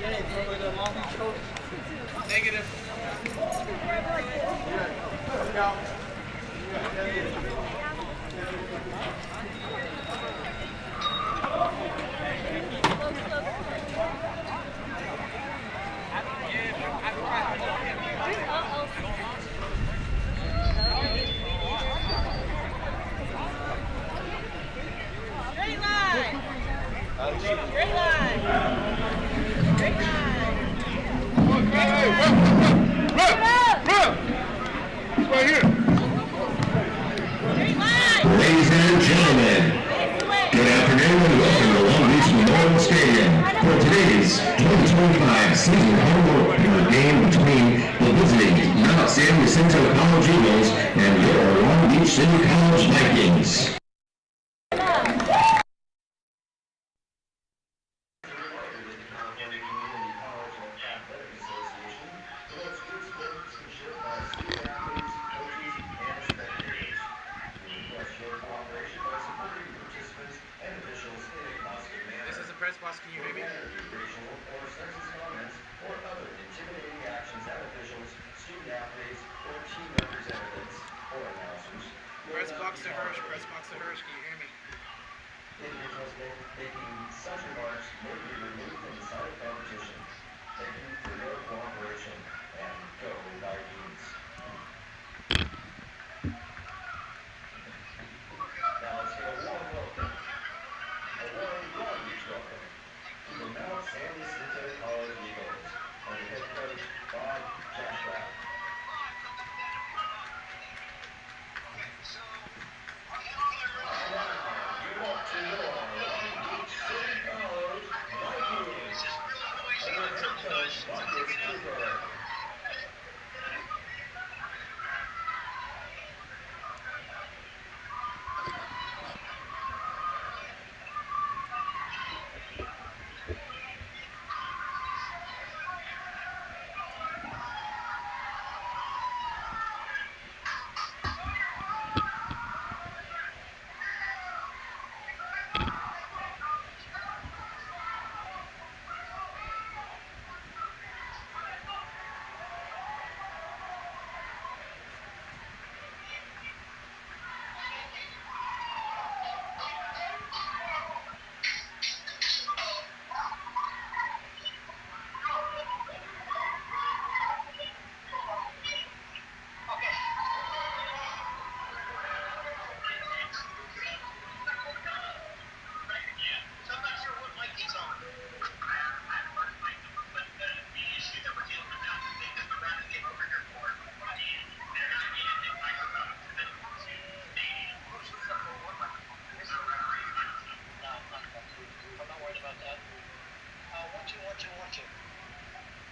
Negative. Straight line. Straight line. Hey, Brough! It's right here. Straight line. Ladies and gentlemen, good afternoon and welcome to Long Beach Memorial Stadium for today's 2025 season home opener game between the visiting Mount Jacinto College Eagles and your Long Beach City College Vikings. This is the press box. Can you hear me? Press box to Hirsch. Press box to Hirsch. Can you hear me? Individuals making such remarks may be removed from the side of competition. Thank you for your cooperation and go Vikings. Now let's give a warm welcome. A warm Long Beach welcome to the Mount Jacinto College Eagles and head coach Brough.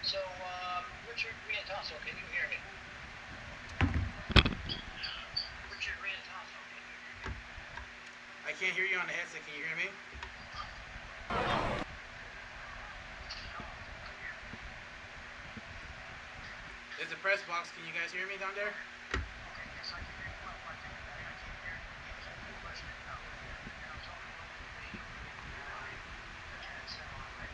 So, Richard Riantasso, can you hear me? Richard Riantasso, can you hear me? I can't hear you on the headset. Can you hear me? There's a press box. Can you guys hear me down there? Okay, yes, I can hear you. Well, I can't hear you. Is that the question? No. And I'm talking about the headset on, right?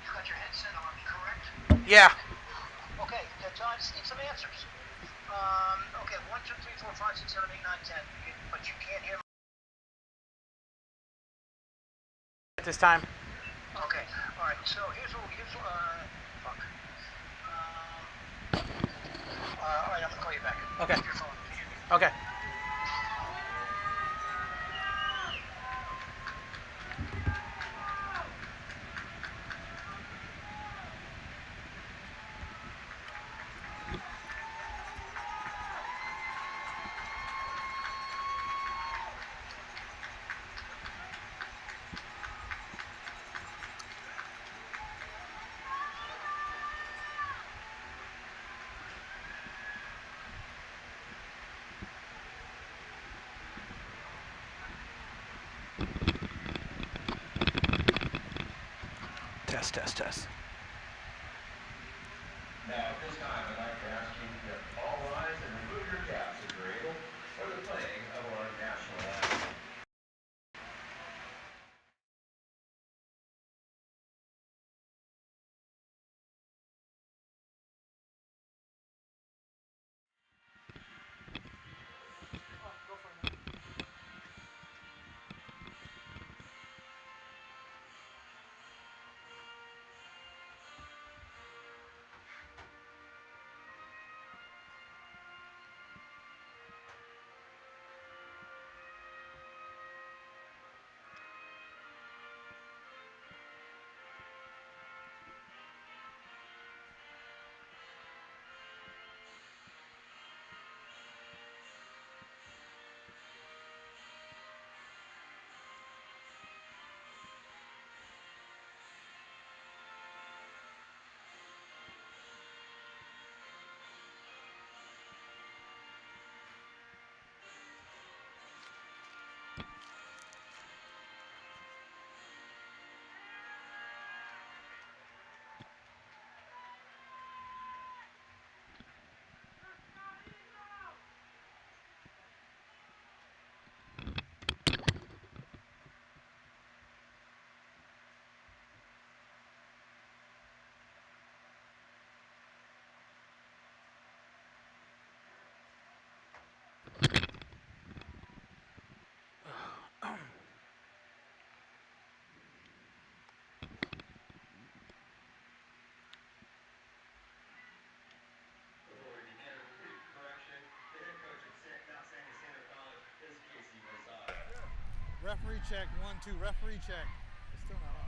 You got your headset on, correct? Yeah. Okay, I just need some answers. Okay, 1, 2, 3, 4, 5, 6, 7, 8, 9, 10. But you can't hear me. At this time. Okay, alright, so here's fuck. Alright, I'm gonna call you back. Okay. Your phone. Okay. Test. Now, at this time, I'd like to ask you to all rise and remove your caps if you're able for the playing of our national anthem. check, 1, 2. Referee check. It's still not on.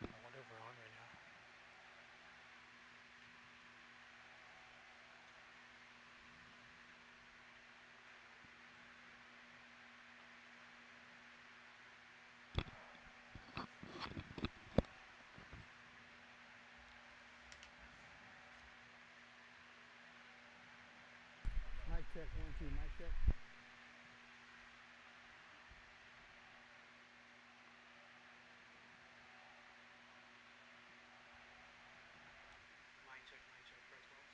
I wonder if we're on right now. Mic check, 1, 2. Mic check. Mic check, press box.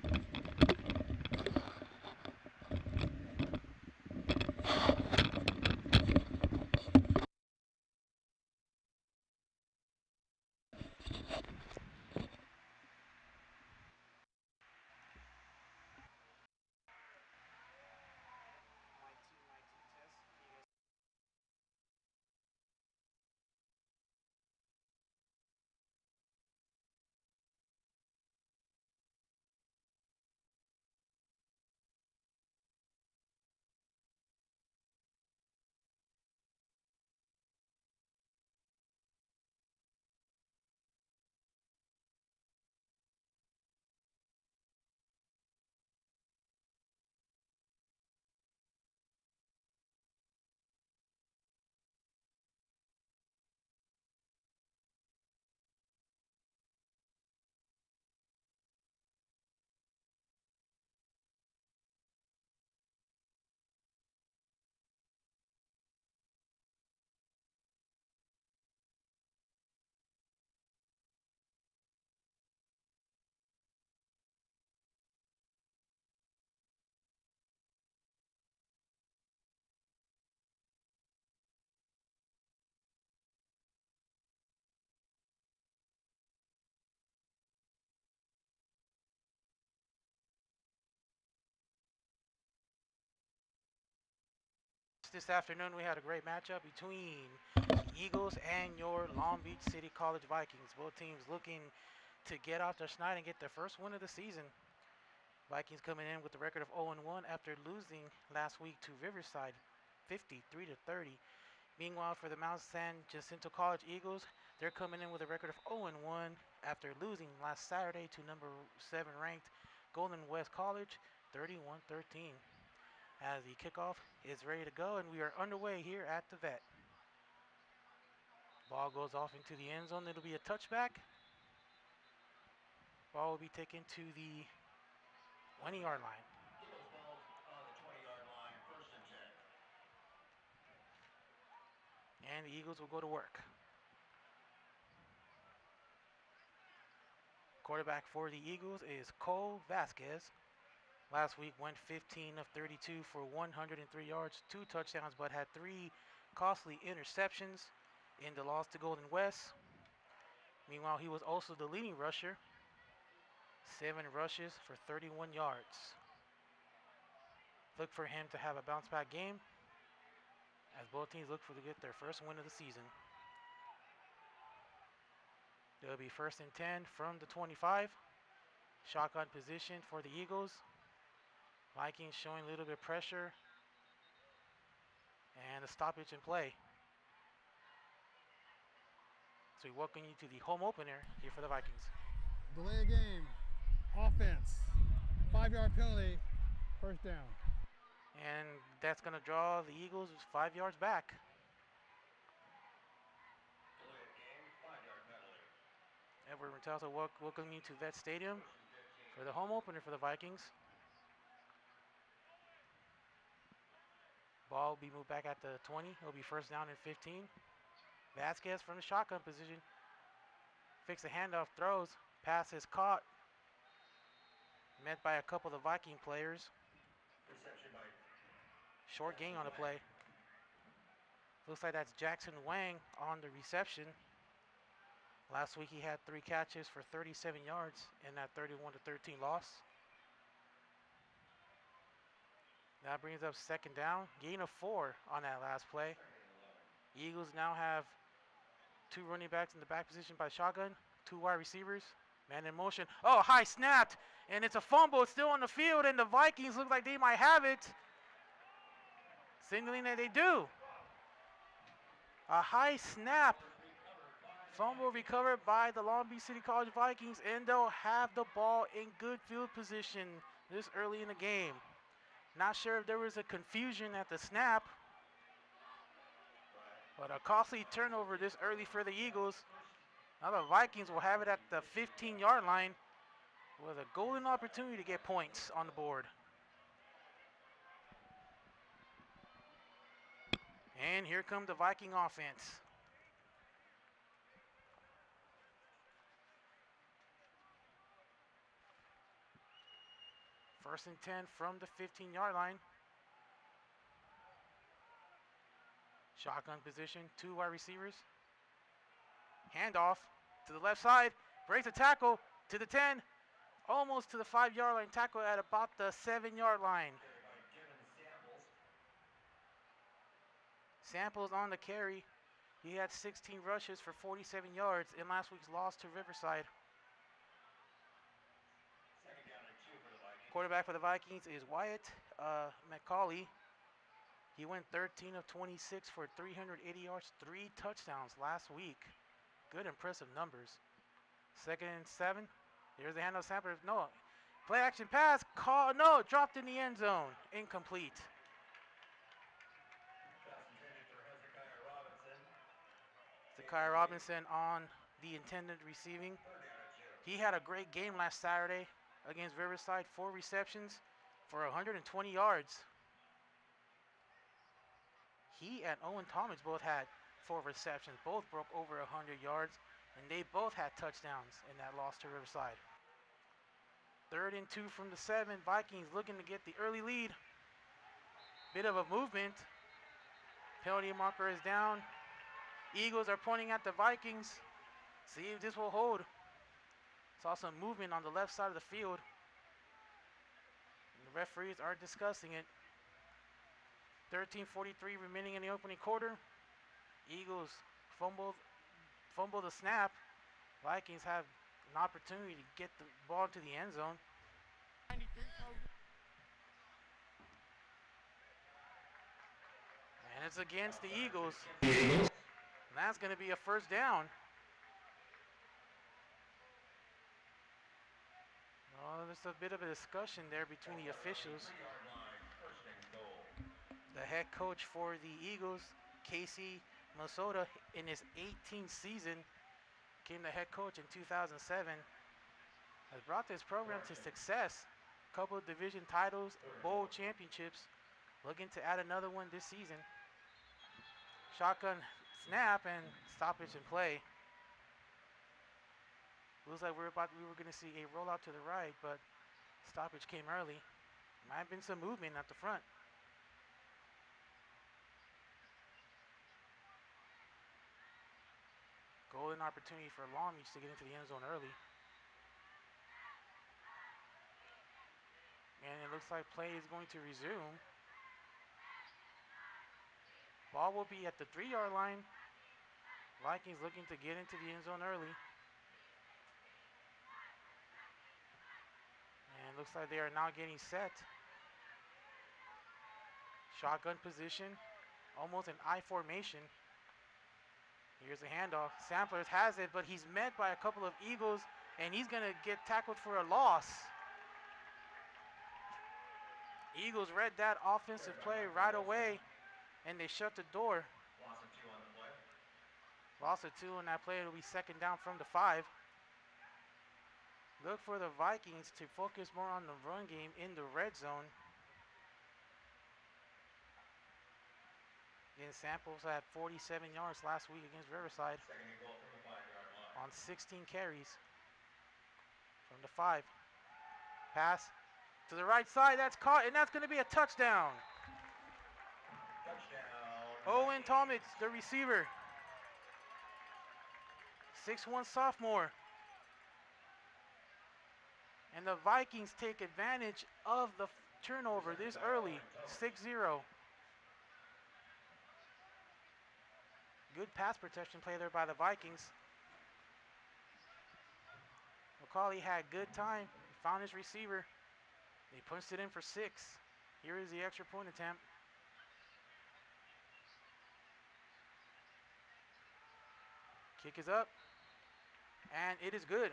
1, 2, 1, 2. Mic 2, test. Can you guys This afternoon we had a great matchup between the Eagles and your Long Beach City College Vikings. Both teams looking to get off their schneid and get their first win of the season. Vikings coming in with a record of 0-1 after losing last week to Riverside 53-30. Meanwhile, for the Mount San Jacinto College Eagles, they're coming in with a record of 0-1 after losing last Saturday to number 7 ranked Golden West College 31-13. As the kickoff is ready to go, and we are underway here at the Vet. Ball goes off into the end zone. It'll be a touchback. Ball will be taken to the 20-yard line. Eagles ball on the 20-yard line, 1st and 10. And the Eagles will go to work. Quarterback for the Eagles is Cole Vasquez. Last week went 15 of 32 for 103 yards, 2 touchdowns, but had 3 costly interceptions in the loss to Golden West. Meanwhile, he was also the leading rusher, 7 rushes for 31 yards. Look for him to have a bounce-back game as both teams look to get their first win of the season. It'll be 1st and 10 from the 25. Shotgun position for the Eagles. Vikings showing a little bit of pressure. And a stoppage in play. So we welcome you to the home opener here for the Vikings. Delay a game. Offense. 5-yard penalty. 1st down. And that's going to draw the Eagles 5 yards back. Delay of game, 5-yard penalty. Edward Mentalso welcoming you to Vet Stadium for the home opener for the Vikings. Ball will be moved back at the 20. It'll be first down and 15. Vasquez from the shotgun position. Fakes a handoff, throws. Pass is caught. Met by a couple of the Viking players. Short gain on the play. Looks like that's Jackson Wang on the reception. Last week he had 3 catches for 37 yards in that 31-13 loss. That brings up second down. Gain of 4 on that last play. Eagles now have 2 running backs in the back position by shotgun, 2 wide receivers. Man in motion. Oh, high snapped, and it's a fumble. It's still on the field, and the Vikings look like they might have it. Signaling that they do. A high snap. Fumble recovered by the Long Beach City College Vikings, and they'll have the ball in good field position this early in the game. Not sure if there was a confusion at the snap, but a costly turnover this early for the Eagles. Now the Vikings will have it at the 15-yard line with a golden opportunity to get points on the board. And here comes the Viking offense. First and 10 from the 15-yard line. Shotgun position, 2 wide receivers. Handoff to the left side, breaks a tackle to the 10, almost to the 5-yard line, tackle at about the 7-yard line. Samples on the carry. He had 16 rushes for 47 yards in last week's loss to Riverside. Quarterback for the Vikings is Wyatt McCauley. He went 13 of 26 for 380 yards, 3 touchdowns last week. Good, impressive numbers. Second and 7. Here's the handoff. Sampler. No. Play action pass. Call. No. Dropped in the end zone. Incomplete. Zakiah Robinson on the intended receiving. He had a great game last Saturday against Riverside. 4 receptions for 120 yards. He and Owen Thomas both had 4 receptions. Both broke over 100 yards, and they both had touchdowns in that loss to Riverside. Third and 2 from the 7. Vikings looking to get the early lead. Bit of a movement. Penalty marker is down. Eagles are pointing at the Vikings. See if this will hold. Saw some movement on the left side of the field. And the referees are discussing it. 13:43 remaining in the opening quarter. Eagles fumble the snap. Vikings have an opportunity to get the ball to the end zone. And it's against the Eagles. And that's going to be a first down. Oh, there's a bit of a discussion there between the officials. The head coach for the Eagles, Casey Masota, in his 18th season, became the head coach in 2007, has brought this program to success. A couple of division titles, bowl championships, looking to add another one this season. Shotgun snap and stoppage and play. Looks like we were going to see a rollout to the right, but stoppage came early. Might have been some movement at the front. Golden opportunity for Long Beach to get into the end zone early. And it looks like play is going to resume. Ball will be at the 3-yard line. Vikings looking to get into the end zone early. And it looks like they are now getting set. Shotgun position, almost an I formation. Here's the handoff. Samplers has it, but he's met by a couple of Eagles, and he's going to get tackled for a loss. Eagles read that offensive play right away, and they shut the door. Loss of 2 on that play. It'll be second down from the 5. Look for the Vikings to focus more on the run game in the red zone. Again, Samples had 47 yards last week against Riverside on 16 carries from the 5. Pass to the right side, that's caught, and that's going to be a touchdown. Owen Talmadge, the receiver. 6'1" sophomore. And the Vikings take advantage of the turnover this early, 6-0. Good pass protection play there by the Vikings. McCauley had good time, found his receiver. They punched it in for 6. Here is the extra point attempt. Kick is up, and it is good.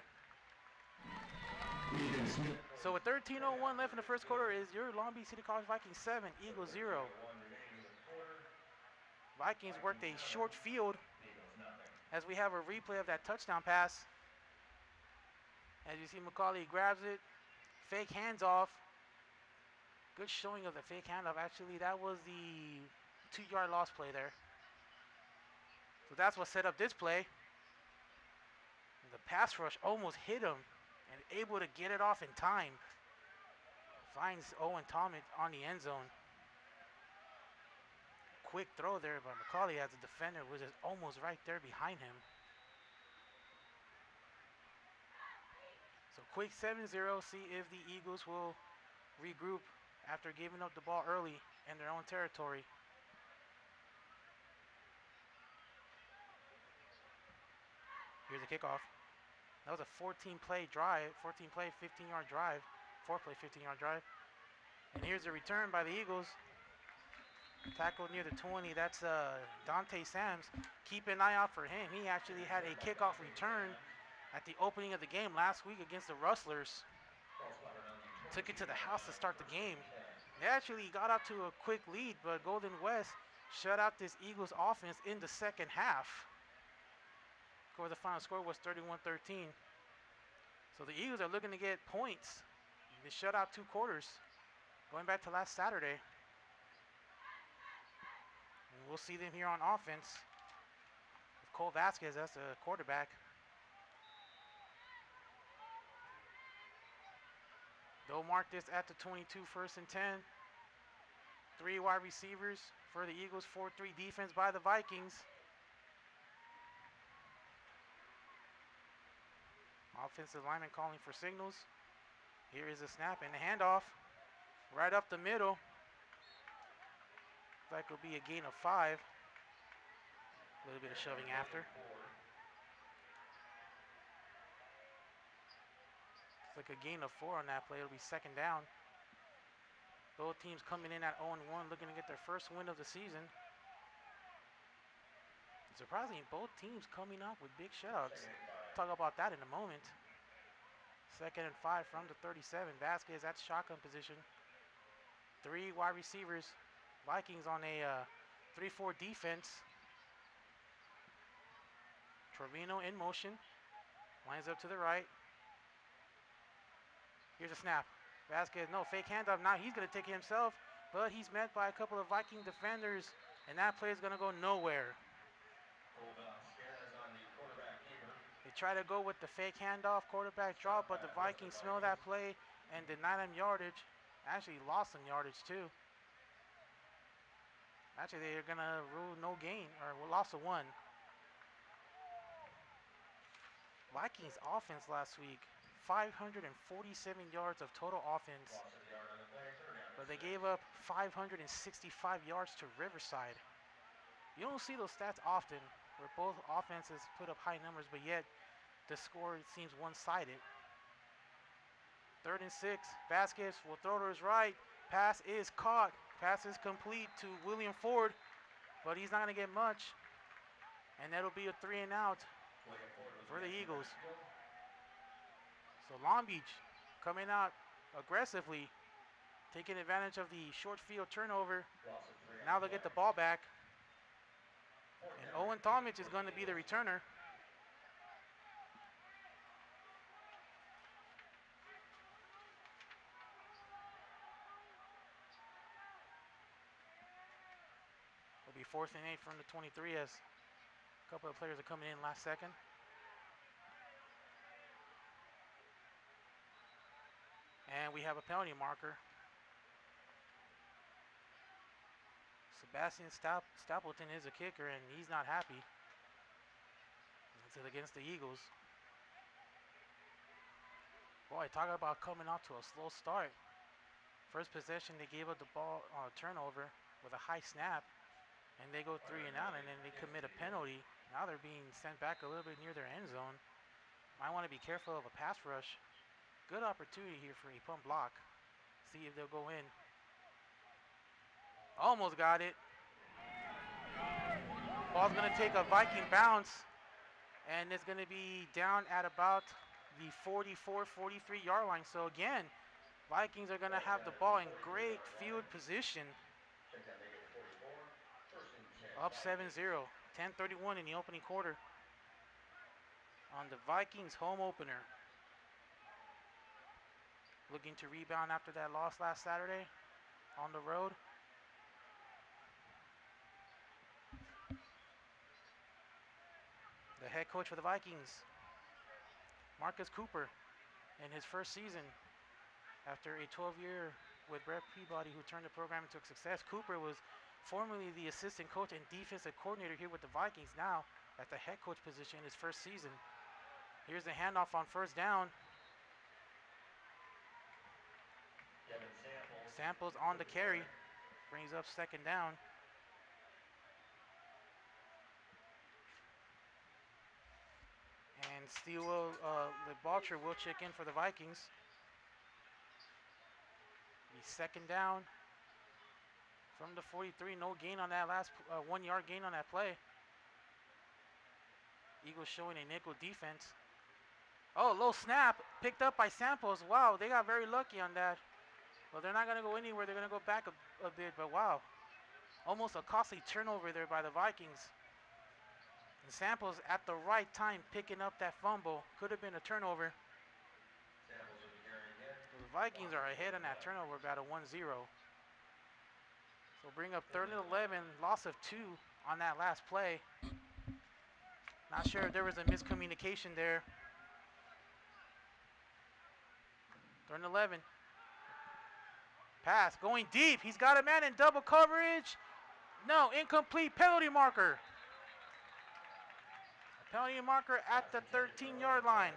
So with 13:01 left in the first quarter, is your Long Beach City College Vikings 7, Eagles 0. Vikings worked a short field as we have a replay of that touchdown pass. As you see, McCauley grabs it, fake handoff. Good showing of the fake handoff. Actually, that was the 2-yard loss play there. So that's what set up this play. And the pass rush almost hit him and able to get it off in time. Finds Owen Talmadge on the end zone. Quick throw there by McCauley as the defender was just almost right there behind him. So quick 7-0, see if the Eagles will regroup after giving up the ball early in their own territory. Here's the kickoff. That was a 14-play drive, 14-play, 15-yard drive, 4-play, 15-yard drive. And here's the return by the Eagles. Tackled near the 20, that's Dante Sams. Keep an eye out for him. He actually had a kickoff return at the opening of the game last week against the Rustlers. Took it to the house to start the game. They actually got up to a quick lead, but Golden West shut out this Eagles offense in the second half. The final score was 31-13. So the Eagles are looking to get points. They shut out 2 quarters, going back to last Saturday. And we'll see them here on offense with Cole Vasquez as the quarterback. They'll mark this at the 22, 1st and 10. 3 wide receivers for the Eagles, 4-3 defense by the Vikings. Offensive lineman calling for signals. Here is a snap and a handoff. Right up the middle. That will be a gain of 5. A little bit of shoving after. It's like a gain of 4 on that play. It'll be 2nd down. Both teams coming in at 0-1, looking to get their first win of the season. Surprisingly, both teams coming up with big shutouts. Talk about that in a moment. 2nd and 5 from the 37. Vasquez at shotgun position. 3 wide receivers. Vikings on a 3-4 defense. Trevino in motion. Lines up to the right. Here's a snap. Vasquez, no, fake handoff. Now he's going to take it himself, but he's met by a couple of Viking defenders, and that play is going to go nowhere. They try to go with the fake handoff, quarterback drop, but the Vikings smell that play and deny them yardage. Actually lost some yardage too. Actually, they're going to rule no gain, or loss of 1. Vikings offense last week, 547 yards of total offense, but they gave up 565 yards to Riverside. You don't see those stats often, where both offenses put up high numbers, but yet the score seems one-sided. 3rd and 6. Vasquez will throw to his right. Pass is caught. Pass is complete to William Ford, but he's not going to get much. And that'll be a 3 and out for the Eagles. So Long Beach coming out aggressively, taking advantage of the short field turnover. Now they'll get the ball back. And Owen Talmadge is going to be the returner. 4th and 8 from the 23 as a couple of players are coming in last second. And we have a penalty marker. Sebastian Stapleton is a kicker, and he's not happy. It's against the Eagles. Boy, talk about coming off to a slow start. First possession, they gave up the ball on a turnover with a high snap, and they go 3 and out, and then they commit a penalty. Now they're being sent back a little bit near their end zone. Might want to be careful of a pass rush. Good opportunity here for a punt block. See if they'll go in. Almost got it. Ball's going to take a Viking bounce, and it's going to be down at about the 44, 43 yard line. So again, Vikings are going to have the ball in great field position. Up 7-0, 10:31 in the opening quarter on the Vikings home opener. Looking to rebound after that loss last Saturday on the road. The head coach for the Vikings, Marcus Cooper, in his first season after a 12-year with Brett Peabody, who turned the program into a success. Cooper was formerly the assistant coach and defensive coordinator here with the Vikings, now at the head coach position in his first season. Here's the handoff on first down. Samples on the carry, brings up second down. And Steele, the Balcher will check in for the Vikings. Be second down from the 43. No gain on that last 1 yard gain on that play. Eagles showing a nickel defense. Oh, low snap picked up by Samples. Wow, they got very lucky on that. Well, they're not going to go anywhere. They're going to go back a bit, but wow. Almost a costly turnover there by the Vikings. And Samples at the right time picking up that fumble. Could have been a turnover. So the Vikings are ahead on that turnover, about a 1-0. So bring up 3rd and 11, loss of 2 on that last play. Not sure if there was a miscommunication there. 3rd and 11. Pass going deep. He's got a man in double coverage. No, incomplete, penalty marker. Penalty marker at the 13-yard line.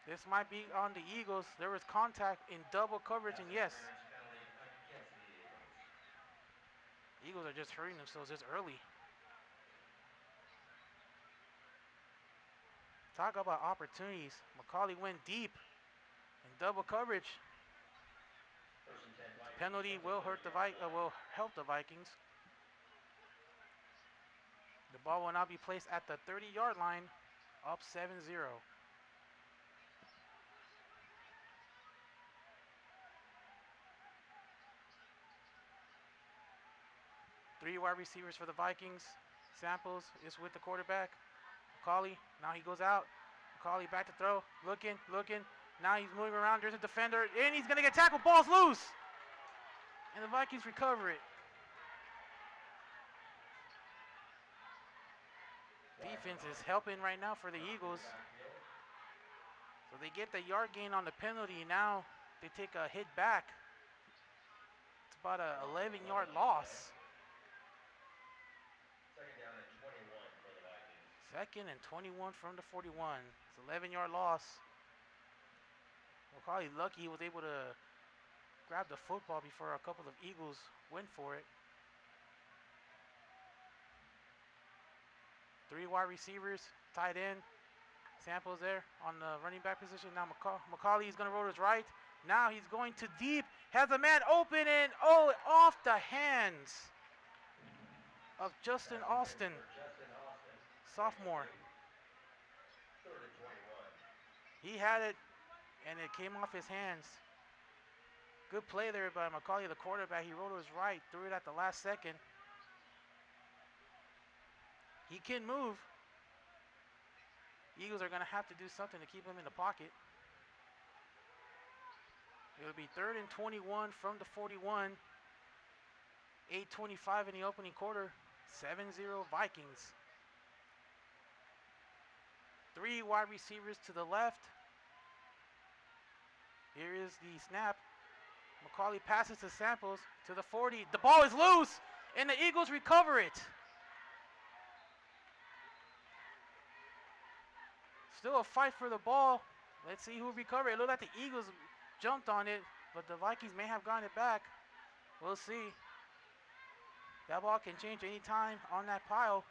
This might be on the Eagles. There was contact in double coverage, and yes, Eagles are just hurting themselves this early. Talk about opportunities. McCauley went deep in double coverage. Penalty will will help the Vikings. The ball will now be placed at the 30-yard line, up 7-0. 3 wide receivers for the Vikings. Samples is with the quarterback. McCauley, now he goes out. McCauley back to throw, looking. Now he's moving around, there's a defender, and he's gonna get tackled, ball's loose. And the Vikings recover it. Defense is helping right now for the Eagles. So they get the yard gain on the penalty, now they take a hit back. It's about a 11-yard loss. Second and 21 from the 41. It's an 11-yard loss. We're probably lucky he was able to grab the football before a couple of Eagles went for it. 3 wide receivers, tight end. Samples there on the running back position. Now McCauley is going to roll his right. Now he's going to deep. Has a man open and off the hands of Justin Austin. Sophomore. He had it, and it came off his hands. Good play there by McCauley, the quarterback. He rolled to his right, threw it at the last second. He can move. Eagles are going to have to do something to keep him in the pocket. It'll be 3rd and 21 from the 41. 8:25 in the opening quarter. 7-0 Vikings. 3 wide receivers to the left. Here is the snap. McCauley passes to Samples to the 40. The ball is loose, and the Eagles recover it. Still a fight for the ball. Let's see who recovered it. It looked like the Eagles jumped on it, but the Vikings may have gotten it back. We'll see. That ball can change any time on that pile.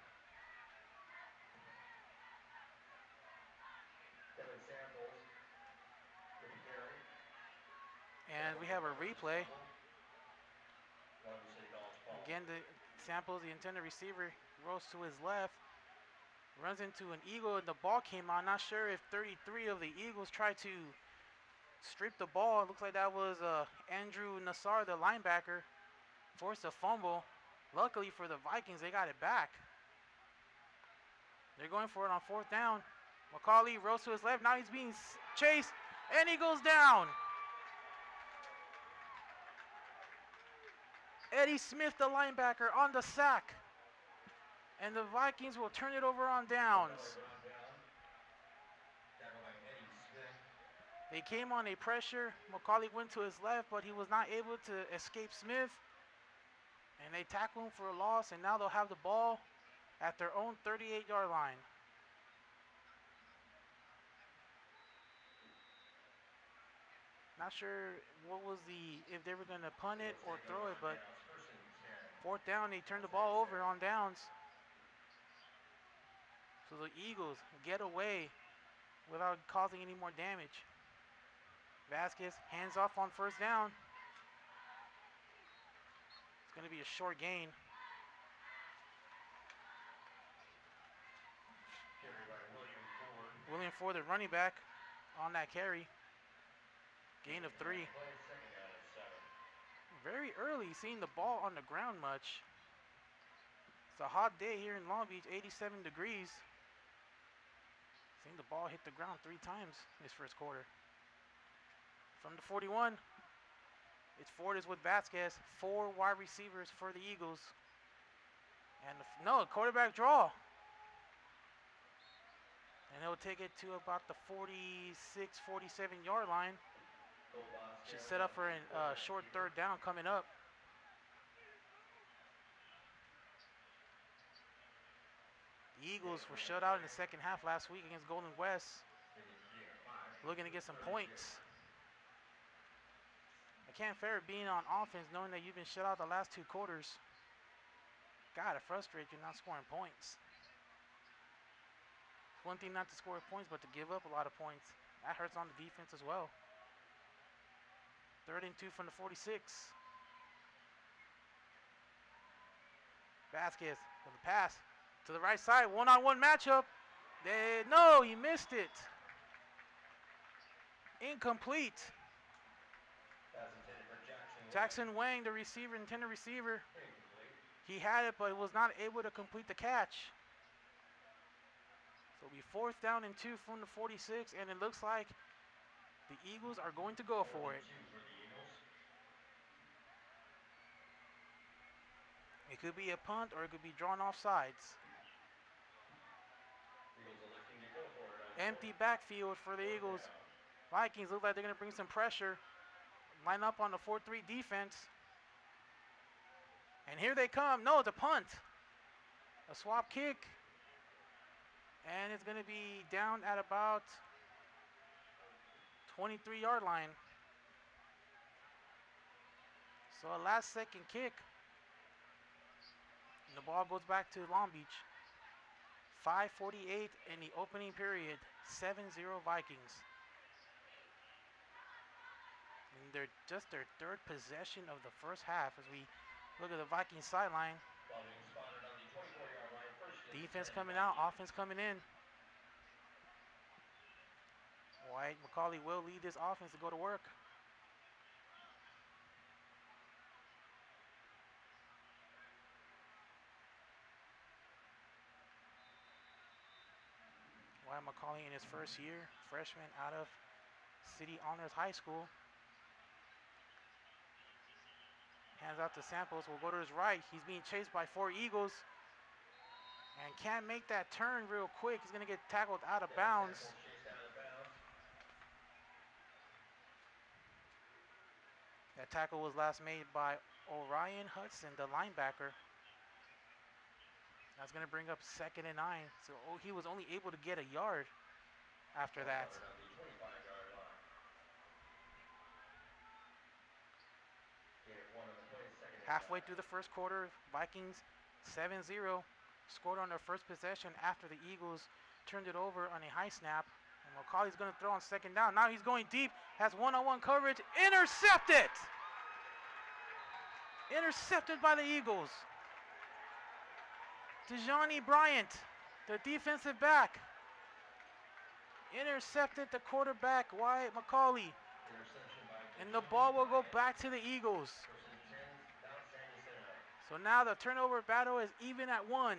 And we have a replay. Again, the Samples, the intended receiver, rolls to his left, runs into an Eagle, and the ball came out. Not sure if 33 of the Eagles tried to strip the ball. It looks like that was Andrew Nassar, the linebacker, forced a fumble. Luckily for the Vikings, they got it back. They're going for it on 4th down. McCauley rolls to his left. Now he's being chased, and he goes down. Eddie Smith, the linebacker, on the sack. And the Vikings will turn it over on downs. They came on a pressure. McCauley went to his left, but he was not able to escape Smith. And they tackle him for a loss, and now they'll have the ball at their own 38-yard line. Not sure what was if they were going to punt it or throw it, but 4th down, they turned the ball over on downs. So the Eagles get away without causing any more damage. Vasquez hands off on 1st down. It's going to be a short gain. William Ford, the running back, on that carry. Gain of 3. Very early, seeing the ball on the ground much. It's a hot day here in Long Beach, 87 degrees. Seeing the ball hit the ground 3 times this first quarter. From the 41, it's Ford is with Vasquez. 4 wide receivers for the Eagles. And quarterback draw. And he'll take it to about the 46, 47-yard line. Should set up for a short 3rd down coming up. The Eagles were shut out in the second half last week against Golden West. Looking to get some points. I can't fare it being on offense knowing that you've been shut out the last 2 quarters. God, it frustrates you not scoring points. It's one thing not to score points, but to give up a lot of points. That hurts on the defense as well. 3rd and 2 from the 46. Vasquez with the pass to the right side. One-on-one matchup. No, he missed it. Incomplete. Jackson Wang, the receiver, intended receiver. He had it, but was not able to complete the catch. So it'll be 4th down and 2 from the 46, and it looks like the Eagles are going to go for it. It could be a punt or it could be drawn off sides. Empty backfield for the Eagles. Vikings look like they're going to bring some pressure. Line up on the 4-3 defense. And here they come. No, it's a punt. A swap kick. And it's going to be down at about 23-yard line. So a last-second kick. And the ball goes back to Long Beach. 5:48 in the opening period. 7-0 Vikings. And they're just their 3rd possession of the first half as we look at the Vikings sideline. Defense coming out, offense coming in. White, McCauley will lead this offense to go to work. Wyatt McCauley in his first year, freshman out of City Honors High School. Hands out to Samples. Will go to his right. He's being chased by 4 Eagles. And can't make that turn real quick. He's going to get tackled out of bounds. That tackle was last made by Orion Hudson, the linebacker. That's going to bring up 2nd and 9. So he was only able to get a yard after that. Halfway through the first quarter, Vikings 7-0. Scored on their first possession after the Eagles turned it over on a high snap. And McCauley's going to throw on 2nd down. Now he's going deep, has one-on-one coverage. Intercepted! Intercepted by the Eagles. DeJohnny Bryant, the defensive back, intercepted the quarterback, Wyatt McCauley. And the ball will go back to the Eagles. So now the turnover battle is even at 1.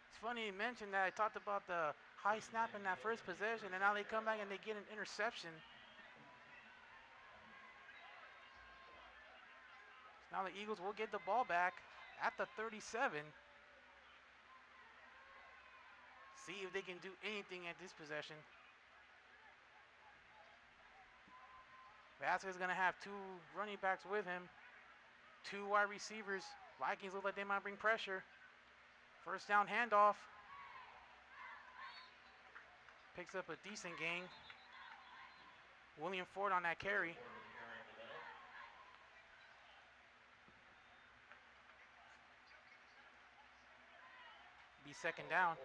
It's funny you mentioned that. I talked about the high snap in that first possession, and now they come back and they get an interception. So now the Eagles will get the ball back at the 37. See if they can do anything at this possession. Vasquez is going to have 2 running backs with him. 2 wide receivers. Vikings look like they might bring pressure. First down handoff. Picks up a decent gain. William Ford on that carry. Be 2nd down.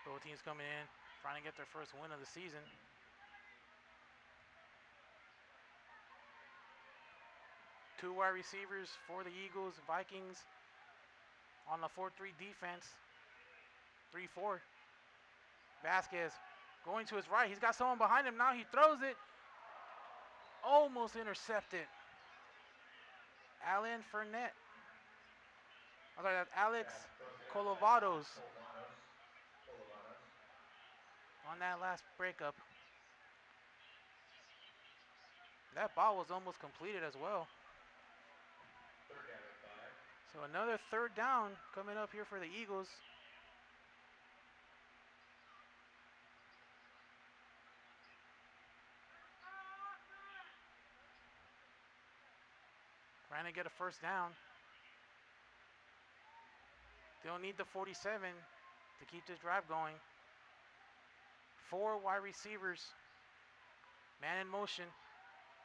Both teams coming in, trying to get their first win of the season. Two wide receivers for the Eagles. Vikings on the 4-3 defense. 3-4. Vasquez going to his right. He's got someone behind him. Now he throws it. Almost intercepted. Alan Fournette. I'm sorry, that's Alex Colovados on that last breakup. That ball was almost completed as well. So another 3rd down coming up here for the Eagles. Trying to get a first down. They'll need the 47 to keep this drive going. 4 wide receivers. Man in motion.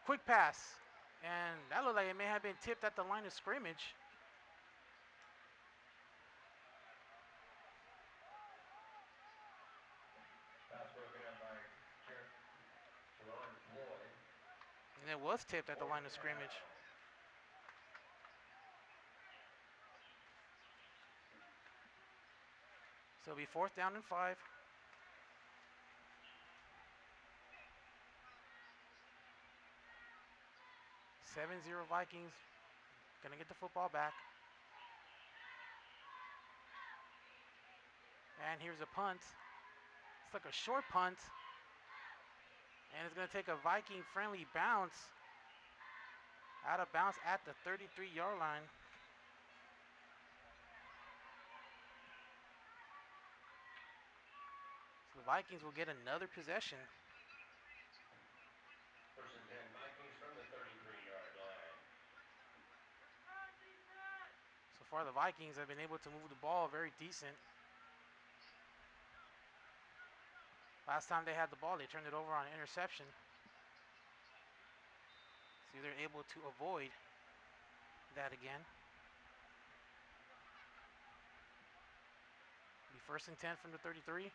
Quick pass. And that looked like it may have been tipped at the line of scrimmage. And it was tipped at the line of scrimmage. So it'll be 4th down and 5. Seven 0 Vikings. Gonna get the football back. And here's a punt. It's like a short punt. And it's gonna take a Viking friendly bounce. Out of bounds at the 33-yard line. So the Vikings will get another possession. First and 10 Vikings from the 33-yard line. So far the Vikings have been able to move the ball very decent. Last time they had the ball, they turned it over on an interception. So they're able to avoid that again. Be 1st and 10 from the 33.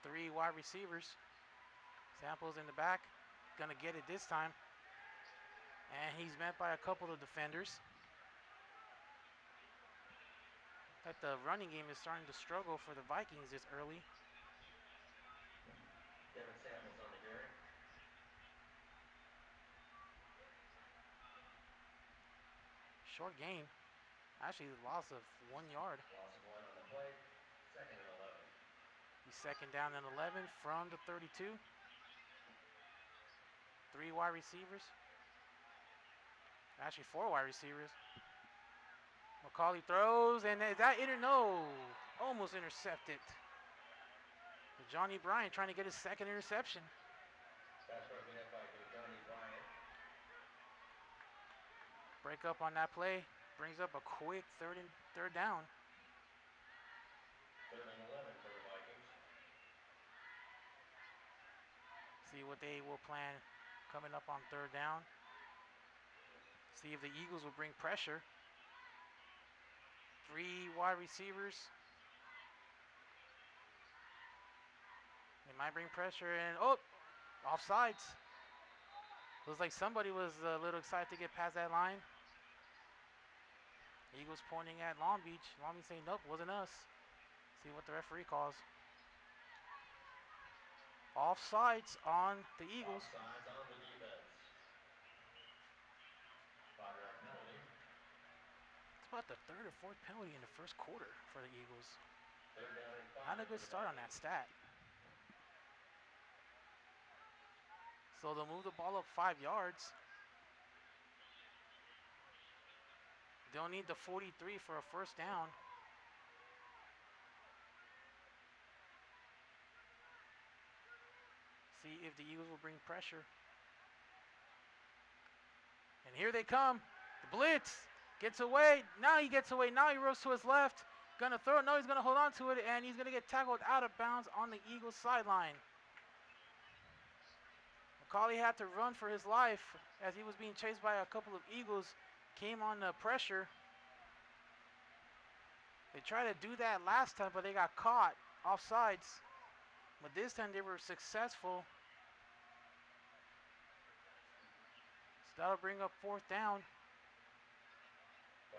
3 wide receivers. Samples in the back. Gonna get it this time. And he's met by a couple of defenders. That the running game is starting to struggle for the Vikings this early. Devin Samples on the carry. Short game. Actually, the loss of 1 yard. Loss of 1 on the play. 2nd and 11. second down and 11 from the 32. 3 wide receivers. Actually, 4 wide receivers. McCauley throws, and that no, almost intercepted. Johnny Bryant trying to get his second interception. Pass broken up by Johnny Bryant. Break up on that play. Brings up a quick third down. 3rd and 11 for the Vikings. See what they will plan coming up on 3rd down. See if the Eagles will bring pressure. 3 wide receivers. They might bring pressure and offsides. Looks like somebody was a little excited to get past that line. Eagles pointing at Long Beach. Long Beach saying, nope, wasn't us. See what the referee calls. Offsides on the Eagles. Offsides on the defense. 5-yard penalty. It's about the 3rd or 4th penalty in the first quarter for the Eagles. 3rd down and 5. Not a good start on that stat. So they'll move the ball up 5 yards. They'll need the 43 for a first down. See if the Eagles will bring pressure. And here they come. The blitz gets away. Now he gets away. Now he rolls to his left. Gonna throw it. No, he's gonna hold on to it, and he's gonna get tackled out of bounds on the Eagles sideline. McCauley had to run for his life as he was being chased by a couple of Eagles. Came on the pressure. They tried to do that last time, but they got caught offsides. But this time they were successful. So that'll bring up 4th down. The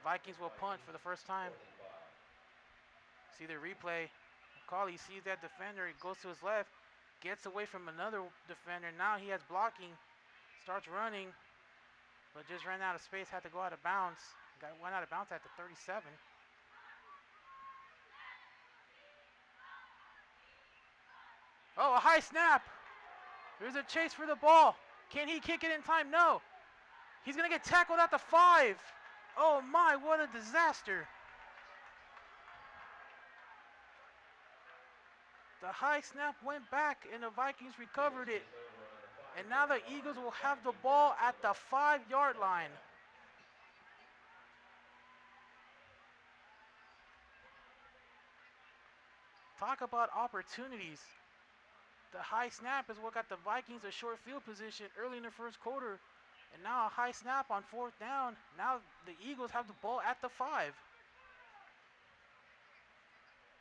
Vikings will punt for the first time. See the replay. McCauley sees that defender. He goes to his left. Gets away from another defender. Now he has blocking. Starts running. But just ran out of space. Had to go out of bounds. Went out of bounds at the 37. Oh, a high snap. There's a chase for the ball. Can he kick it in time? No. He's going to get tackled at the 5. Oh my, what a disaster. The high snap went back and the Vikings recovered it. And now the Eagles will have the ball at the 5-yard line. Talk about opportunities. The high snap is what got the Vikings a short field position early in the first quarter. And now a high snap on 4th down. Now the Eagles have the ball at the 5.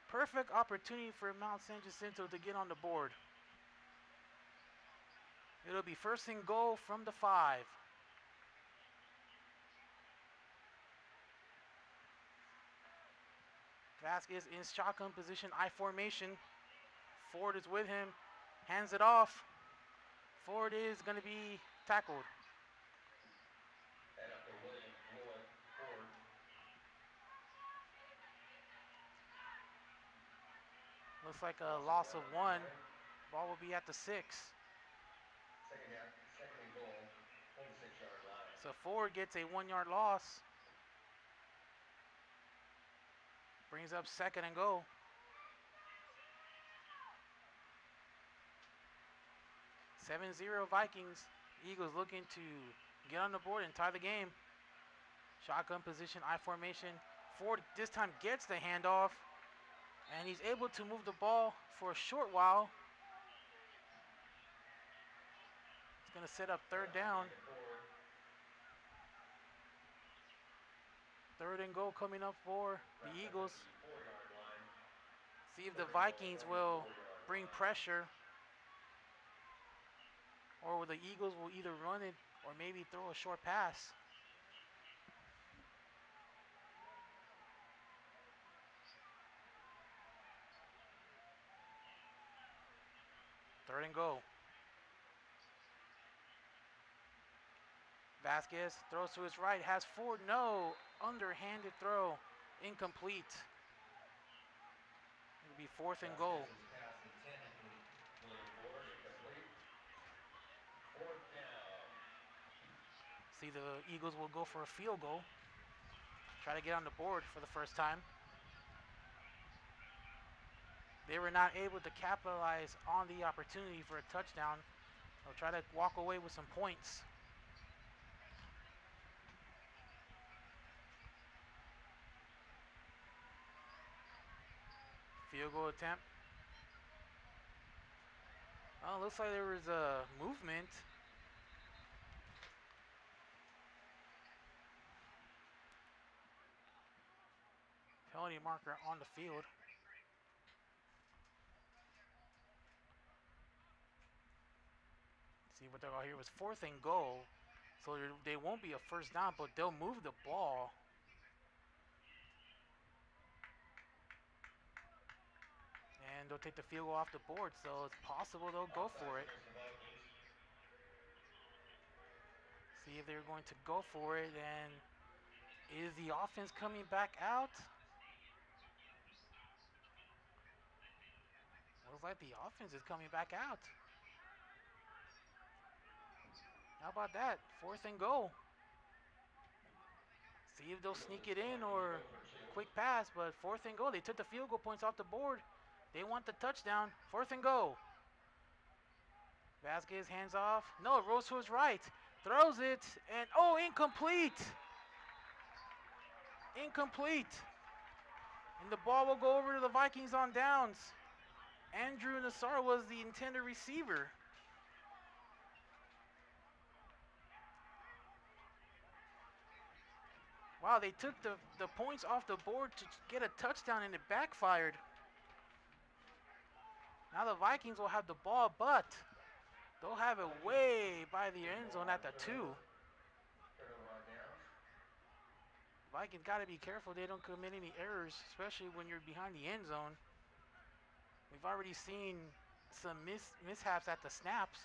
Perfect opportunity for Mount San Jacinto to get on the board. It'll be 1st and goal from the 5. Vasquez in shotgun position, I formation. Ford is with him, hands it off. Ford is going to be tackled. And after William Ford. Looks like a loss of 1. Ball will be at the 6. Second and goal on the 6-yard line. So Ford gets a 1-yard loss. Brings up 2nd and goal. (7-0) Vikings. Eagles looking to get on the board and tie the game. Shotgun position, I formation. Ford this time gets the handoff. And he's able to move the ball for a short while. It's going to set up 3rd down. 3rd and goal coming up for the Eagles. See if the Vikings will bring pressure, or the Eagles will either run it or maybe throw a short pass. Third and goal. Vasquez throws to his right, has Ford, no, underhanded throw, incomplete. It'll be 4th and goal. See, the Eagles will go for a field goal. Try to get on the board for the first time. They were not able to capitalize on the opportunity for a touchdown. They'll try to walk away with some points. Field goal attempt. Oh, looks like there was a movement. Penalty marker on the field. See what they're here was 4th and goal. So they won't be a first down, but they'll move the ball. And they'll take the field goal off the board, so it's possible they'll go for it. See if they're going to go for it, and is the offense coming back out? Looks like the offense is coming back out. How about that? 4th and goal. See if they'll sneak it in or quick pass, but 4th and goal. They took the field goal points off the board. They want the touchdown. 4th and goal. Vasquez hands off. No, it rolls to his right. Throws it, and oh, incomplete. Incomplete. And the ball will go over to the Vikings on downs. Andrew Nassar was the intended receiver. Wow, they took the points off the board to get a touchdown, and it backfired. Now the Vikings will have the ball, but they'll have it way by the end zone at the 2. Vikings got to be careful they don't commit any errors, especially when you're behind the end zone. We've already seen some mishaps at the snaps.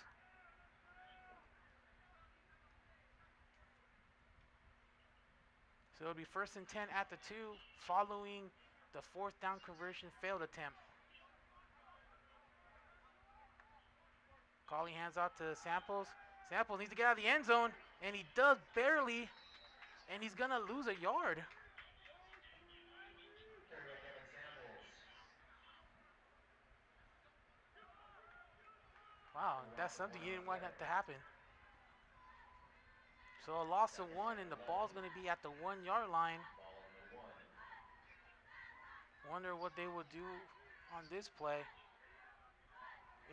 So it'll be 1st and 10 at the 2 following the 4th down conversion failed attempt. Calling hands out to Samples. Samples needs to get out of the end zone, and he does barely, and he's going to lose a yard. Wow, that's something you didn't want that to happen. So a loss of 1, and the ball's going to be at the 1-yard line. Wonder what they will do on this play.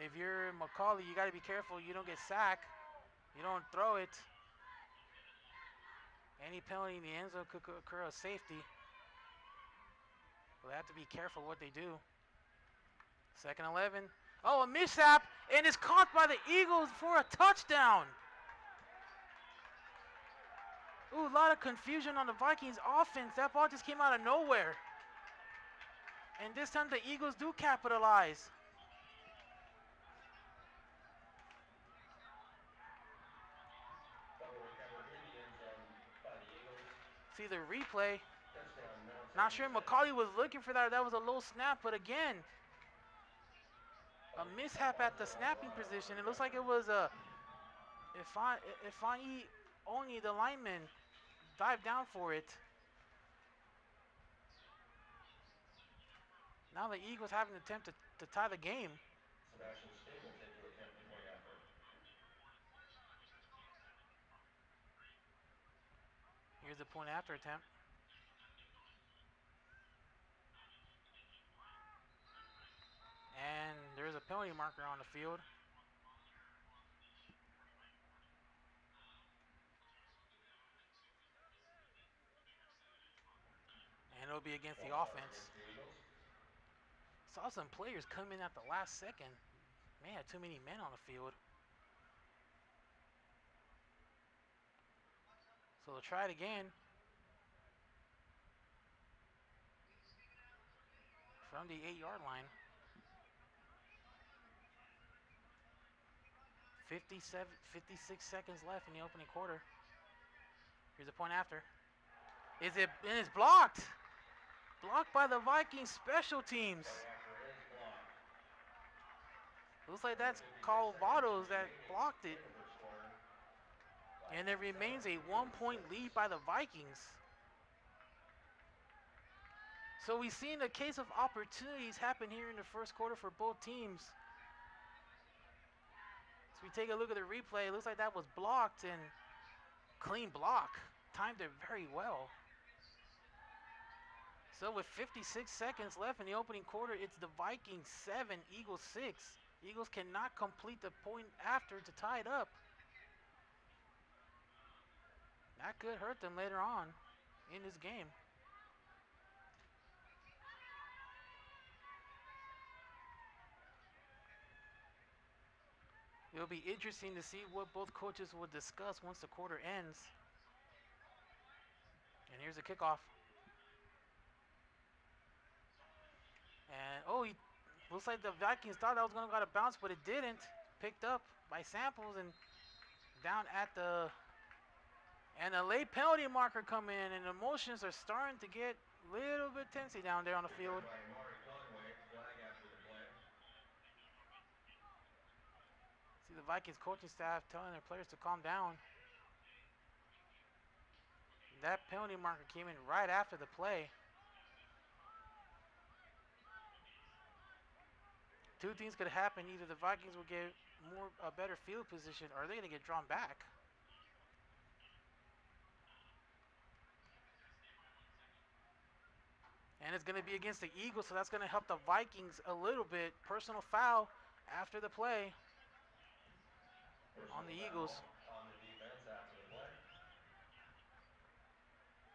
If you're McCauley, you got to be careful you don't get sacked. You don't throw it. Any penalty in the end zone could occur a safety. So they have to be careful what they do. 2nd 11. Oh, a mishap, and it's caught by the Eagles for a touchdown. Ooh, a lot of confusion on the Vikings offense. That ball just came out of nowhere. And this time the Eagles do capitalize. See the replay. Not sure McCauley was looking for that. That was a low snap, but again, a mishap at the snapping position. It looks like it was Ifani only the lineman dived down for it. Now the Eagles have an attempt to tie the game. Here's the point after attempt. And there's a penalty marker on the field. And it'll be against the offense. Saw some players come in at the last second. Man, had too many men on the field. So they'll try it again. From the 8-yard line. 56 seconds left in the opening quarter. Here's a point after. And it's blocked. Blocked by the Vikings special teams. Looks like that's Calvados that blocked it. And it remains a 1-point lead by the Vikings. So we've seen a case of opportunities happen here in the first quarter for both teams. So we take a look at the replay. It looks like that was blocked, and clean block. Timed it very well. So with 56 seconds left in the opening quarter, it's the Vikings 7, Eagles 6. Eagles cannot complete the point after to tie it up. That could hurt them later on in this game. It'll be interesting to see what both coaches will discuss once the quarter ends. And here's the kickoff. And he looks like the Vikings thought that was going to go out of bounds, but it didn't. Picked up by Samples and down at the, and a late penalty marker come in, and emotions are starting to get a little bit tensy down there on the field. See the Vikings coaching staff telling their players to calm down. That penalty marker came in right after the play. Two things could happen. Either the Vikings will get a better field position, or they're going to get drawn back. And it's going to be against the Eagles, so that's going to help the Vikings a little bit. Personal foul after the play on the Eagles.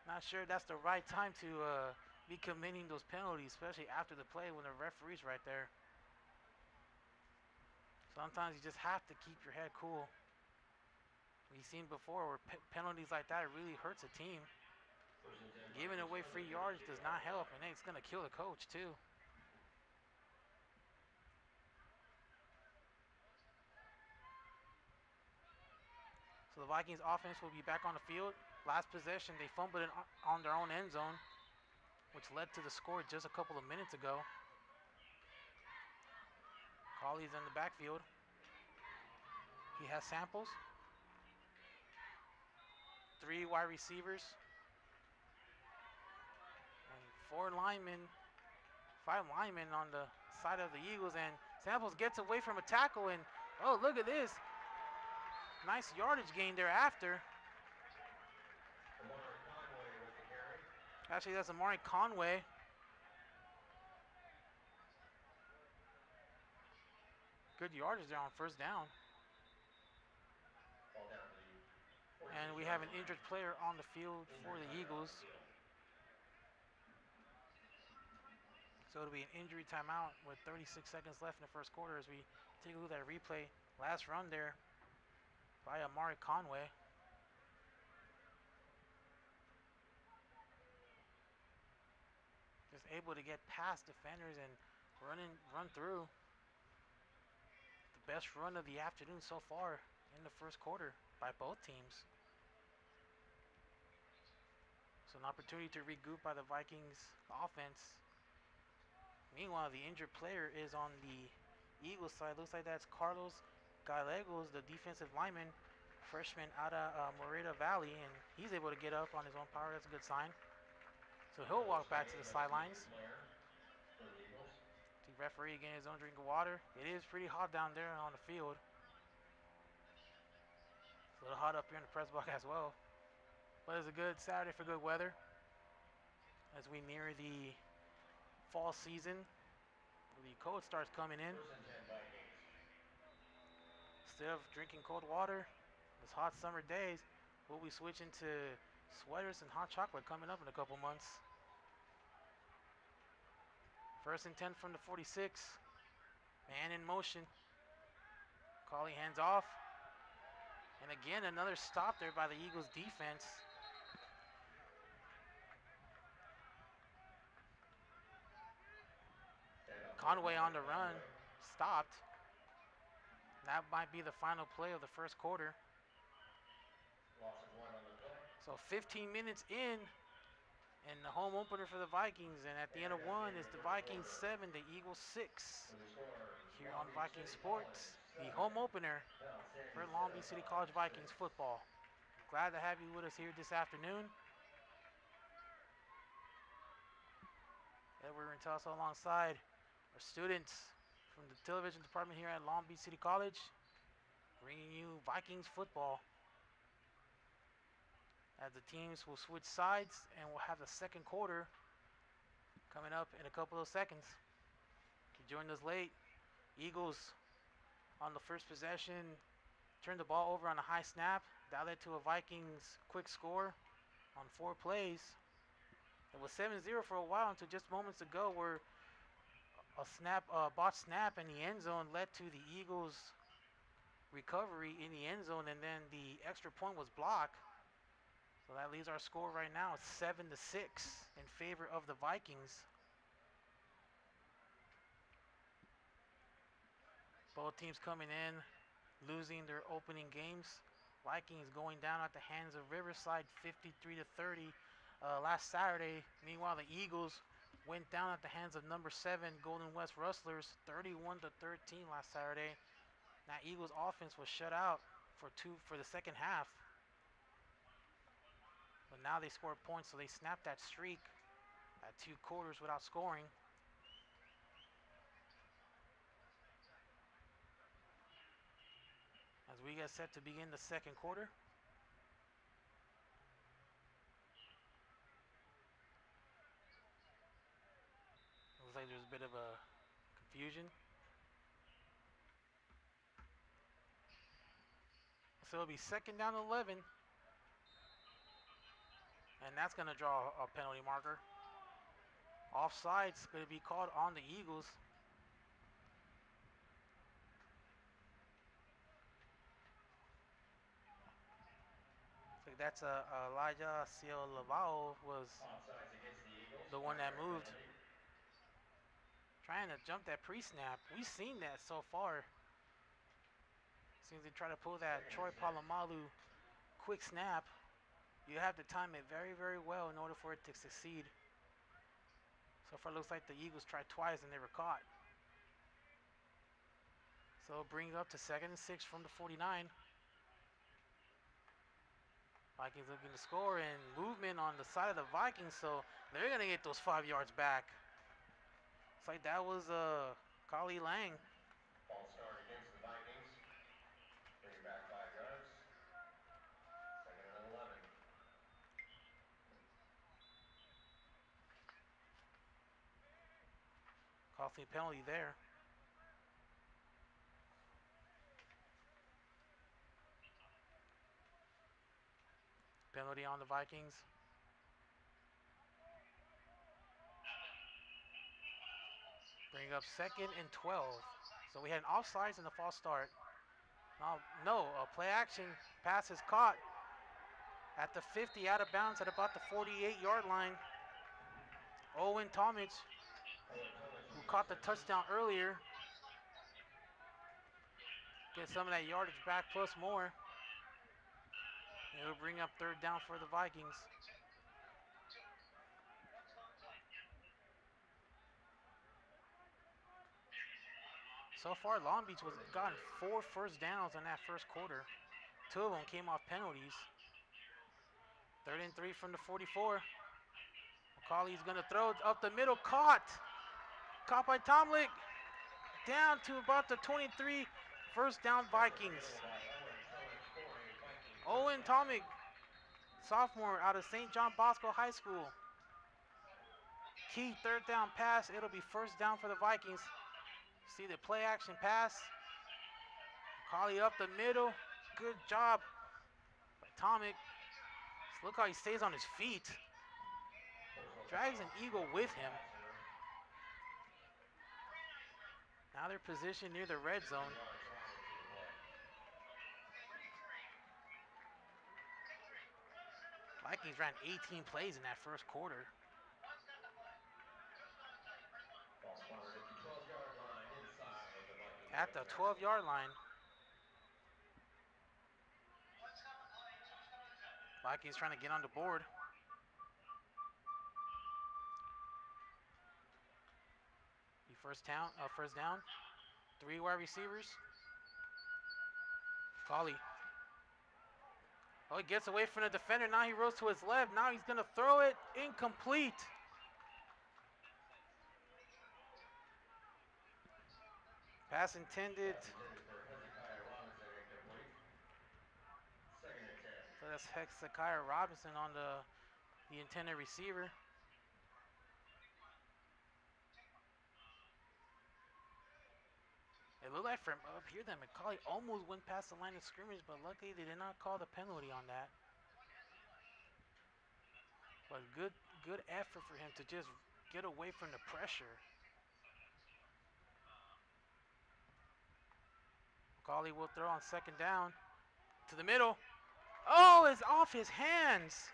Not sure that's the right time to be committing those penalties, especially after the play when the referee's right there. Sometimes you just have to keep your head cool. We've seen before where penalties like that really hurts a team. Giving away free yards does not help, and it's going to kill the coach too. So the Vikings offense will be back on the field. Last possession, they fumbled it on their own end zone, which led to the score just a couple of minutes ago. Colley's in the backfield. He has Samples. 3 wide receivers. And 5 linemen on the side of the Eagles, and Samples gets away from a tackle, and look at this. Nice yardage gain thereafter. Actually, that's Amari Conway. Good yardage there on first down. And we have an injured player on the field for the Eagles. So it'll be an injury timeout with 36 seconds left in the first quarter as we take a look at that replay. Last run there by Amari Conway. Just able to get past defenders and run through. The best run of the afternoon so far in the first quarter by both teams. So an opportunity to regroup by the Vikings offense. Meanwhile, the injured player is on the Eagles side. Looks like that's Carlos Gallegos, the defensive lineman, freshman out of Morita Valley, and he's able to get up on his own power. That's a good sign. So he'll walk back to the sidelines. The referee getting his own drink of water. It is pretty hot down there on the field. It's a little hot up here in the press box as well. But it's a good Saturday for good weather as we near the fall season. The cold starts coming in. Instead of drinking cold water, this hot summer days, we'll be switching to sweaters and hot chocolate coming up in a couple months. First and 10 from the 46. Man in motion. Colley hands off. And again, another stop there by the Eagles defense. Conway on the run, stopped. That might be the final play of the first quarter. So 15 minutes in, and the home opener for the Vikings. And at the end of one, it's the Vikings 7, the Eagles 6. here on Viking Sports, the home opener for Long Beach City College Vikings football. Glad to have you with us here this afternoon. Edward Rentelso alongside our students from the television department here at Long Beach City College, bringing you Vikings football. As the teams will switch sides and we'll have the second quarter coming up in a couple of seconds. If you joined us late, Eagles on the first possession turned the ball over on a high snap. That led to a Vikings quick score on 4 plays. It was 7-0 for a while until just moments ago where a botched snap in the end zone led to the Eagles' recovery in the end zone, and then the extra point was blocked. So that leaves our score right now at 7-6 in favor of the Vikings. Both teams coming in, losing their opening games. Vikings going down at the hands of Riverside 53-30 last Saturday. Meanwhile, the Eagles went down at the hands of number 7 Golden West Rustlers 31-13 last Saturday. That Eagles offense was shut out for the second half. But now they scored points, so they snapped that streak at 2 quarters without scoring. As we get set to begin the second quarter. Looks like there's a bit of a confusion. So it'll be second down 11. And that's going to draw a penalty marker. Offside's going to be called on the Eagles. I think that's Elijah Lavao was the one that moved. Trying to jump that pre-snap. We've seen that so far. Seems they try to pull that Troy Polamalu quick snap. You have to time it very, very well in order for it to succeed. So far, it looks like the Eagles tried twice and they were caught. So bring it up to 2nd and 6 from the 49. Vikings looking to score, and movement on the side of the Vikings, so they're going to get those 5 yards back. It's like that was Kali Lang. False start against the Vikings. Bring it back 5 yards. 2nd and 11. Costly penalty there. Penalty on the Vikings. Bring up 2nd and 12. So we had an offsides and a false start. No, a play action pass is caught at the 50, out of bounds at about the 48-yard line. Owen Tomic, who caught the touchdown earlier, get some of that yardage back plus more. It'll bring up 3rd down for the Vikings. So far, Long Beach has gotten 4 first downs in that first quarter. 2 of them came off penalties. 3rd and 3 from the 44. McCauley's going to throw up the middle. Caught by Tomlick. Down to about the 23. First down, Vikings. Owen Tomic, sophomore out of St. John Bosco High School. Key 3rd down pass. It'll be 1st down for the Vikings. See the play action pass. McCauley up the middle. Good job by Tomic. Look how he stays on his feet. Drags an Eagle with him. Now they're positioned near the red zone. Vikings ran 18 plays in that first quarter. At the 12-yard line. Vikings trying to get on the board. First down, 3 wide receivers. Collie. Oh, he gets away from the defender. Now he rolls to his left. Now he's going to throw it. Incomplete. Pass intended. So that's Hezekiah Robinson on the intended receiver. It looked like from up here that McCauley almost went past the line of scrimmage, but luckily they did not call the penalty on that. But good effort for him to just get away from the pressure. McCauley will throw on second down to the middle. Oh, it's off his hands.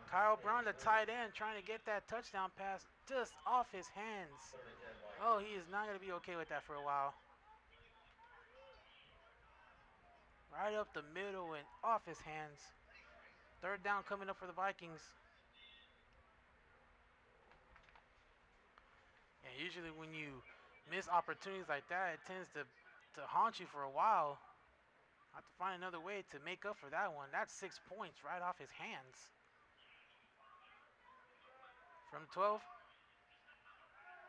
Kyle Brown, the tight end, trying to get that touchdown pass just off his hands. Oh, he is not going to be okay with that for a while. Right up the middle and off his hands. Third down coming up for the Vikings. And usually when you miss opportunities like that, it tends to haunt you for a while. I have to find another way to make up for that one. That's 6 points right off his hands. From 12.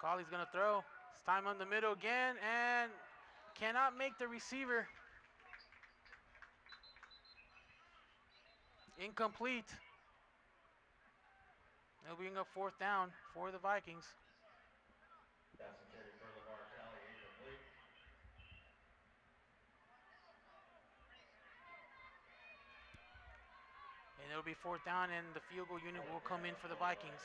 Colley's going to throw. It's time on the middle again and cannot make the receiver. Incomplete. It'll bring up fourth down for the Vikings. And it'll be fourth down and the field goal unit will come in for the Vikings.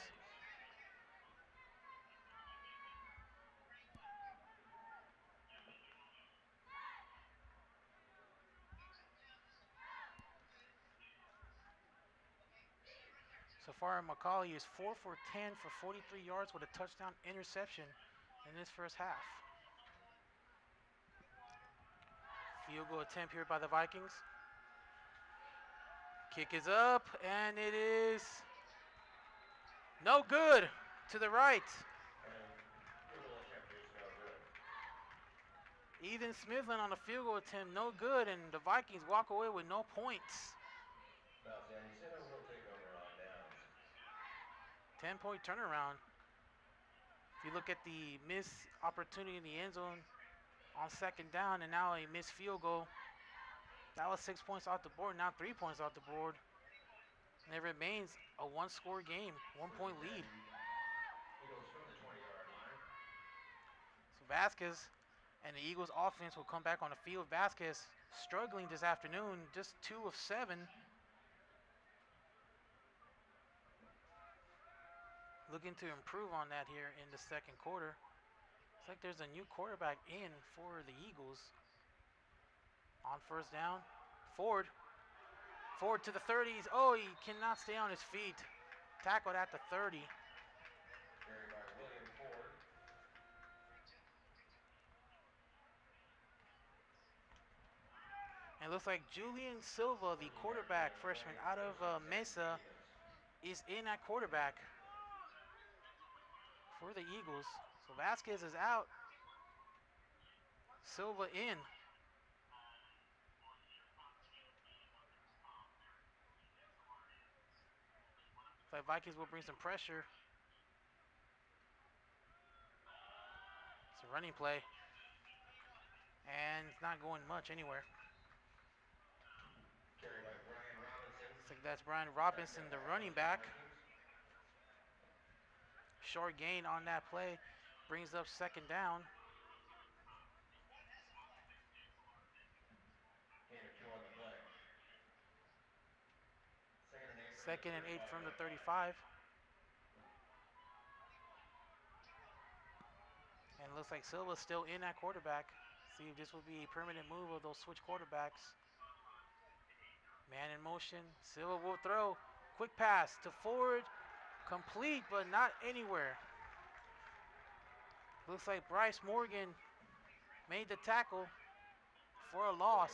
So far, McCauley is 4 for 10 for 43 yards with a touchdown interception in this first half. Field goal attempt here by the Vikings. Kick is up, and it is no good to the right. Ethan Smithland on a field goal attempt, no good, and the Vikings walk away with no points. 10-point turnaround. If you look at the missed opportunity in the end zone on second down and now a missed field goal, that was 6 points off the board, now 3 points off the board. And it remains a one-score game, 1-point lead. So Vasquez and the Eagles offense will come back on the field. Vasquez struggling this afternoon, just 2 of 7. Looking to improve on that here in the second quarter. It's like there's a new quarterback in for the Eagles. On first down, Ford to the 30s. Oh, he cannot stay on his feet. Tackled at the 30. And it looks like Julian Silva, the quarterback freshman out of Mesa, is in at quarterback for the Eagles. So Vasquez is out. Silva in. Looks like Vikings will bring some pressure. It's a running play. And it's not going much anywhere. Looks like that's Brian Robinson, the running back. Short gain on that play. Brings up second down. Second and 8 from the 35. And it looks like Silva's still in at quarterback. See if this will be a permanent move of those switch quarterbacks. Man in motion. Silva will throw. Quick pass to Ford. Complete, but not anywhere. Looks like Bryce Morgan made the tackle for a loss.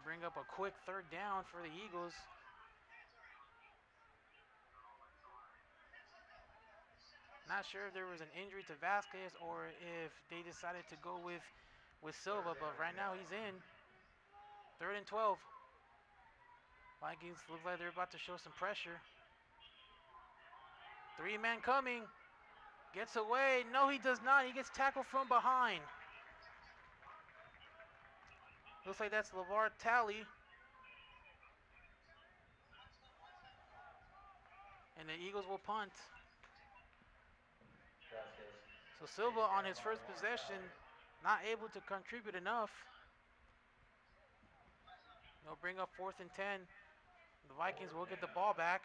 bring up a quick 3rd down for the Eagles. Not sure if there was an injury to Vasquez or if they decided to go with Silva, but right now he's in. 3rd and 12. Vikings look like they're about to show some pressure. 3-man coming. Gets away. No, he does not. He gets tackled from behind. Looks like that's LeVar Talley. And the Eagles will punt. So Silva on his first possession, not able to contribute enough. They'll bring up 4th and 10. The Vikings will get the ball back.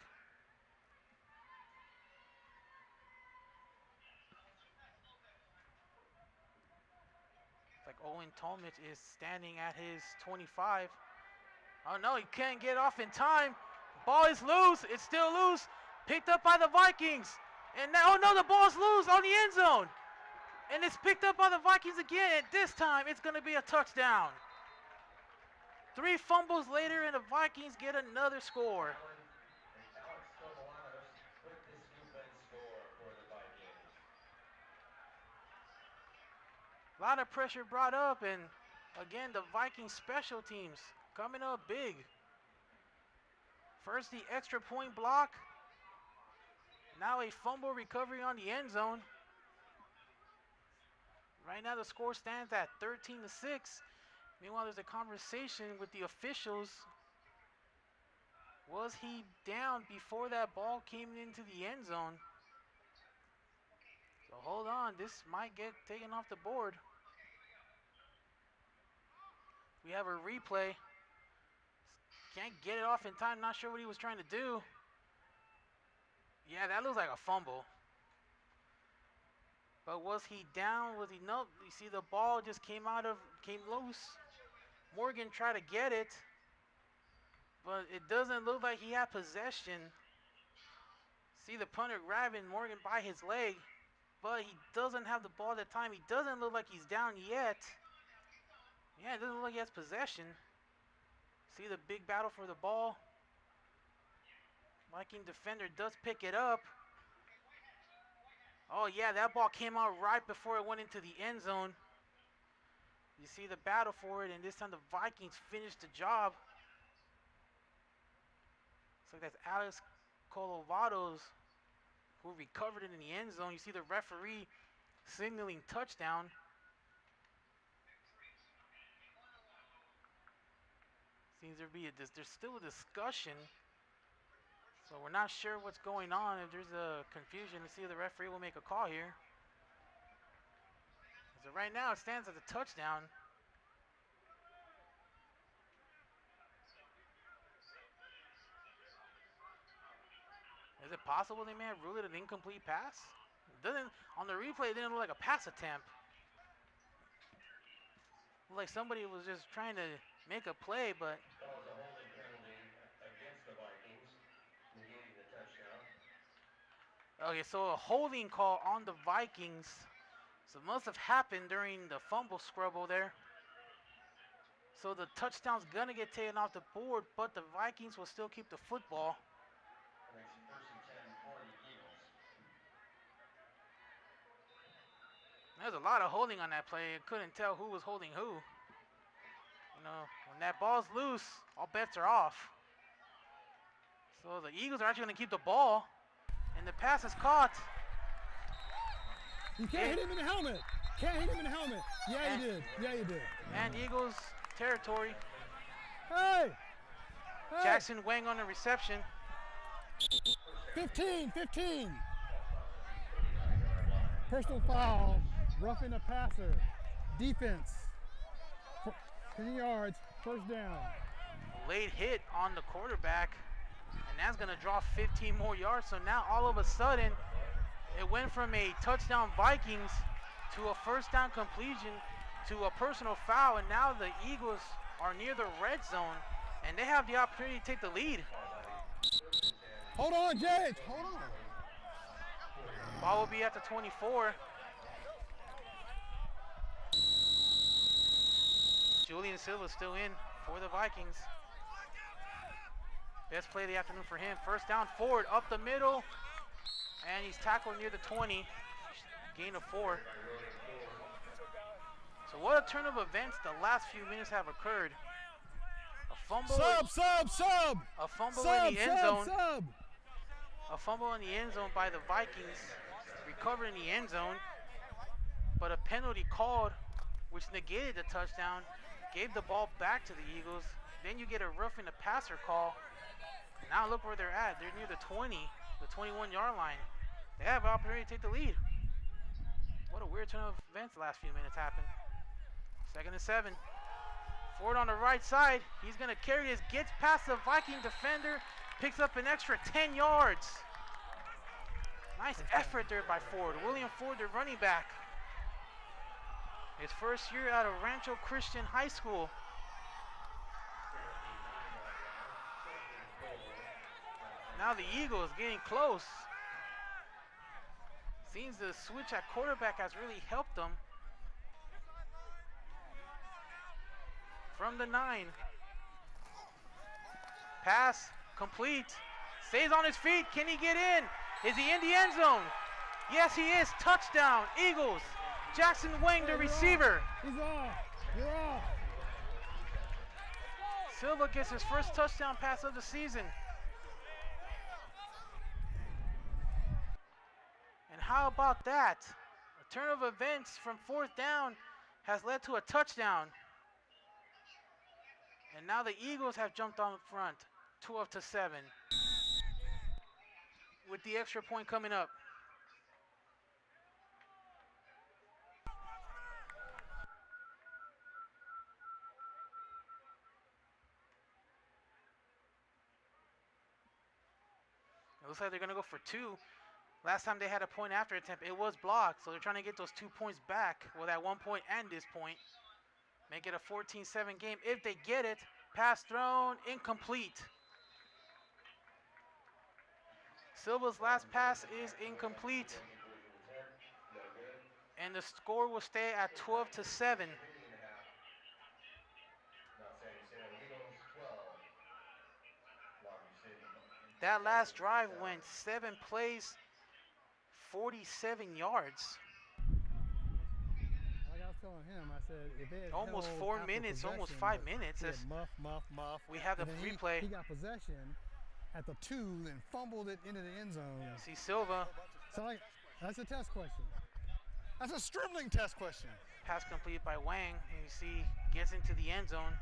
It's like Owen Tolmich is standing at his 25. Oh no, he can't get off in time. Ball is loose. It's still loose. Picked up by the Vikings. And now, oh no, the ball's loose on the end zone. And it's picked up by the Vikings again. And this time, it's going to be a touchdown. 3 fumbles later, and the Vikings get another score. A lot of pressure brought up, and again, the Vikings special teams coming up big. First, the extra point block. Now a fumble recovery on the end zone. Right now the score stands at 13-6. Meanwhile, there's a conversation with the officials. Was he down before that ball came into the end zone? So hold on, this might get taken off the board. We have a replay. Can't get it off in time, not sure what he was trying to do. Yeah, that looks like a fumble. But was he down? Was he nope? You see the ball just came loose. Morgan tried to get it, but it doesn't look like he had possession. See the punter grabbing Morgan by his leg, but he doesn't have the ball at the time. He doesn't look like he's down yet. Yeah, it doesn't look like he has possession. See the big battle for the ball. Viking defender does pick it up. Oh yeah, that ball came out right before it went into the end zone. You see the battle for it, and this time the Vikings finished the job. So that's Alex Colovados who recovered it in the end zone. You see the referee signaling touchdown. Seems there's still a discussion. So we're not sure what's going on. If there's a confusion, to see if the referee will make a call here. So right now it stands as a touchdown. Is it possible they may have ruled it an incomplete pass? On the replay, it didn't look like a pass attempt. Looked like somebody was just trying to make a play, but That was a holding penalty against the Vikings, negating the touchdown. okay, so a holding call on the Vikings. So it must have happened during the fumble scrubble there. So the touchdown's gonna get taken off the board, but the Vikings will still keep the football. Makes it 1st and 10 for the Eagles. There's a lot of holding on that play. I couldn't tell who was holding who. You know, when that ball's loose, all bets are off. So the Eagles are actually going to keep the ball, and the pass is caught. You can't hit him in the helmet. Can't hit him in the helmet. Yeah, you did. Yeah, you did. And Eagles territory. Hey! Jackson Wang on the reception. 15. Personal foul. Roughing the passer. Defense. 10 yards. 1st down. Late hit on the quarterback, and that's going to draw 15 more yards. So now all of a sudden, it went from a touchdown Vikings to a 1st down completion to a personal foul, and now the Eagles are near the red zone, and they have the opportunity to take the lead. Hold on, Jay. Hold on. Ball will be at the 24. Julian Silva still in for the Vikings. Best play of the afternoon for him. First down, Ford up the middle, and he's tackled near the 20. Gain of 4. So what a turn of events the last few minutes have occurred. A fumble. Sub. A fumble in the end zone. Sub. A fumble in the end zone by the Vikings. Recovered in the end zone. But a penalty called, which negated the touchdown. Gave the ball back to the Eagles. Then you get a roughing the passer call. Now look where they're at. They're near the 20, the 21-yard line. They have an opportunity to take the lead. What a weird turn of events the last few minutes happened. 2nd and 7. Ford on the right side. He's going to carry this. Gets past the Viking defender. Picks up an extra 10 yards. Nice effort there by Ford. William Ford, the running back. His first year out of Rancho Christian High School. Now the Eagles getting close. Seems the switch at quarterback has really helped them. From the 9. Pass complete. Stays on his feet. Can he get in? Is he in the end zone? Yes, he is. Touchdown, Eagles. Jackson Wang, the receiver. He's off. You're off. Silva gets his first touchdown pass of the season. And how about that? A turn of events from 4th down has led to a touchdown. And now the Eagles have jumped on front, 12-7. With the extra point coming up. It looks like they're going to go for 2. Last time they had a point after attempt, it was blocked. So they're trying to get those 2 points back. Well, that 1 point and this point. Make it a 14-7 game. If they get it, pass thrown, incomplete. Silva's last pass is incomplete. And the score will stay at 12-7. That last drive went 7 plays, 47 yards. Like I was telling him, I said, if they had Almost held 4 after minutes, almost possession, 5 minutes. he had As muff. we have the And then replay. He got possession at the 2 and fumbled it into the end zone. See Silva, So like, that's a test question. That's a Stribling test question. pass completed by Wang. And you see, gets into the end zone.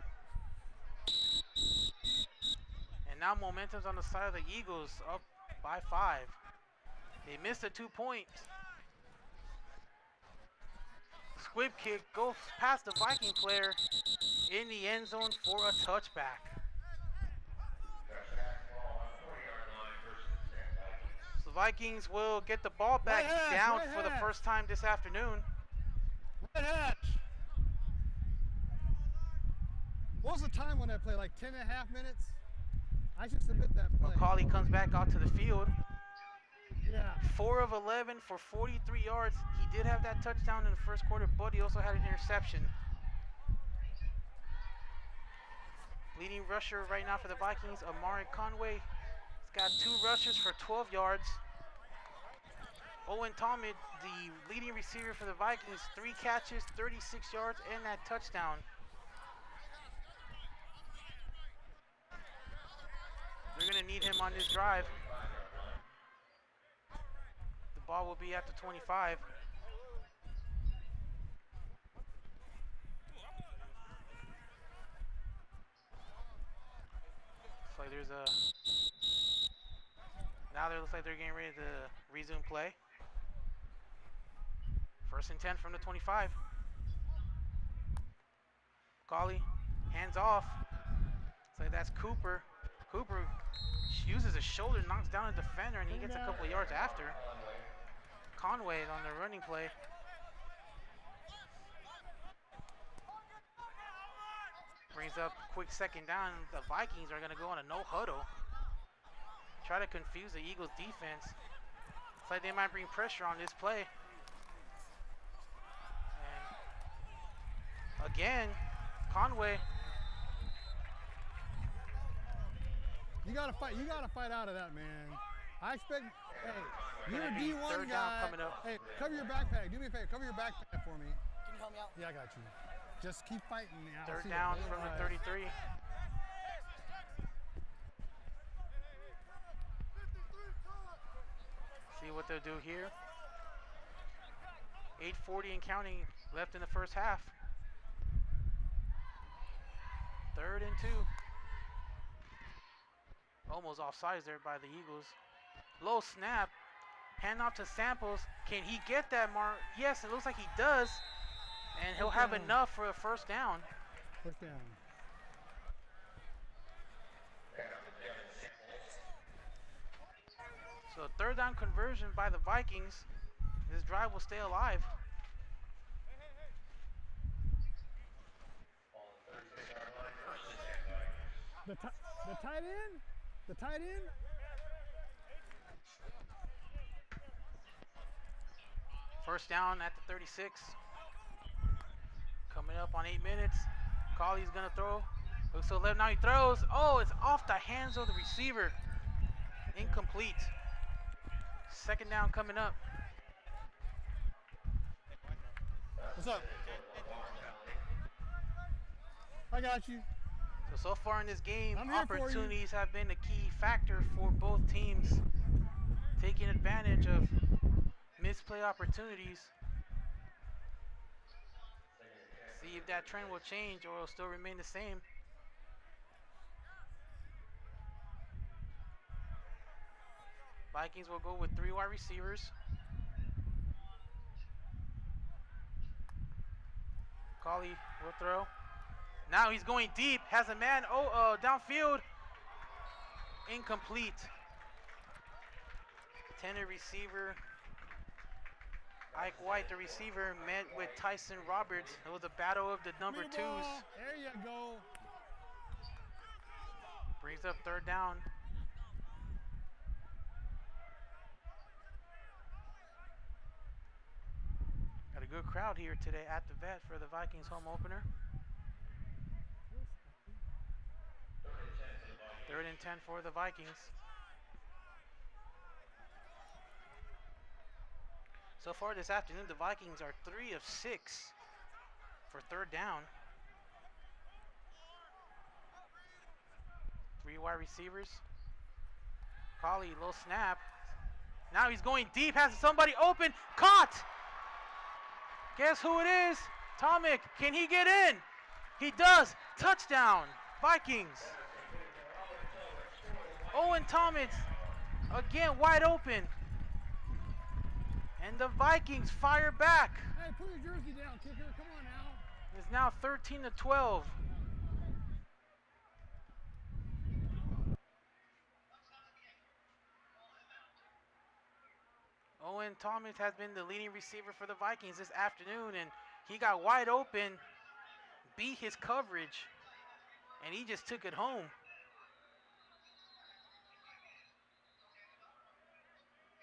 And now momentum's on the side of the Eagles, up by 5. They missed a 2 point. Squib kick goes past the Viking player in the end zone for a touchback. So the Vikings will get the ball back down for the first time this afternoon. Red Hat. What was the time on that play? Like 10 and a half minutes? I should submit that play. Macaulay comes back out to the field. Yeah. 4 of 11 for 43 yards. He did have that touchdown in the first quarter, but he also had an interception. Leading rusher right now for the Vikings, Amari Conway. He's got 2 rushes for 12 yards. Owen Thomas, the leading receiver for the Vikings, 3 catches, 36 yards, and that touchdown. They're going to need him on this drive. The ball will be at the 25. Looks like there's a... Now it looks like they're getting ready to resume play. 1st and 10 from the 25. Macaulay, hands off. Looks like that's Cooper. Cooper uses his shoulder, knocks down a defender, and he gets a couple of yards after. Conway on the running play. Brings up quick 2nd down. The Vikings are going to go on a no huddle. Try to confuse the Eagles defense. Looks like they might bring pressure on this play. And again, Conway You gotta fight. You gotta fight out of that, man. I expect. Hey, you're a Gonna be D1 third guy. down coming up. Hey, cover your backpack. Do me a favor. Cover your backpack for me. Can you help me out? Yeah, I got you. Just keep fighting. I'll Third see down it. from the All right. 33. See what they'll do here. 8:40 and counting left in the first half. 3rd and 2. Almost offsides there by the Eagles. Low snap. Hand off to Samples. Can he get that mark? Yes, it looks like he does. And he'll have enough for a first down. First down. So 3rd down conversion by the Vikings. This drive will stay alive. The tight end? The tight end? First down at the 36. Coming up on 8 minutes. Colley's gonna throw. Looks to the left, now he throws. Oh, it's off the hands of the receiver. Incomplete. 2nd down coming up. What's up? I got you. So far in this game, I'm here for you. opportunities have been a key factor for both teams, taking advantage of misplay opportunities. See if that trend will change or it'll still remain the same. Vikings will go with 3 wide receivers. Colley will throw. Now he's going deep, has a man downfield. Incomplete. Intended receiver. Ike White, the receiver, met with Tyson Roberts. It was a battle of the number Blue 2s. ball. There you go. Brings up 3rd down. Got a good crowd here today at the Vet for the Vikings home opener. 3rd and 10 for the Vikings. So far this afternoon, the Vikings are 3 of 6 for 3rd down. 3 wide receivers. Colley, low snap. Now he's going deep, has somebody open, caught! Guess who it is? Tomic, can he get in? He does, touchdown, Vikings. Owen Thomas, again wide open. And the Vikings fire back. Hey, put your jersey down, kicker. Come on now. It's now 13-12. Owen Thomas has been the leading receiver for the Vikings this afternoon, and he got wide open, beat his coverage, and he just took it home.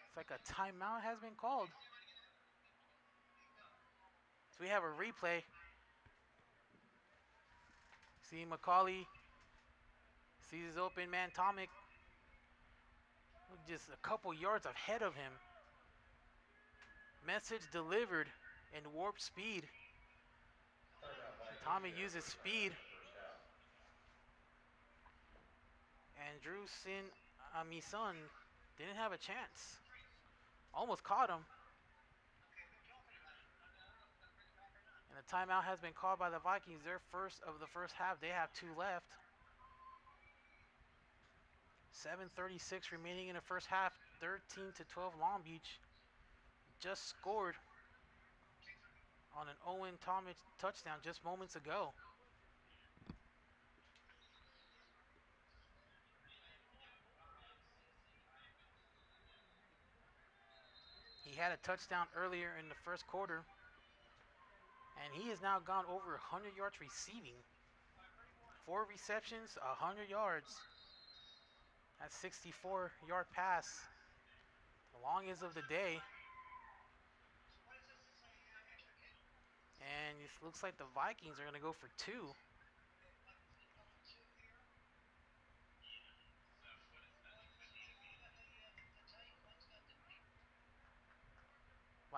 It's like a timeout has been called. So we have a replay. See McCauley sees his open man Tomic just a couple yards ahead of him. Message delivered in warp speed. Tommy uses speed. And Drew Sin Amisun didn't have a chance. Almost caught him. And the timeout has been called by the Vikings. Their first of the first half. They have 2 left. 7:36 remaining in the first half. 13-12 Long Beach just scored on an Owen Thomas touchdown just moments ago. He had a touchdown earlier in the first quarter, and he has now gone over 100 yards receiving. 4 receptions, 100 yards. That's 64-yard pass. The longest of the day. And it looks like the Vikings are going to go for 2.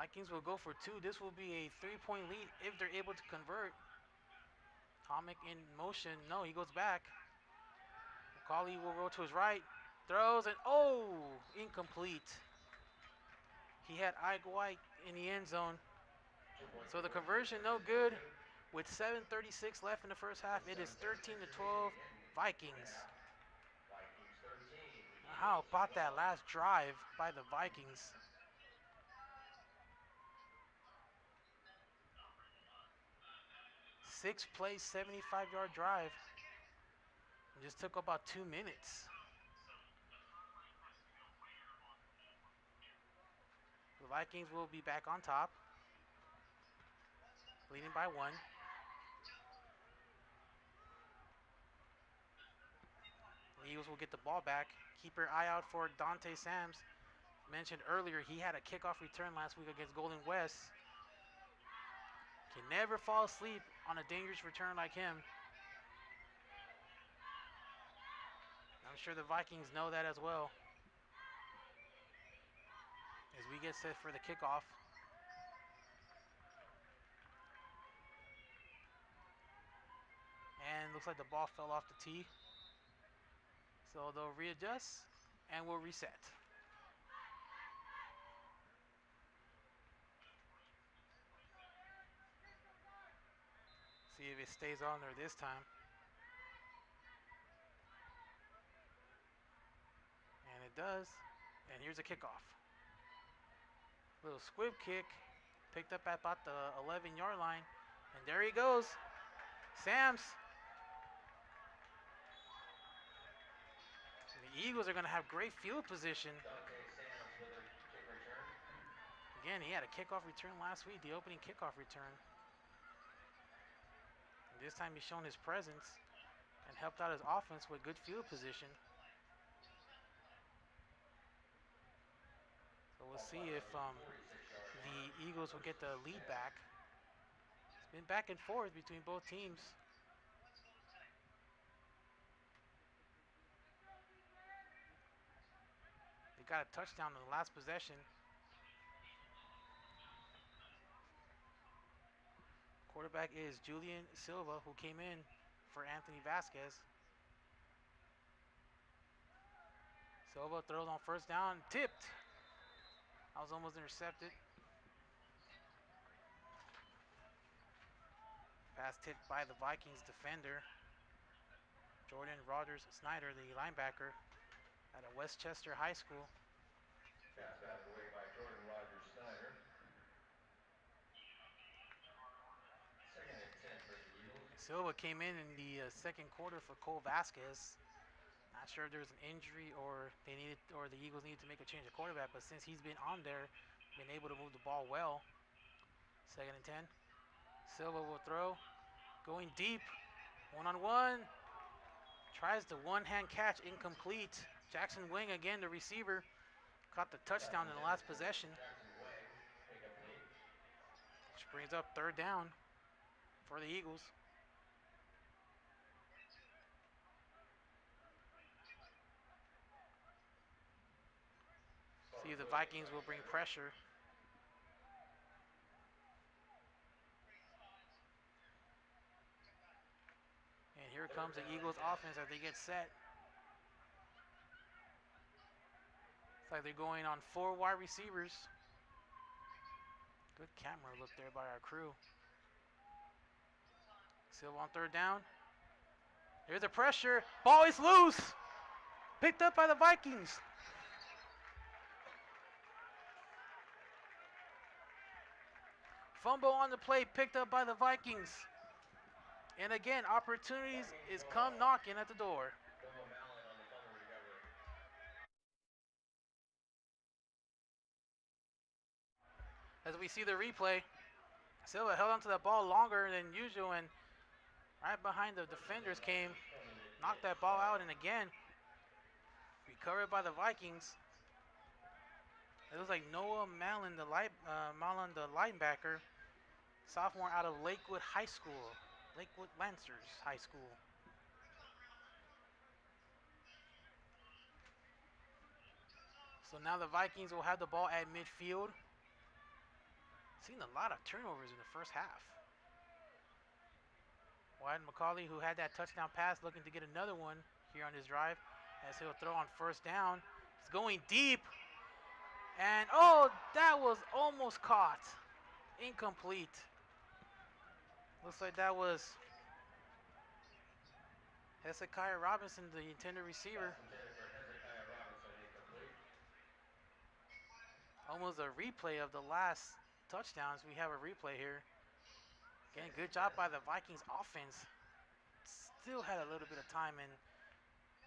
Vikings will go for 2. This will be a 3-point lead if they're able to convert. Tomic in motion. No, he goes back. McCauley will roll to his right. Throws and incomplete. He had Ike White in the end zone. So the conversion no good. With 7:36 left in the first half, it is 13-12 Vikings. How about that last drive by the Vikings? 6-play, 75-yard drive. It just took about 2 minutes. The Vikings will be back on top, leading by 1. The Eagles will get the ball back. Keep your eye out for Dante Sams. Mentioned earlier, he had a kickoff return last week against Golden West. Can never fall asleep on a dangerous return like him. I'm sure the Vikings know that as well. As we get set for the kickoff. And looks like the ball fell off the tee. So they'll readjust and we'll reset. See if it stays on there this time. And it does. And here's a kickoff. Little squib kick. Picked up at about the 11-yard line. And there he goes. Sams. The Eagles are going to have great field position. Again, he had a kickoff return last week, the opening kickoff return. And this time he's shown his presence and helped out his offense with good field position. So we'll see if the Eagles will get the lead back. It's been back and forth between both teams. They got a touchdown in the last possession. Quarterback is Julian Silva, who came in for Anthony Vasquez. Silva throws on first down, tipped. I was almost intercepted. Pass tipped by the Vikings defender. Jordan Rogers Snyder, the linebacker out of Westchester High School. Pass batted away by Jordan Rogers Snyder. Second and 10 for the Eagles. Silva came in the second quarter for Cole Vasquez. Not sure if there was an injury or the Eagles needed to make a change of quarterback, but since he's been on there, been able to move the ball well. Second and 10. Silva will throw. Going deep. One-on-one. Tries the one-hand catch, incomplete. Jackson Wing again, the receiver, caught the touchdown in the last possession. Which brings up third down for the Eagles. See if the Vikings will bring pressure. And here comes the Eagles offense as they get set. It's like they're going on 4 wide receivers. Good camera look there by our crew. Silva on third down. There's the pressure. Ball is loose. Picked up by the Vikings. Fumble on the play, picked up by the Vikings. And again, opportunities is come knocking at the door. As we see the replay, Silva held onto that ball longer than usual, and right behind the defenders came, knocked that ball out, and again, recovered by the Vikings. It looks like Noah Mallon, the linebacker, sophomore out of Lakewood High School, Lakewood Lancers High School. So now the Vikings will have the ball at midfield. Seen a lot of turnovers in the first half. Wyatt McCauley, who had that touchdown pass, looking to get another one here on his drive, as he'll throw on first down. He's going deep. And, oh, that was almost caught. Incomplete. Looks like that was Hezekiah Robinson, the intended receiver. Almost a replay of the last touchdowns. We have a replay here. Again, good job by the Vikings offense. Still had a little bit of time, and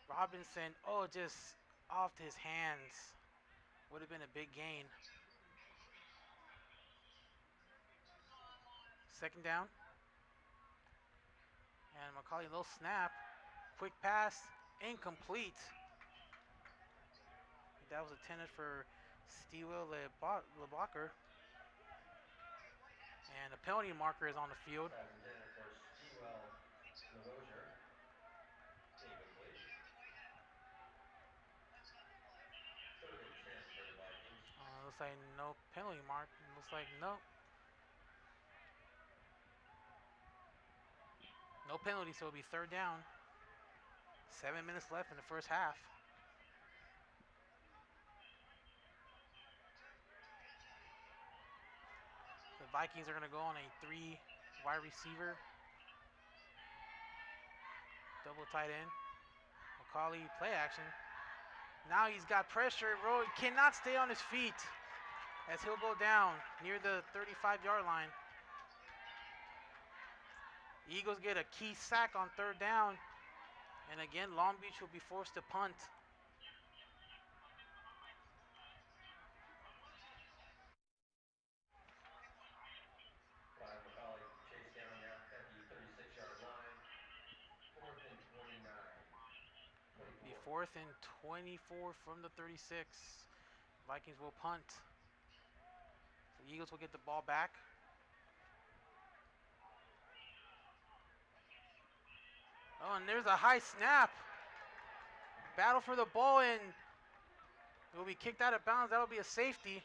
Robinson, oh, just off his hands. Would have been a big gain. Second down. And McCauley, low snap. Quick pass, incomplete. That was intended for Stewell LeBlocker. And a penalty marker is on the field. Looks like no penalty mark. Looks like no. No penalty, so it'll be third down. 7 minutes left in the first half. The Vikings are going to go on a 3 wide receiver. Double tight end. McCauley, play action. Now he's got pressure. Rowe cannot stay on his feet as he'll go down near the 35-yard line. Eagles get a key sack on third down. And again, Long Beach will be forced to punt. Be 4th and 24 from the 36. Vikings will punt. The Eagles will get the ball back. Oh, and there's a high snap. Battle for the ball, and it will be kicked out of bounds. That will be a safety.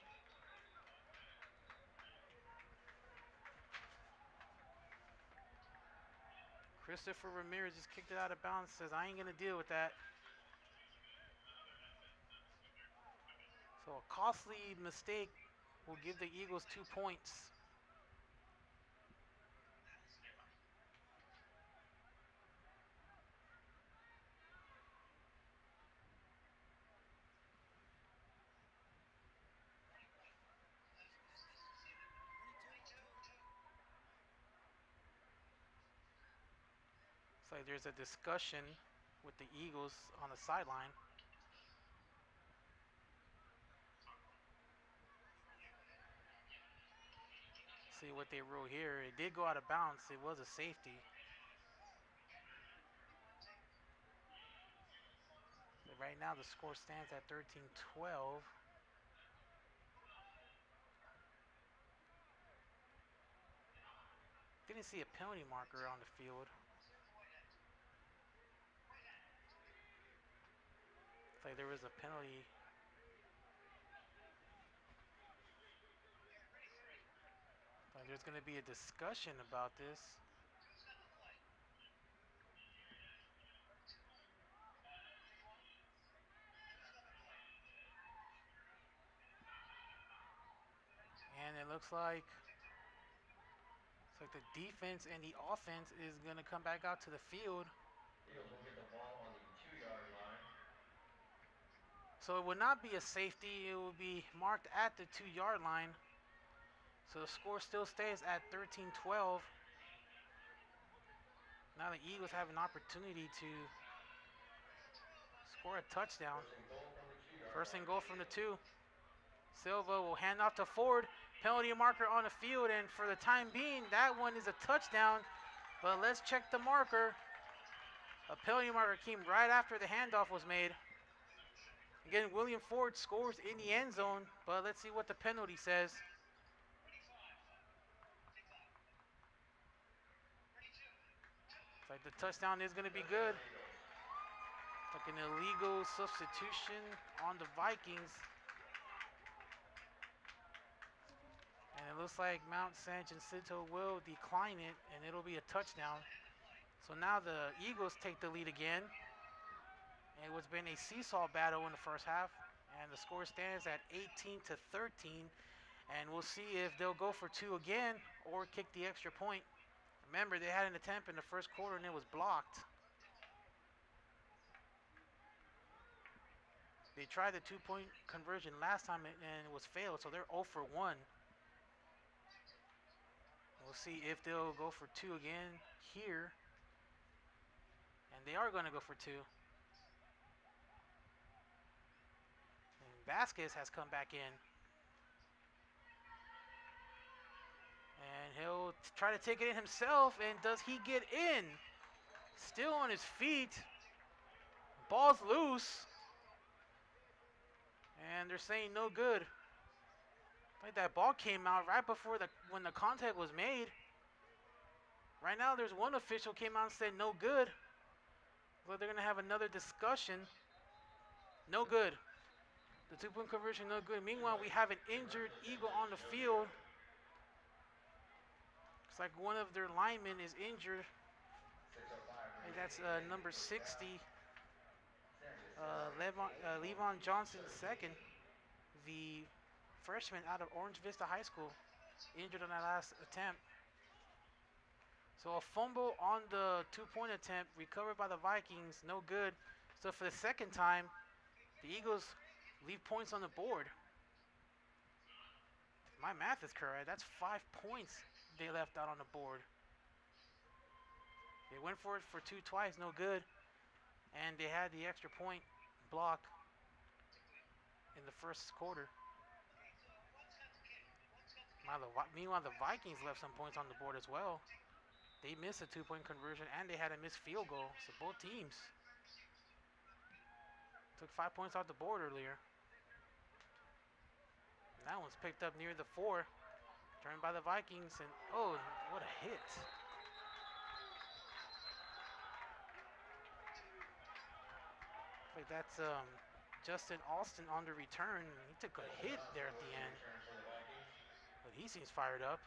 Christopher Ramirez just kicked it out of bounds. Says, I ain't going to deal with that. So a costly mistake will give the Eagles 2 points. Looks like there's a discussion with the Eagles on the sideline. See what they rule here. It did go out of bounds. It was a safety. But right now the score stands at 13-12. Didn't see a penalty marker on the field. Looks like there was a penalty. Like there's going to be a discussion about this. And it looks like the defense and the offense is going to come back out to the field. Eagles will get the ball on the 2-yard line. So it would not be a safety. It will be marked at the 2-yard line. So the score still stays at 13-12. Now the Eagles have an opportunity to score a touchdown. First and goal from the 2. Silva will hand off to Ford. Penalty marker on the field, and for the time being, that one is a touchdown. But let's check the marker. A penalty marker came right after the handoff was made. Again, William Ford scores in the end zone, but let's see what the penalty says. It's like the touchdown is going to be good. It's like an illegal substitution on the Vikings. And it looks like Mount San Jacinto will decline it, and it'll be a touchdown. So now the Eagles take the lead again. It was been a seesaw battle in the first half, and the score stands at 18-13. And we'll see if they'll go for two again or kick the extra point. Remember, they had an attempt in the first quarter and it was blocked. They tried the two-point conversion last time and it was failed, so they're 0 for 1. We'll see if they'll go for two again here. And they are going to go for two. And Vasquez has come back in. And he'll try to take it in himself. And does he get in? Still on his feet. Ball's loose. And they're saying no good. Like that ball came out right before when the contact was made. Right now there's one official came out and said no good. Well, they're going to have another discussion. No good. The two-point conversion, no good. Meanwhile, we have an injured Eagle on the field. It's like one of their linemen is injured. And that's number 60, Levon Johnson II, the freshman out of Orange Vista High School, injured on that last attempt. So a fumble on the two-point attempt, recovered by the Vikings, no good. So for the second time, the Eagles leave points on the board. If my math is correct, that's 5 points they left out on the board. They went for it for two twice, no good. And they had the extra point block in the first quarter. Meanwhile, the Vikings left some points on the board as well. They missed a two-point conversion and they had a missed field goal. So both teams took 5 points off the board earlier. And that one's picked up near the 4. Turned by the Vikings, and oh, what a hit. Like that's Justin Alston on the return. He took a hit there at the end. But he seems fired up.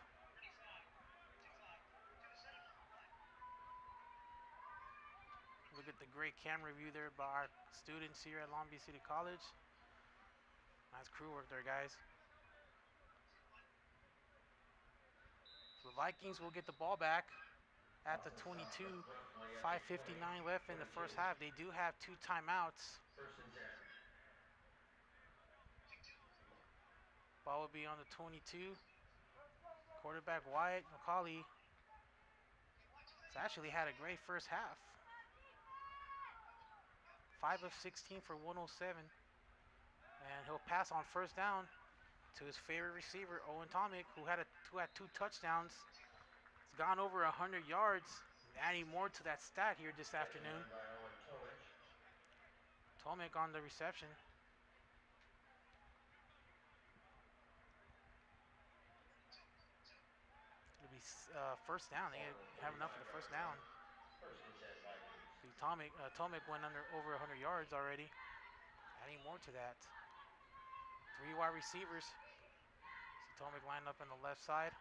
Look at the great camera view there by our students here at Long Beach City College. Nice crew work there, guys. The Vikings will get the ball back at the 22. 5:59 left in the first half. They do have 2 timeouts. Ball will be on the 22. Quarterback Wyatt McCauley has actually had a great first half. 5 of 16 for 107. And he'll pass on first down to his favorite receiver, Owen Tomic, who had 2 touchdowns. He's gone over 100 yards, adding more to that stat here this afternoon. Tomic on the reception. It'll be first down. They have enough for the first down. Tomic went over 100 yards already. Adding more to that. 3 wide receivers. So Tomic lined up on the left side.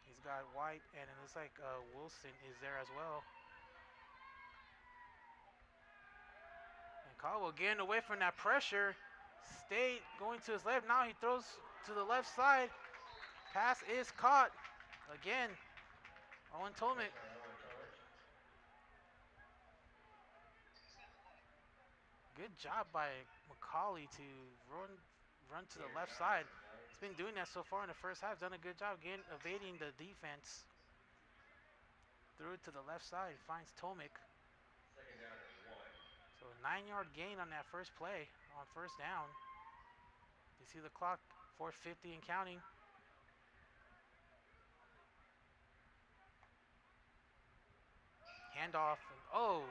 He's got White, and it looks like Wilson is there as well. And Caldwell getting away from that pressure. Stayed going to his left. Now he throws to the left side. Pass is caught. Again, Owen Tomic. Good job by McCauley to run to the left side. He's been doing that so far in the first half. Done a good job again evading the defense. Threw it to the left side. Finds Tomic. So a 9-yard gain on that first play on first down. You see the clock, 4:50 and counting. Handoff. And, oh,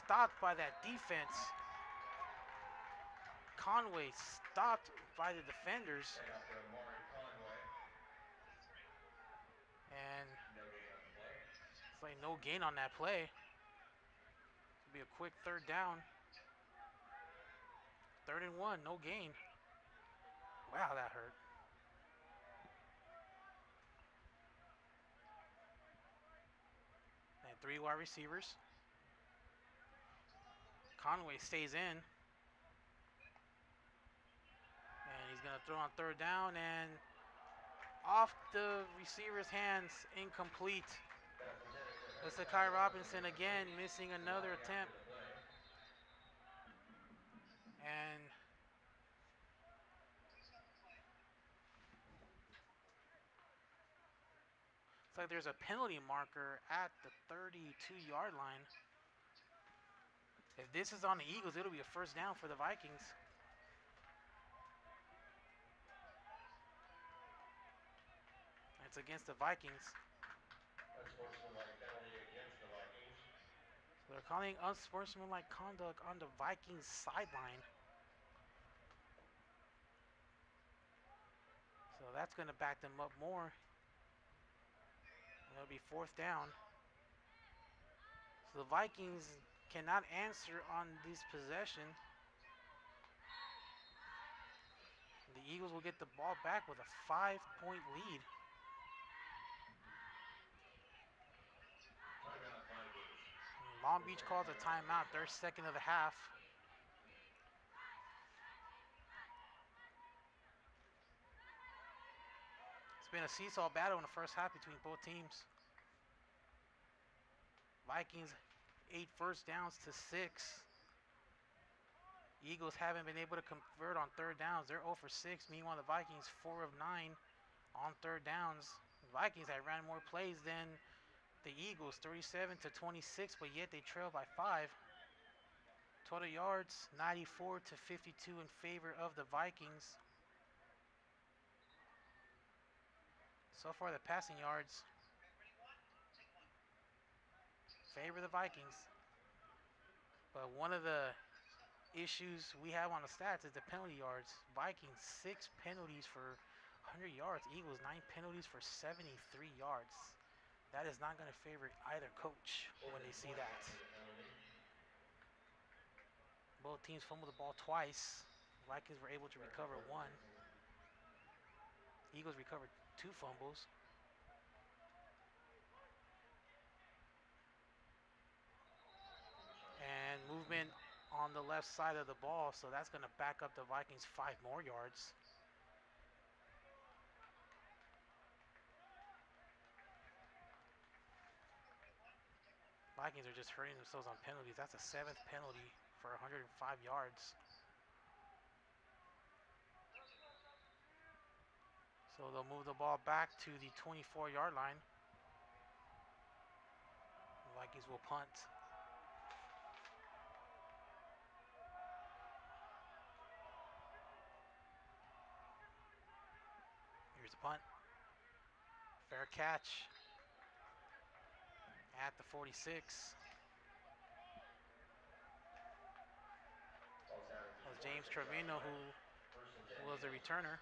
stopped by that defense. Conway stopped by the defenders. And it's like no gain on that play. It'll be a quick third down. 3rd and 1, no gain. Wow, that hurt. And 3 wide receivers. Conway stays in. And he's going to throw on 3rd down and off the receiver's hands, incomplete. It's Kai Robinson again, missing another attempt. And it's like there's a penalty marker at the 32-yard line. If this is on the Eagles, it'll be a 1st down for the Vikings. It's against the Vikings. Unsportsmanlike penalty against the Vikings. So they're calling unsportsmanlike conduct on the Vikings sideline. So that's going to back them up more. It'll be 4th down. So the Vikings cannot answer on this possession. The Eagles will get the ball back with a 5-point lead. Timeout Vikings. Long Beach calls a timeout, their 2nd of the half. It's been a seesaw battle in the 1st half between both teams. Vikings 8 1st downs to 6. Eagles haven't been able to convert on 3rd downs. They're 0 for 6. Meanwhile, the Vikings 4 of 9 on 3rd downs. The Vikings have ran more plays than the Eagles, 37 to 26, but yet they trail by 5. Total yards, 94 to 52 in favor of the Vikings. So far, the passing yards favor the Vikings. But one of the issues we have on the stats is the penalty yards. Vikings 6 penalties for 100 yards. Eagles 9 penalties for 73 yards. That is not going to favor either coach when they see that. Both teams fumbled the ball twice. Vikings were able to recover 1. Eagles recovered 2 fumbles. And movement on the left side of the ball, so that's going to back up the Vikings 5 more yards. Vikings are just hurting themselves on penalties. That's a 7th penalty for 105 yards. So they'll move the ball back to the 24-yard line. The Vikings will punt. Here's the punt. Fair catch at the 46. That was James Trevino who was the returner.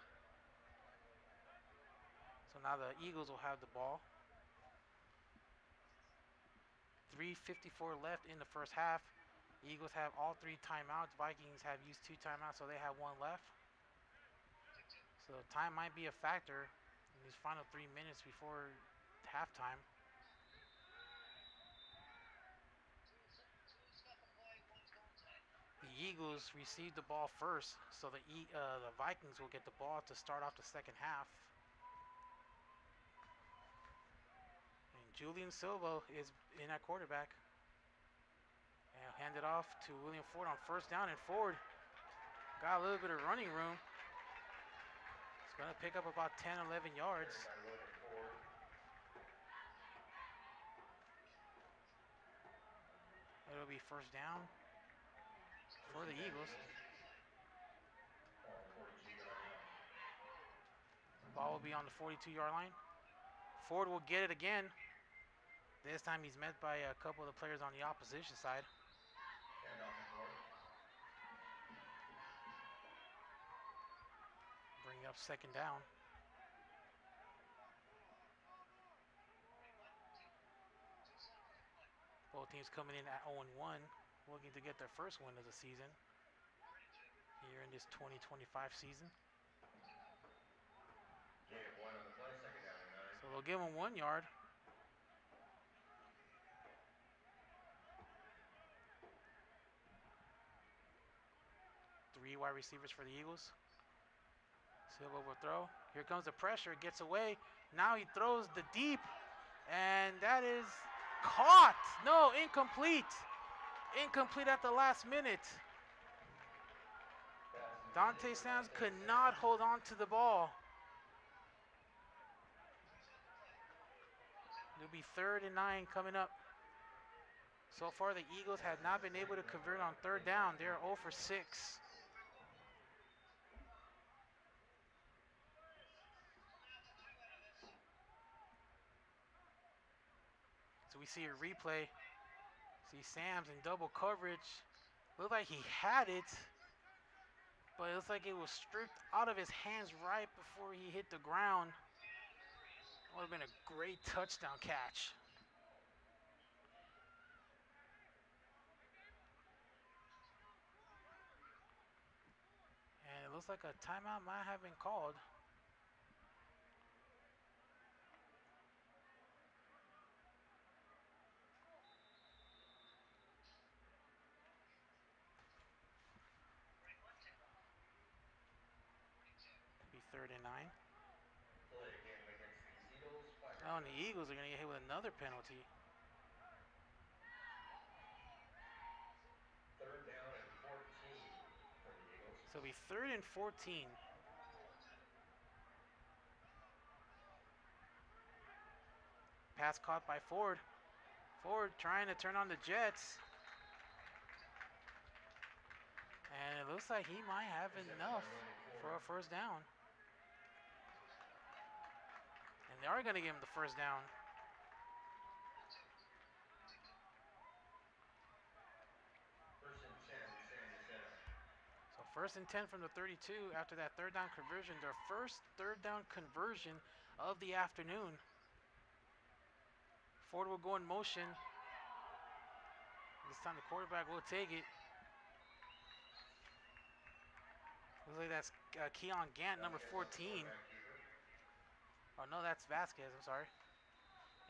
So now the Eagles will have the ball. 3:54 left in the 1st half. Eagles have all 3 timeouts. Vikings have used 2 timeouts, so they have 1 left. So time might be a factor in these final 3 minutes before halftime. The Eagles received the ball first, so the Vikings will get the ball to start off the 2nd half. And Julian Silva is in at quarterback. And hand it off to William Ford on 1st down, and Ford got a little bit of running room. It's going to pick up about 10, 11 yards. It'll be 1st down for the Eagles. Ball will be on the 42-yard line. Ford will get it again. This time he's met by a couple of the players on the opposition side. Bring up 2nd down. Both teams coming in at 0-1, looking to get their 1st win of the season here in this 2025 season. they'll give him 1 yard. Three wide receivers for the Eagles. Silva will throw. Here comes the pressure. Gets away. Now he throws the deep. And that is caught. No, incomplete. Incomplete at the last minute. Dante Sands could not hold on to the ball. It'll be 3rd and 9 coming up. So far, the Eagles have not been able to convert on 3rd down. They're 0 for 6. So we see a replay. See Sam's in double coverage. Looked like he had it, but it looks like it was stripped out of his hands right before he hit the ground. Would have been a great touchdown catch. And it looks like a timeout might have been called. Be 3rd and 9. Play again against these Eagles. Oh, and the Eagles are going to get hit with another penalty. 3rd down and 14 for the Eagles. So it'll be 3rd and 14. Pass caught by Ford. Ford trying to turn on the Jets. And it looks like he might have enough for a 1st down. And they are going to give him the 1st down. First and 10, Sandy center. So 1st and 10 from the 32 after that 3rd down conversion. Their first 3rd down conversion of the afternoon. Ford will go in motion. This time the quarterback will take it. Looks like that's Keon Gant, number 14. Oh, no, that's Vasquez. I'm sorry.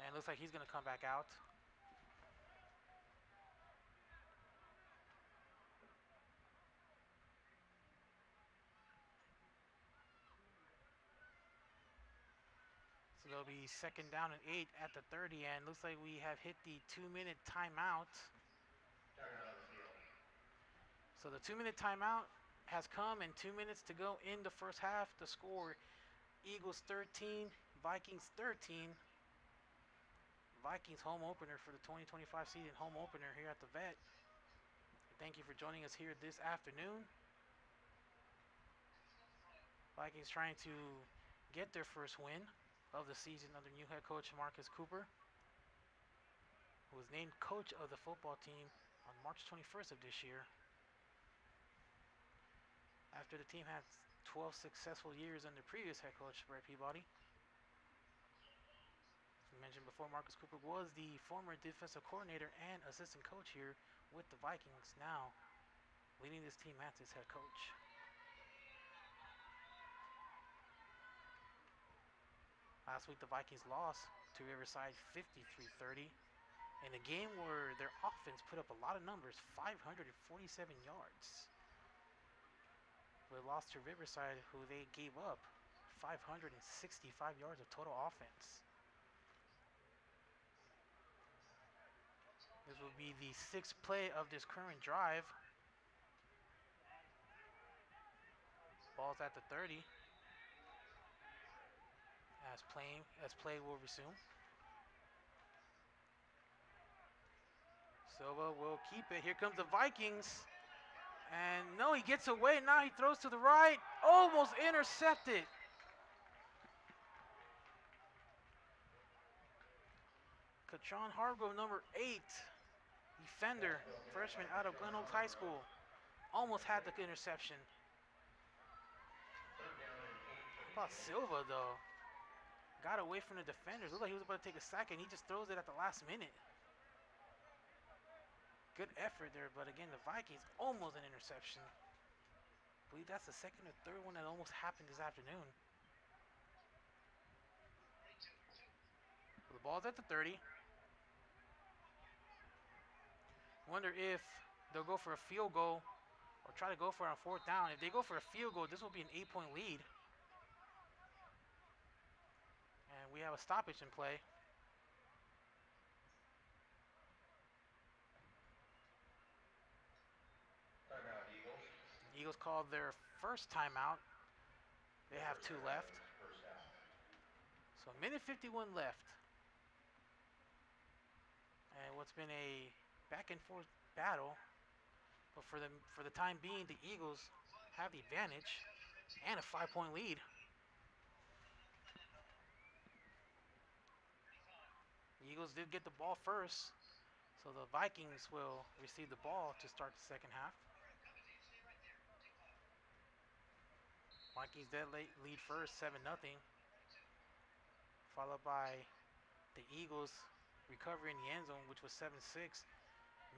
And it looks like he's going to come back out. So there'll be 2nd down and 8 at the 30. And looks like we have hit the 2-minute timeout. So the 2-minute timeout has come and 2 minutes to go in the 1st half. The score, Eagles 13, Vikings 13. Vikings home opener for the 2025 season, home opener here at the Vet. Thank you for joining us here this afternoon. Vikings trying to get their first win of the season under new head coach Marcus Cooper, who was named coach of the football team on March 21st of this year. After the team had 12 successful years under previous head coach Brett Peabody. As we mentioned before, Marcus Cooper was the former defensive coordinator and assistant coach here with the Vikings, now leading this team as his head coach. Last week, the Vikings lost to Riverside 53-30 in a game where their offense put up a lot of numbers, 547 yards. We lost to Riverside, who they gave up 565 yards of total offense. This will be the 6th play of this current drive. Ball's at the 30. As play will resume. Silva will keep it. Here comes the Vikings. And no, he gets away. Now he throws to the right. Almost intercepted. Katron Hargrove, number 8. Defender, freshman out of Glen Oaks High School. Almost had the interception. How about Silva, though? Got away from the defenders. Looked like he was about to take a sack, and he just throws it at the last minute. Good effort there, but again, the Vikings almost an interception. I believe that's the 2nd or 3rd one that almost happened this afternoon. the ball's at the 30. Wonder if they'll go for a field goal or try to go for it on 4th down. If they go for a field goal, this will be an 8-point lead. And we have a stoppage in play. Timeout, Eagles. Eagles called their first timeout. They have 2 left. First half. So a minute 51 left. And what's been a back and forth battle. But for the time being, the Eagles have the advantage and a 5-point lead. The Eagles did get the ball first, so the Vikings will receive the ball to start the second half. Vikings did lead first, 7-0, followed by the Eagles recovering the end zone, which was 7-6,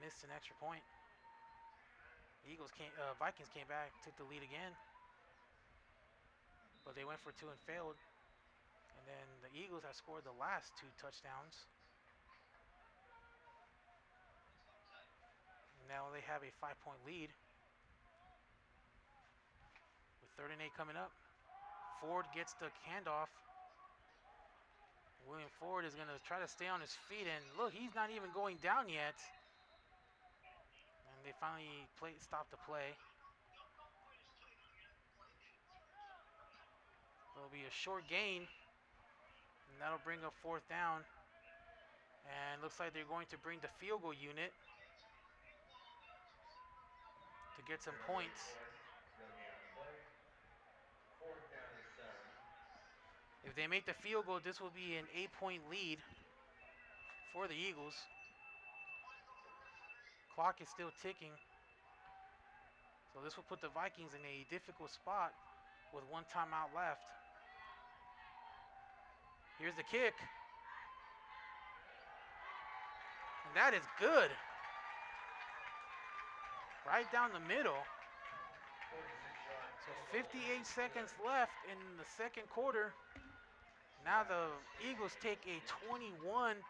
missed an extra point. Vikings came back, took the lead again, but they went for 2 and failed. And then the Eagles have scored the last 2 touchdowns. Now they have a 5-point lead. With 3rd and 8 coming up, Ford gets the handoff. William Ford is going to try to stay on his feet, and look, he's not even going down yet. And they finally stopped the play. There'll be a short gain, and that'll bring up 4th down. And looks like they're going to bring the field goal unit to get some points. No gain on play. 4th down and 7. If they make the field goal, this will be an 8-point lead for the Eagles. Clock is still ticking. So this will put the Vikings in a difficult spot with 1 timeout left. Here's the kick. And that is good. Right down the middle. 46 yards. So 58 seconds left in the second quarter. Now the Eagles take a 21-13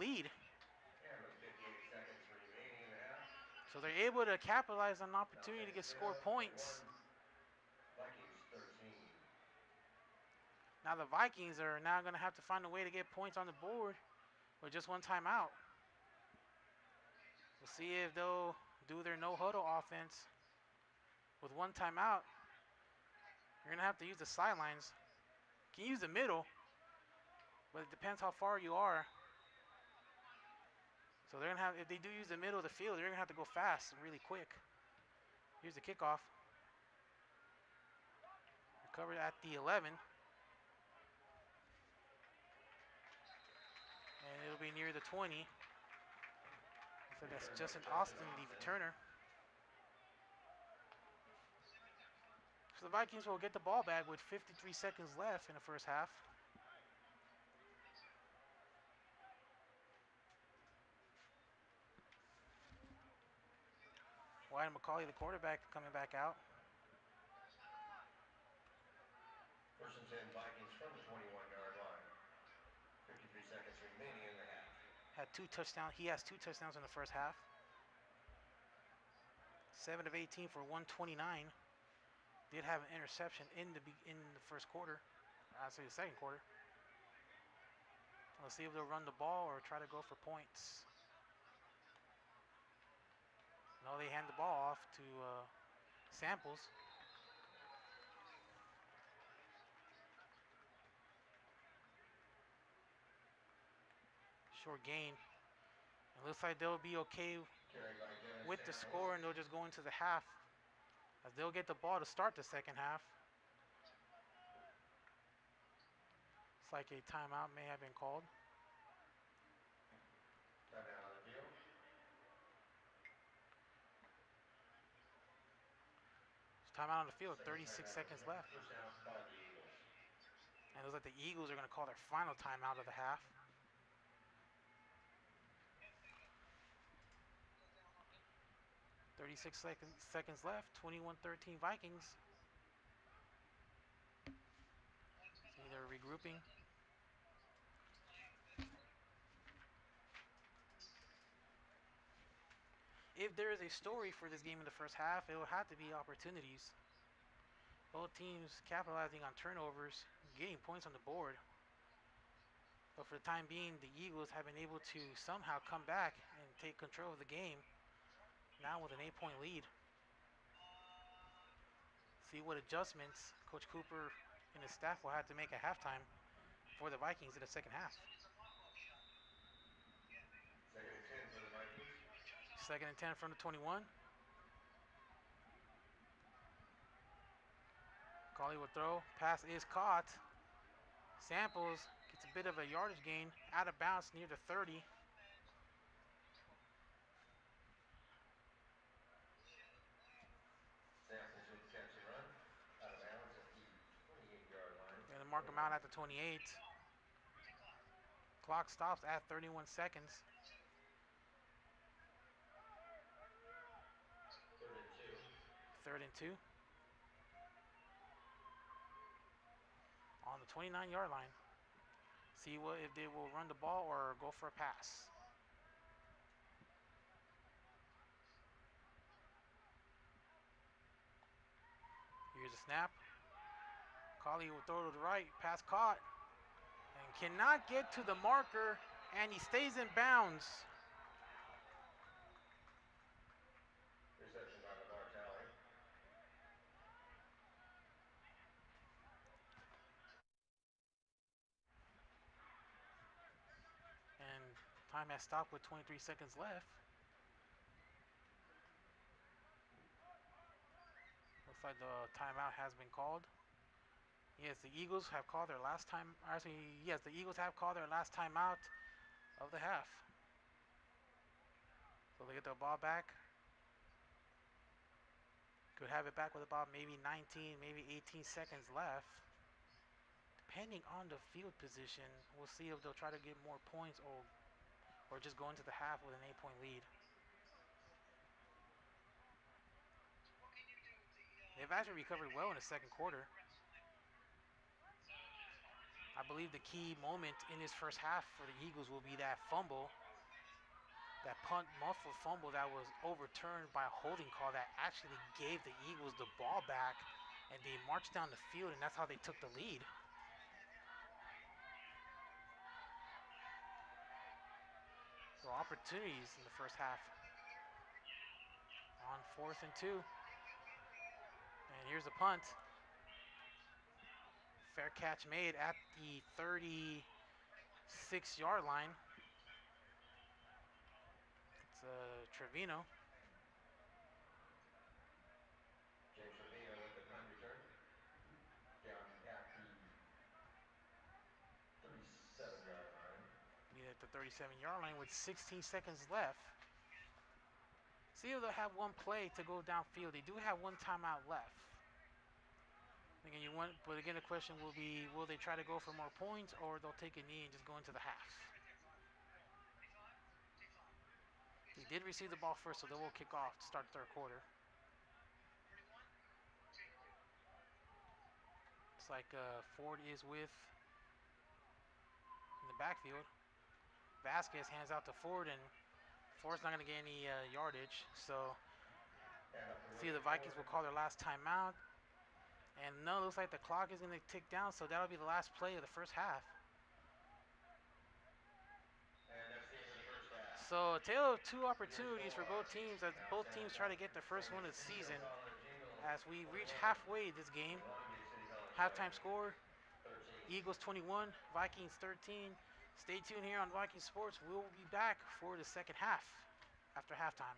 lead. And with 58 seconds remaining in the half. So they're able to capitalize on an opportunity to get score points. Vikings 13. Now the Vikings are now going to have to find a way to get points on the board with just 1 timeout. We'll see if they'll do their no-huddle offense. With 1 timeout, you're going to have to use the sidelines. You can use the middle, but it depends how far you are. So they're going to have, if they do use the middle of the field, they're going to have to go fast and really quick. Here's the kickoff. Recovered at the 11. And it'll be near the 20. So that's Justin Austin, the returner. So the Vikings will get the ball back with 53 seconds left in the first half. Wyatt McCauley, the quarterback, coming back out. 1st and 10 Vikings from the 21-yard line. 53 seconds remaining in the half. Had 2 touchdowns. He has 2 touchdowns in the first half. 7 of 18 for 129. Did have an interception in the first quarter. I'd say the second quarter. Let's see if they'll run the ball or try to go for points. No, they hand the ball off to Samples. Short gain. It looks like they'll be okay Carried by Dennis with the Samuels. score, and they'll just go into the half as they'll get the ball to start the second half. It's like a timeout may have been called. Timeout on the field. Timeout on the field, 36 seconds left. First down by the Eagles. And it looks like the Eagles are going to call their final timeout of the half. Seconds left, 21-13 Vikings. Either regrouping. if there is a story for this game in the first half, it will have to be opportunities. Both teams capitalizing on turnovers, getting points on the board. But for the time being, the Eagles have been able to somehow come back and take control of the game, now with an 8-point lead. See what adjustments Coach Cooper and his staff will have to make at halftime for the Vikings in the second half. Second and 10 for the Vikings. Second and 10 from the 21. Collie will throw. Pass is caught. Samples gets a bit of a yardage gain, out of bounds near the 30. Samples with the catch and run. Out of bounds at the 28-yard line. Going to mark him out at the 28. Clock stops at 31 seconds. Third and 2. Third and 2. On the 29-yard line. See what if they will run the ball or go for a pass. Here's a snap. Collie will throw to the right. Pass caught. And cannot get to the marker. And he stays in bounds. Reception by Lamar Talley. And time has stopped with 23 seconds left. Looks like the timeout has been called. Yes, the Eagles have called their last time. Actually, yes, the Eagles have called their last timeout of the half. So they get the ball back. Could have it back with about maybe 19, maybe 18 seconds left. Depending on the field position, we'll see if they'll try to get more points or just go into the half with an 8-point lead. They've actually recovered well in the second quarter. I believe the key moment in this first half for the Eagles will be that fumble, that punt muffled fumble that was overturned by a holding call that actually gave the Eagles the ball back, and they marched down the field, and that's how they took the lead. So opportunities in the first half. On 4th and 2. And here's the punt. Fair catch made at the 36-yard line. It's Trevino. James Trevino with the punt return. Down at the 37-yard line. Be at the 37-yard line with 16 seconds left. See if they'll have one play to go downfield. They do have one timeout left. But again, the question will be, will they try to go for more points, or they'll take a knee and just go into the half? They did receive the ball first, so they will kick off to start the third quarter. Looks like Ford is in the backfield. Vasquez hands out to Ford, and Ford's not going to get any yardage. So see, the Vikings will call their last timeout. And no, it looks like the clock is going to tick down, so that'll be the last play of the first half. And that's the end of the first half. So a tale of two opportunities for both teams, as both teams try to get their first win of the season. As we reach halfway this game, halftime score, 13. Eagles 21, Vikings 13. Stay tuned here on Viking Sports. We'll be back for the second half after halftime.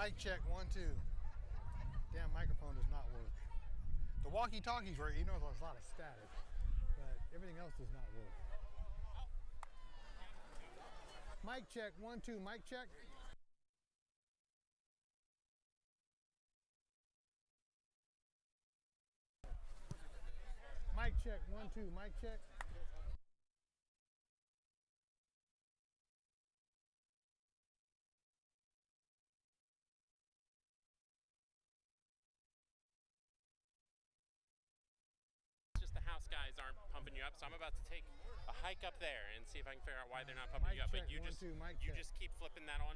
Mic check, 1, 2. Damn microphone does not work. The walkie-talkies work, you know there's a lot of static, but everything else does not work. Mic check, 1, 2, mic check. Mic check, 1, 2, mic check. Just the house guys aren't pumping you up, so I'm about to take a hike up there and see if I can figure out why they're not pumping you up. But you Mic just check, 1, 2, mic you check. just keep flipping that on.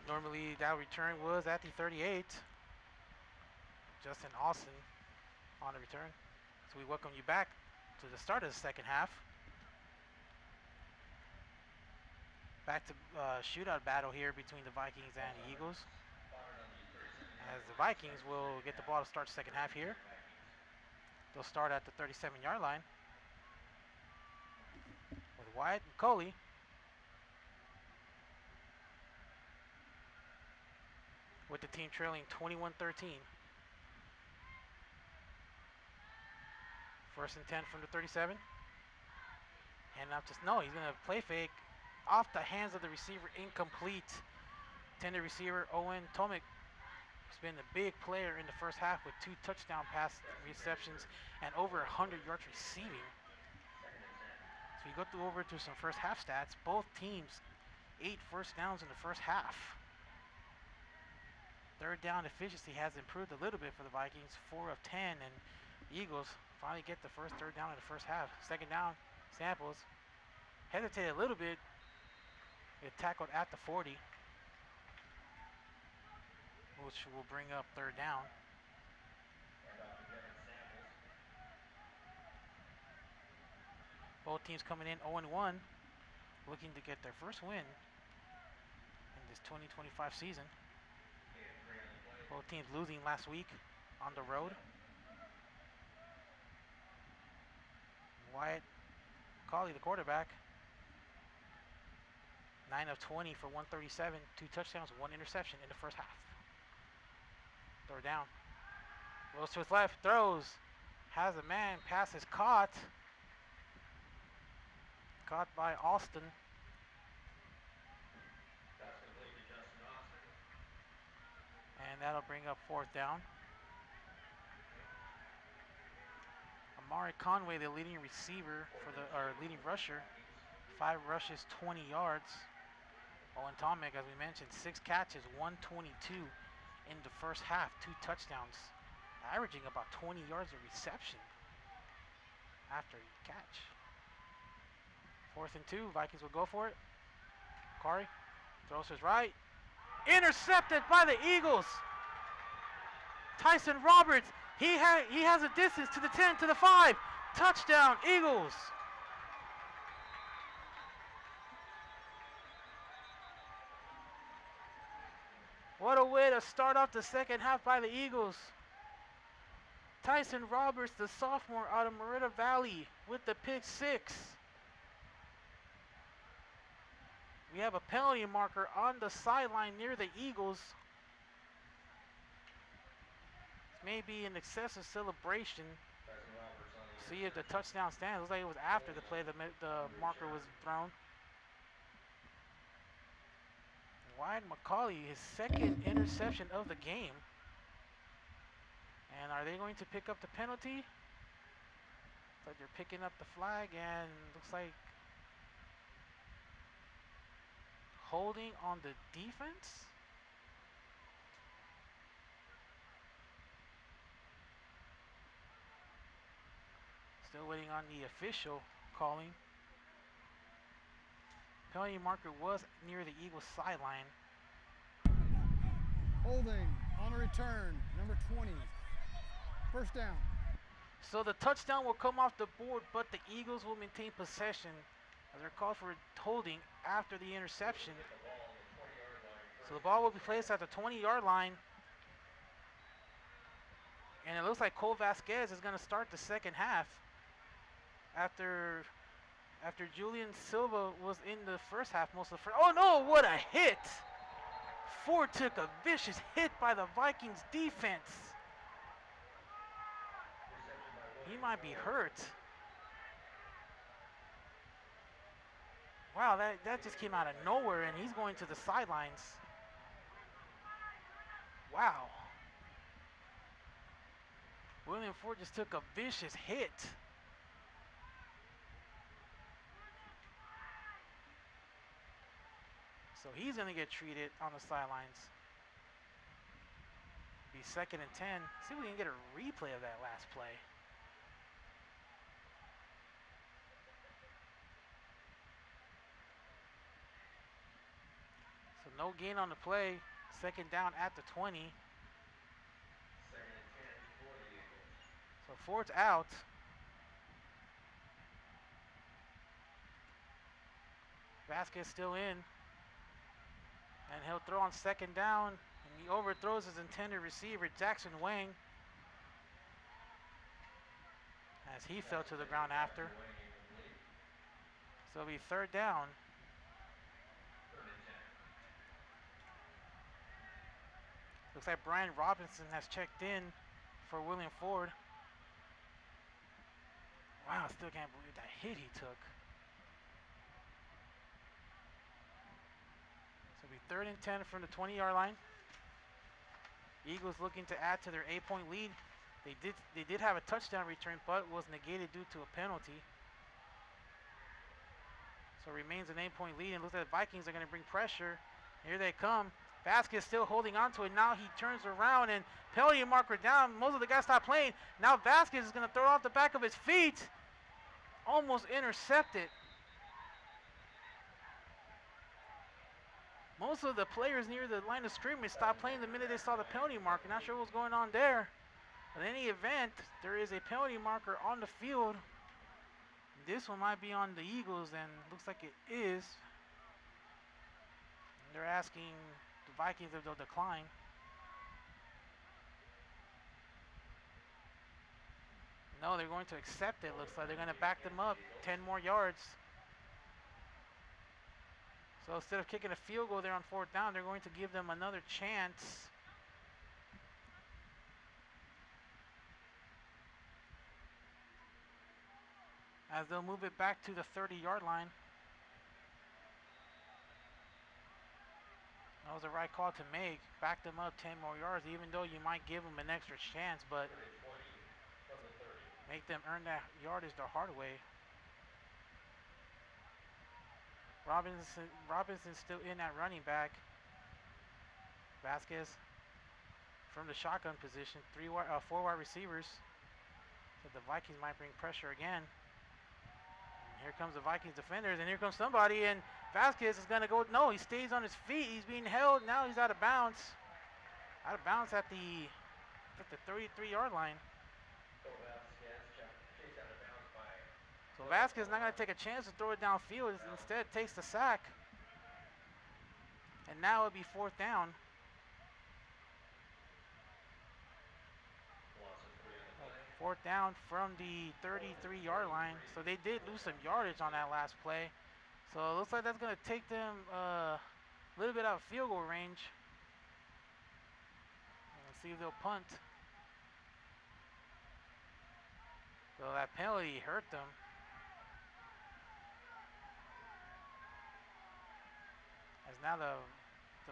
Normally that return was at the 38. Justin Austin on the return. So we welcome you back to the start of the second half. Back to shootout battle here between the Vikings and the Eagles. As the Vikings will get the ball to start the second half here. They'll start at the 37-yard line with Wyatt and Coley. With the team trailing 21-13. First and 10 from the 37. Hand out to Snow. He's going to play fake off the hands of the receiver, incomplete. Intended receiver Owen Tomic has been a big player in the first half with 2 touchdown pass receptions and over 100 yards receiving. So we go over to some first half stats. Both teams 8 first downs in the first half. Third down efficiency has improved a little bit for the Vikings, 4 of 10, and the Eagles finally get the first third down in the first half. Second down, Samples hesitated a little bit. Get tackled at the 40, which will bring up third down. Both teams coming in 0-1, looking to get their first win in this 2025 season. Both teams losing last week on the road. Wyatt Coley, the quarterback, 9 of 20 for 137, 2 touchdowns, 1 interception in the first half. Third down. Goes to his left, throws, has a man, pass is caught. Caught by Austin. And that'll bring up fourth down. Amari Conway, the leading receiver for the or leading rusher, 5 rushes, 20 yards. Owen Tomic, as we mentioned, 6 catches, 122 in the first half, 2 touchdowns, averaging about 20 yards of reception after each catch. 4th and 2, Vikings will go for it. Kari throws his right, intercepted by the Eagles. Tyson Roberts, he has a distance to the 10, to the 5. Touchdown, Eagles. What a way to start off the second half by the Eagles. Tyson Roberts, the sophomore out of Merida Valley, with the pick 6. We have a penalty marker on the sideline near the Eagles. Maybe an excessive celebration. See if the touchdown stands. Looks like it was after the play the marker was thrown. Wyatt McCauley, his 2nd interception of the game. And are they going to pick up the penalty? Looks like they're picking up the flag, and looks like holding on the defense. Still waiting on the official calling. Penalty marker was near the Eagles sideline. Holding on a return, number 20. First down. So the touchdown will come off the board, but the Eagles will maintain possession as they're called for holding after the interception. So the ball will be placed at the 20-yard line. And it looks like Cole Vasquez is going to start the second half after Julian Silva was in the first half most of the first. Oh no, what a hit! Ford took a vicious hit by the Vikings defense. He might be hurt. Wow, that just came out of nowhere, and he's going to the sidelines. Wow. William Ford just took a vicious hit. So he's going to get treated on the sidelines. Be 2nd and 10. See if we can get a replay of that last play. So no gain on the play. 2nd down at the 20. 2nd and 10 for the Eagles. So Ford's out. Vasquez still in. And he'll throw on 2nd down. And he overthrows his intended receiver, Jackson Wang, as he fell to the ground after. So it'll be 3rd down. 3rd and 10. Looks like Brian Robinson has checked in for William Ford. Wow, I still can't believe that hit he took. So it'll be 3rd and 10 from the 20-yard line. Eagles looking to add to their 8-point lead. They did have a touchdown return, but was negated due to a penalty. So it remains an 8-point lead, and looks like the Vikings are going to bring pressure. Here they come. Vasquez still holding on to it. Now he turns around and penalty marker down. Most of the guys stopped playing. Now Vasquez is going to throw it off the back of his feet. Almost intercepted. Most of the players near the line of scrimmage stopped playing the minute they saw the penalty marker. Not sure what's going on there. In any event, there is a penalty marker on the field. This one might be on the Eagles, and looks like it is. And they're asking the Vikings if they'll decline. No, they're going to accept it. Looks like they're going to back them up 10 more yards. So instead of kicking a field goal there on 4th down, they're going to give them another chance. As they'll move it back to the 30-yard line. That was the right call to make. Back them up 10 more yards, even though you might give them an extra chance, but make them earn that yardage the hard way. Robinson's still in at running back. Vasquez from the shotgun position. 4 wide receivers. So the Vikings might bring pressure again. And here comes the Vikings defenders, and here comes somebody, and Vasquez is going to go. No, he stays on his feet. He's being held. Now he's out of bounds. Out of bounds at the 33-yard line. So Vasquez is not going to take a chance to throw it downfield. Instead, takes the sack. And now it'll be 4th down. Fourth down from the 33-yard line. So they did lose some yardage on that last play. So it looks like that's going to take them a little bit out of field goal range. Let's see if they'll punt. So that penalty hurt them. As now the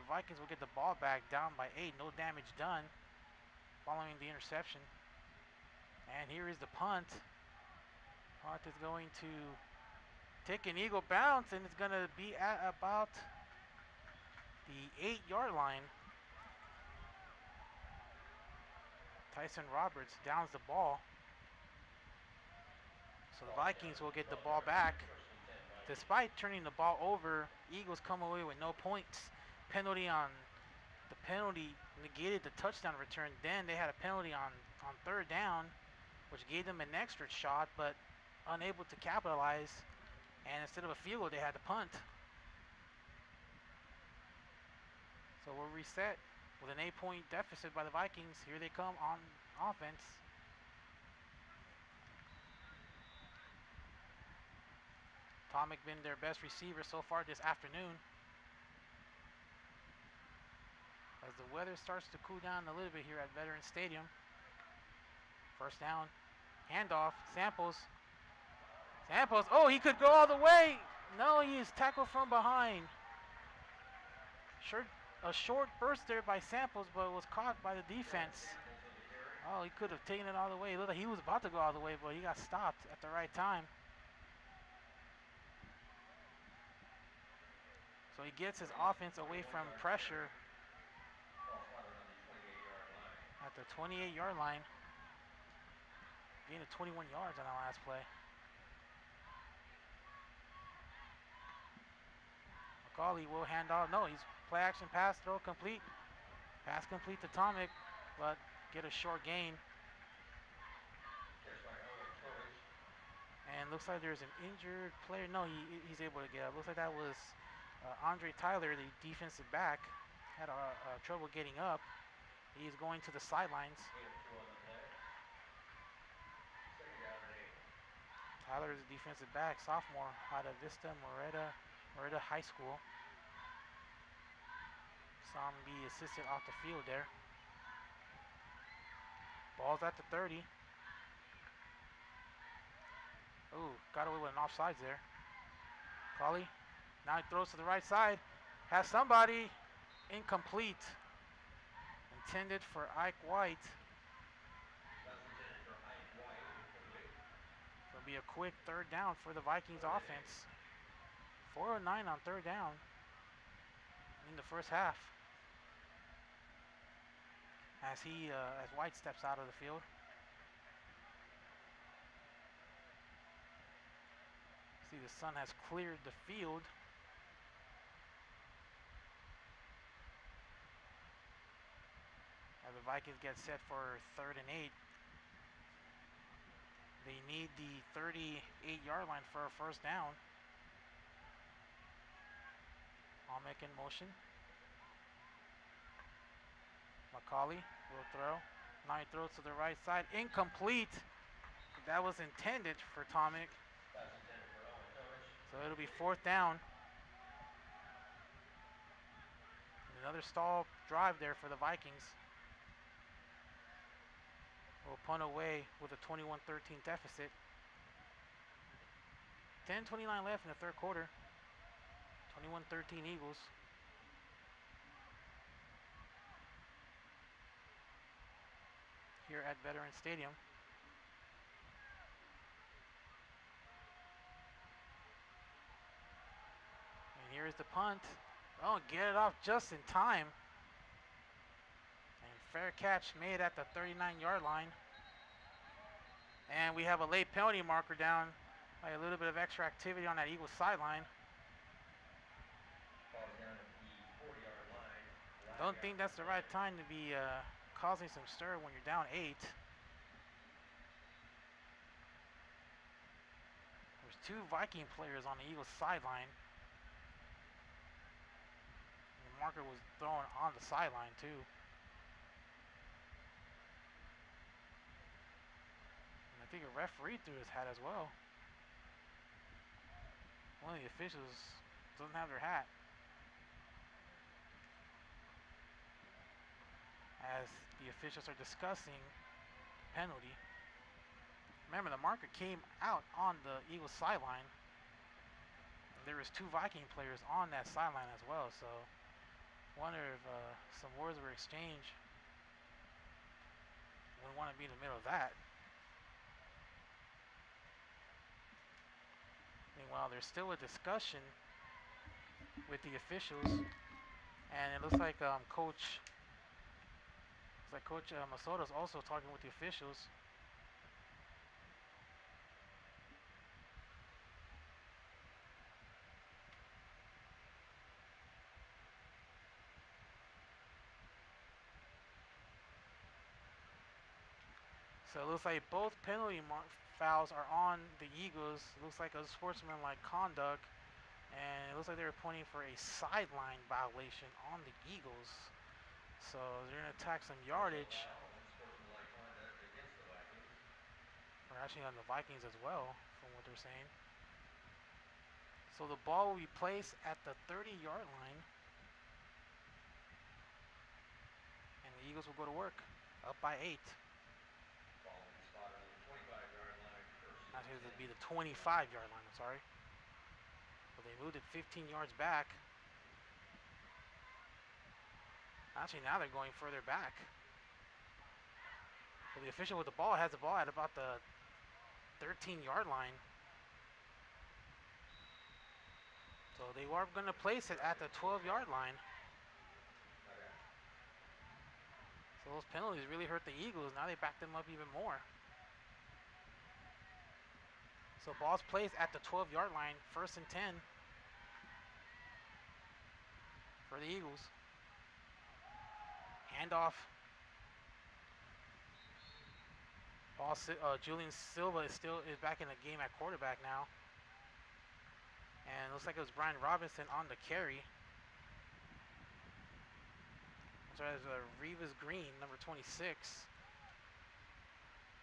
Vikings will get the ball back down by 8. No damage done following the interception. And here is the punt. Punt is going to take an eagle bounce, and it's going to be at about the 8-yard line. Tyson Roberts downs the ball. So the Vikings will get the ball back. Despite turning the ball over, Eagles come away with no points. The penalty negated the touchdown return. Then they had a penalty on 3rd down, which gave them an extra shot, but unable to capitalize. And instead of a field goal, they had to punt. So we'll reset with an 8-point deficit by the Vikings. Here they come on offense. Tomic been their best receiver so far this afternoon. As the weather starts to cool down a little bit here at Veterans Stadium. 1st down. Handoff. Samples. Oh, he could go all the way. No, he is tackled from behind. A short burst there by Samples, but was caught by the defense. Oh, he could have taken it all the way. It looked like he was about to go all the way, but he got stopped at the right time. So he gets his offense away from pressure at the 28-yard line. Gain of 21 yards on that last play. McCauley will hand off. No, he's play action pass, throw complete. Pass complete to Tomic, but get a short gain. And looks like there's an injured player. No, he's able to get up. Looks like that was Andre Tyler, the defensive back, had trouble getting up. He's going to the sidelines. Tyler is a defensive back, sophomore out of Vista Moreta High School. Saw him be assisted off the field there. Ball's at the 30. Ooh, got away with an offsides there. Colley, now he throws to the right side. Has somebody. Incomplete. Intended for Ike White. It'll be a quick 3rd down for the Vikings offense. 4:09 on 3rd down in the first half. As White steps out of the field. See, the sun has cleared the field. As the Vikings get set for 3rd and 8. They need the 38-yard line for a 1st down. Tomic in motion. McCauley will throw. Now he throws to the right side. Incomplete. That was intended for Tomic. So it'll be 4th down. Another stall drive there for the Vikings. Will punt away with a 21-13 deficit. 10:29 left in the 3rd quarter. 21-13 Eagles. Here at Veterans Stadium. punt. Oh, get it off just in time. And fair catch made at the 39-yard line. And we have a late penalty marker down by a little bit of extra activity on that Eagles sideline. Ball's down at the 40-yard line. Don't think that's the right time to be causing some stir when you're down 8. There's 2 Viking players on the Eagles sideline. The marker was thrown on the sideline too. And I think a referee threw his hat as well. One of the officials doesn't have their hat. As the officials are discussing the penalty. Remember, the marker came out on the Eagles sideline. There was 2 Viking players on that sideline as well, so wonder if some words were exchanged. Wouldn't want to be in the middle of that. Meanwhile, there's still a discussion with the officials, and it looks like Coach Masoda's also talking with the officials. So it looks like both penalty fouls are on the Eagles. It looks like a sportsmanlike conduct, and it looks like they're pointing for a sideline violation on the Eagles. So they're going to attack some yardage. Sportsmanlike conduct against the Vikings. Or actually on the Vikings as well, from what they're saying. So the ball will be placed at the 30-yard line, and the Eagles will go to work, up by 8. Ball will be spotted on the 25-yard line. Actually, it would be the 25-yard line, I'm sorry. But they moved it 15 yards back. Actually, now they're going further back. So the official with the ball has the ball at about the 13-yard line. So they are going to place it at the 12-yard line. So those penalties really hurt the Eagles. Now they back them up even more. So ball's placed at the 12-yard line, 1st and 10 for the Eagles. Handoff. Julian Silva is back in the game at quarterback now. And it looks like it was Brian Robinson on the carry. So as Rivas Green, number 26,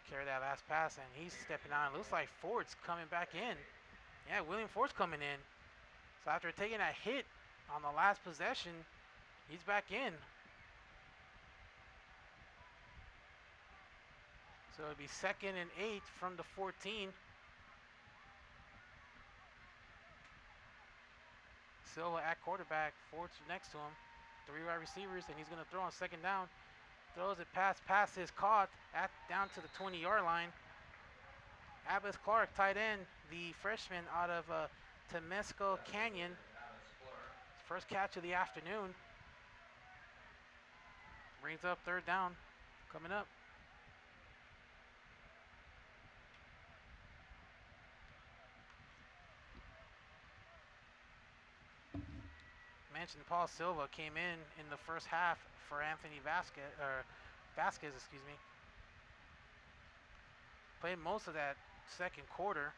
carry that last pass, and he's stepping out. It looks like Ford's coming back in. Yeah, William Ford's coming in. So after taking that hit on the last possession, he's back in. So it'll be 2nd and 8 from the 14. Silva at quarterback, Ford's next to him. 3 wide receivers, and he's going to throw on 2nd down. Throws it pass is caught down to the 20-yard line. Abbas Clark, tight end, the freshman out of Temesco Canyon. First catch of the afternoon. Brings up 3rd down coming up. Mentioned Paul Silva came in the first half for Anthony Vasquez, excuse me. Played most of that 2nd quarter.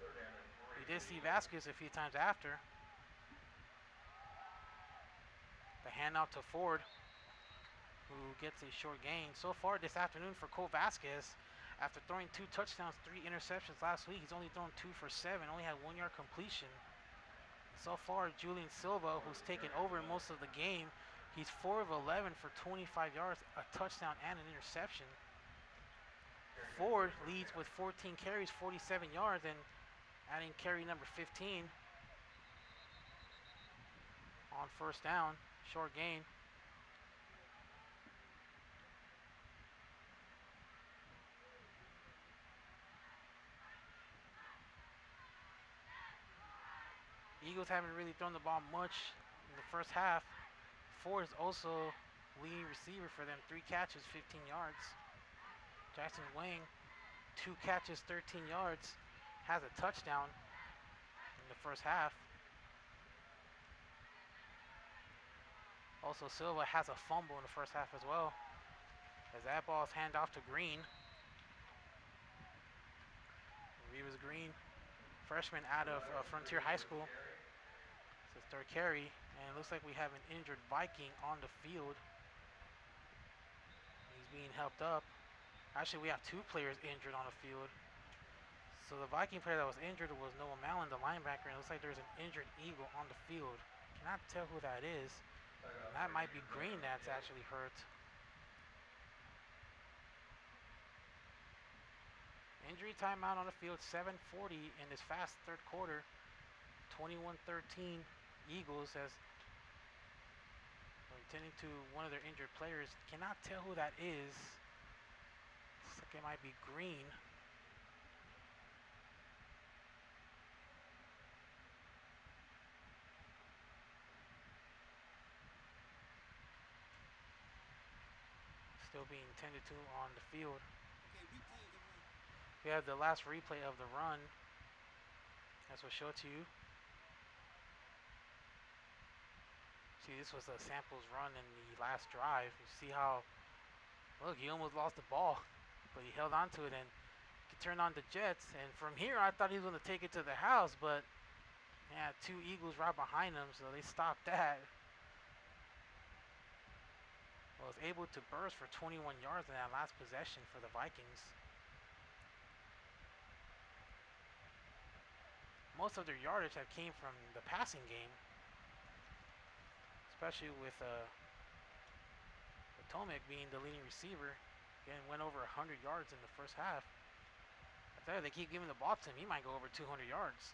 We did see Vasquez a few times after. The handout to Ford, who gets a short gain. So far this afternoon for Cole Vasquez, after throwing 2 touchdowns, 3 interceptions last week, he's only thrown 2 for 7, only had 1-yard completion. So far, Julian Silva, who's taken over most of the game, he's 4 of 11 for 25 yards, a touchdown, and an interception. Ford leads with 14 carries, 47 yards, and adding carry number 15 on 1st down, short gain. Eagles haven't really thrown the ball much in the first half. Ford is also leading receiver for them. 3 catches, 15 yards. Jackson Wang, 2 catches, 13 yards. Has a touchdown in the first half. Also, Silva has a fumble in the first half as well, as that ball is handed off to Green. Rivas Green, freshman out of Frontier High School. It's his third carry, and it looks like we have an injured Viking on the field. He's being helped up. Actually, we have 2 players injured on the field. So the Viking player that was injured was Noah Mallon, the linebacker, and it looks like there's an injured Eagle on the field. Cannot tell who that is. And that might be Green that's actually hurt. Injury timeout on the field, 7:40 in this fast third quarter. 21-13 Eagles as attending to one of their injured players. Cannot tell who that is. Looks like it might be Green. Still being tended to on the field. We have the last replay of the run. As we'll show it to you. See, this was a Samples run in the last drive. You see how, look, he almost lost the ball, but he held on to it and he turned on the Jets. And from here, I thought he was going to take it to the house, but yeah, 2 Eagles right behind him, so they stopped that. Was able to burst for 21 yards in that last possession for the Vikings. Most of their yardage have came from the passing game, especially with Potomac being the leading receiver. Again, went over 100 yards in the first half. I tell you, they keep giving the ball to him. He might go over 200 yards.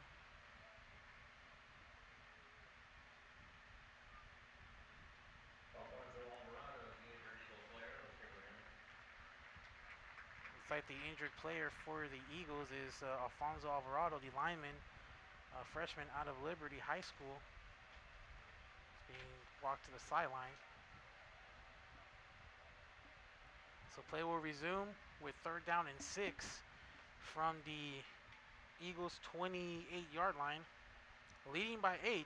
Like the injured player for the Eagles is Alfonso Alvarado, the lineman, freshman out of Liberty High School. He's being walked to the sideline. So play will resume with 3rd down and 6 from the Eagles 28-yard line, leading by 8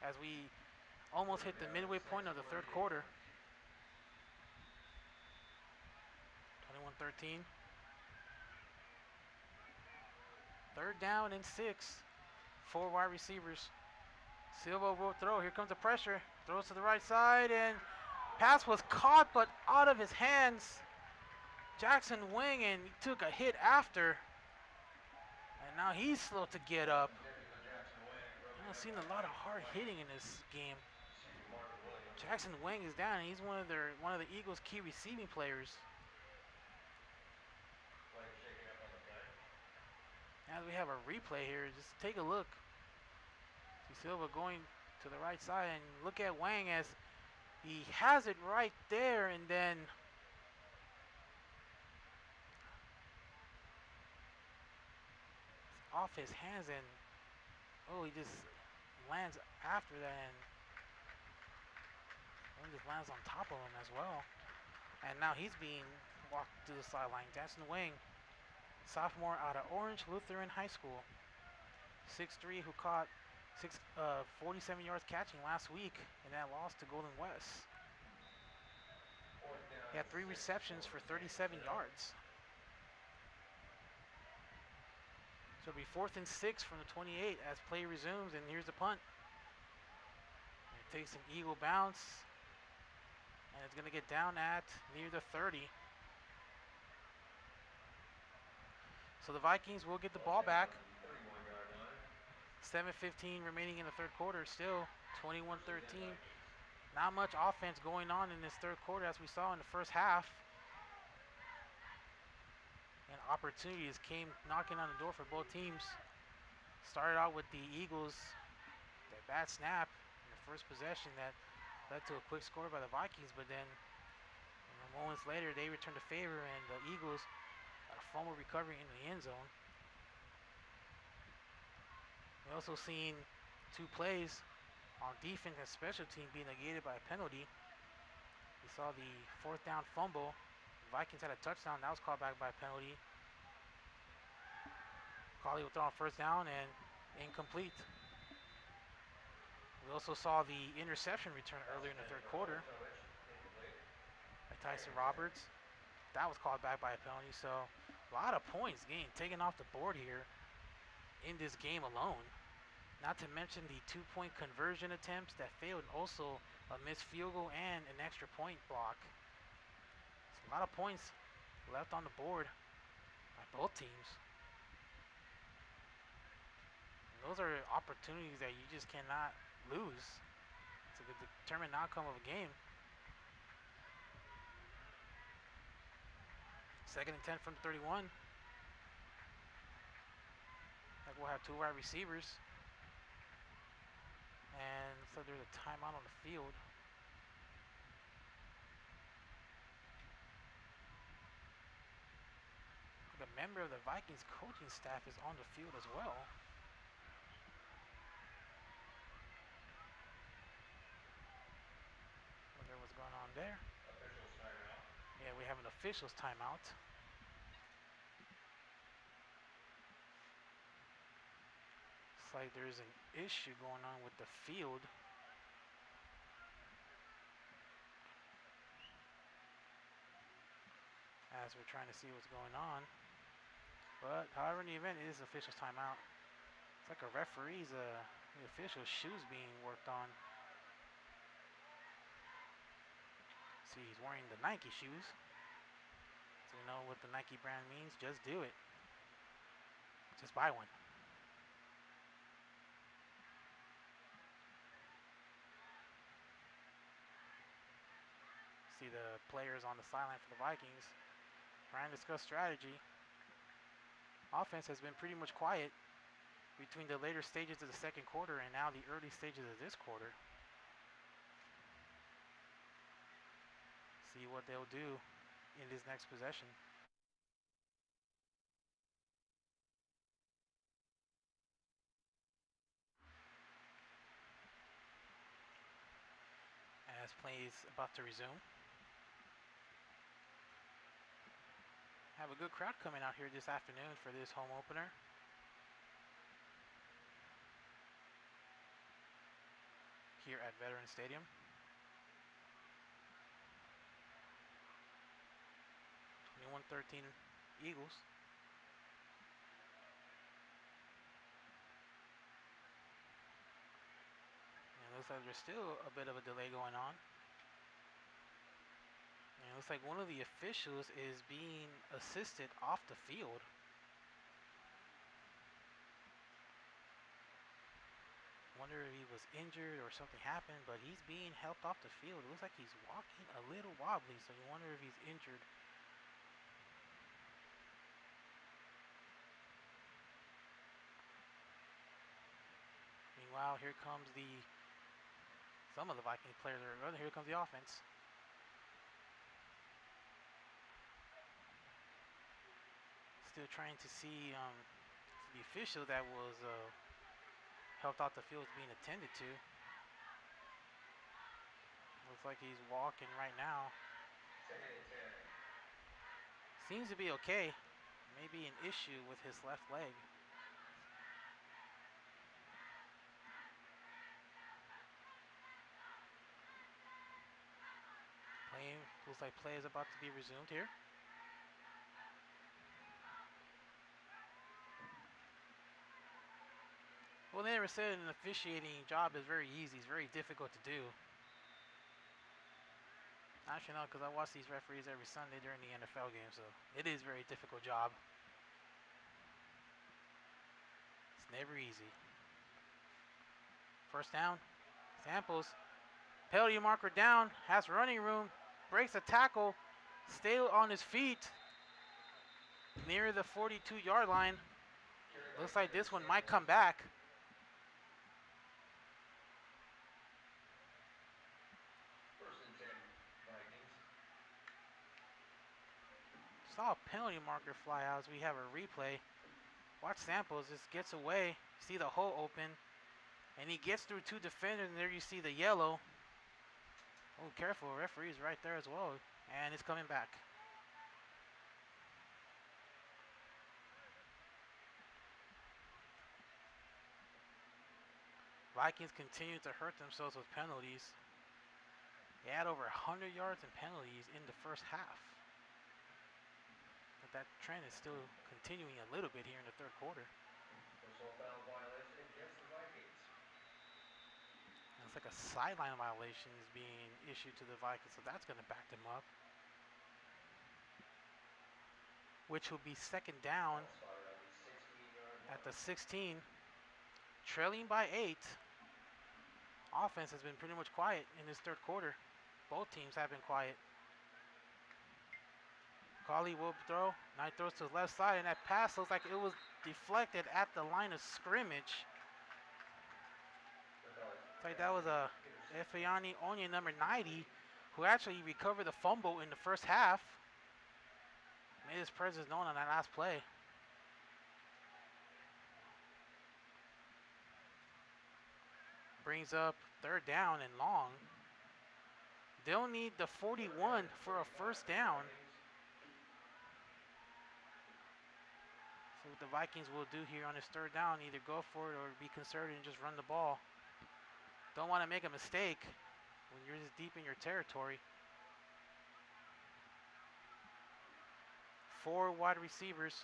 as we almost hit the midway point of the third quarter. 21-13. 3rd down and 6. 4 wide receivers. Silva will throw. Here comes the pressure. Throws to the right side, and pass was caught but out of his hands. Jackson Wing, and he took a hit after. And now he's slow to get up. I've seen a lot of hard hitting in this game. Jackson Wing is down, and he's one of the Eagles' key receiving players. As we have a replay here, just take a look. See Silva going to the right side, and look at Wang as he has it right there, and then off his hands, and he just lands after that, and he just lands on top of him as well. And now he's being walked to the sideline. Jackson Wang, sophomore out of Orange Lutheran High School. 6'3", who caught 47 yards catching last week in that loss to Golden West. He had 3 receptions for 37 yards. So it'll be 4th and 6 from the 28 as play resumes, and here's the punt. It takes an Eagle bounce, and it's going to get down at near the 30. So the Vikings will get the ball back. 7:15 remaining in the third quarter. Still 21-13. Not much offense going on in this third quarter as we saw in the first half. And opportunities came knocking on the door for both teams. Started out with the Eagles, that bad snap in the first possession that led to a quick score by the Vikings, but then moments later they returned the favor, and the Eagles got a fumble recovery into the end zone. We also seen 2 plays on defense and special team being negated by a penalty. We saw the 4th down fumble. Vikings had a touchdown. That was called back by a penalty. Collie will throw on 1st down and incomplete. We also saw the interception return earlier in the 3rd quarter by Tyson Roberts. That was called back by a penalty. So a lot of points getting taken off the board here in this game alone. Not to mention the 2-point conversion attempts that failed, and also a missed field goal and an extra point block. So a lot of points left on the board by both teams. And those are opportunities that you just cannot lose to determine the outcome of a game. 2nd and 10 from the 31. Like we'll have 2 wide receivers. And so there's a timeout on the field. The member of the Vikings coaching staff is on the field as well. Wonder what's going on there. Officials timeout. Yeah, we have an officials timeout. Looks like there's an issue going on with the field. As we're trying to see what's going on. But however, in the event, it is officials timeout. It's like a referee's, the official's shoes being worked on. See, he's wearing the Nike shoes. So we know what the Nike brand means. Just do it. Just buy one. See the players on the sideline for the Vikings trying to discuss strategy. Offense has been pretty much quiet between the later stages of the 2nd quarter and now the early stages of this quarter. See what they'll do in this next possession. As play is about to resume. Have a good crowd coming out here this afternoon for this home opener. Here at Veterans Stadium. 21-13 Eagles. And it looks like there's still a bit of a delay going on. And it looks like one of the officials is being assisted off the field. Wonder if he was injured or something happened, but he's being helped off the field. It looks like he's walking a little wobbly, so you wonder if he's injured. Meanwhile, here comes some of the Vikings players are running. Here comes the offense. Still trying to see the official that was helped off the field is being attended to. Looks like he's walking right now. 2nd and 10. Seems to be okay. Maybe an issue with his left leg. Looks like play is about to be resumed here. Well, they never said an officiating job is very easy. It's very difficult to do. Actually, no, because I watch these referees every Sunday during the NFL game, so it is a very difficult job. It's never easy. 1st down. Samples. Penalty marker down. Has running room. Breaks a tackle. Still on his feet. Near the 42-yard line. Looks like this one might come back. Saw a penalty marker fly out as we have a replay. Watch Samples just gets away. See the hole open. And he gets through 2 defenders, and there you see the yellow. Oh, careful, referee's right there as well. And it's coming back. Vikings continue to hurt themselves with penalties. They had over 100 yards in penalties in the first half. But that trend is still continuing a little bit here in the third quarter. Personal foul violation against the Vikings. It's like a sideline violation is being issued to the Vikings, so that's going to back them up. Which will be second down at the 16. Trailing by 8. Offense has been pretty much quiet in this third quarter. Both teams have been quiet. Collie will throw. Knight throws to the left side, and that pass looks like it was deflected at the line of scrimmage. Looks like that was a Efeani Onion number 90, who actually recovered the fumble in the first half. Made his presence known on that last play. Brings up third down and long. They'll need the 41 for a first down. So what the Vikings will do here on this third down, either go for it or be conservative and just run the ball. Don't want to make a mistake when you're this deep in your territory. 4 wide receivers.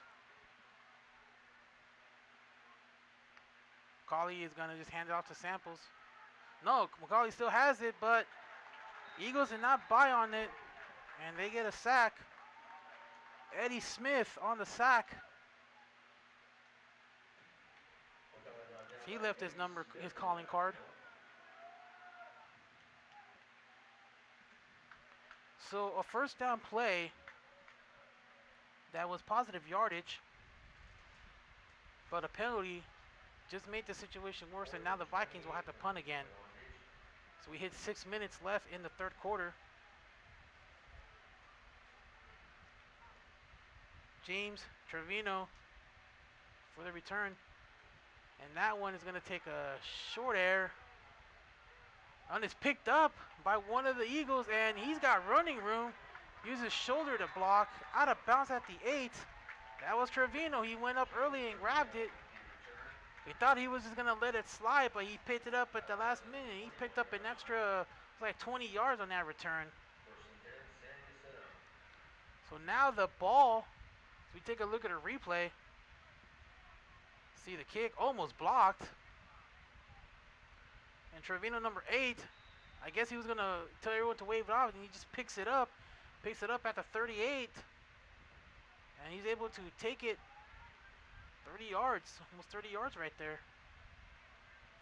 Collie is going to just hand it off to Samples. No, McCauley still has it, but Eagles did not buy on it, and they get a sack. Eddie Smith on the sack. He left his calling card. So a first down play that was positive yardage, but a penalty just made the situation worse, and now the Vikings will have to punt again. So we hit 6 minutes left in the third quarter. James Trevino for the return. And that one is going to take a short air. And it's picked up by one of the Eagles, and he's got running room. Uses shoulder to block. Out of bounds at the 8. That was Trevino. He went up early and grabbed it. We thought he was just going to let it slide, but he picked it up at the last minute. He picked up an extra, like 20 yards on that return. So now the ball, as we take a look at a replay, see the kick almost blocked. And Trevino number 8, I guess he was going to tell everyone to wave it off, and he just picks it up at the 38. And he's able to take it 30 yards, almost 30 yards right there.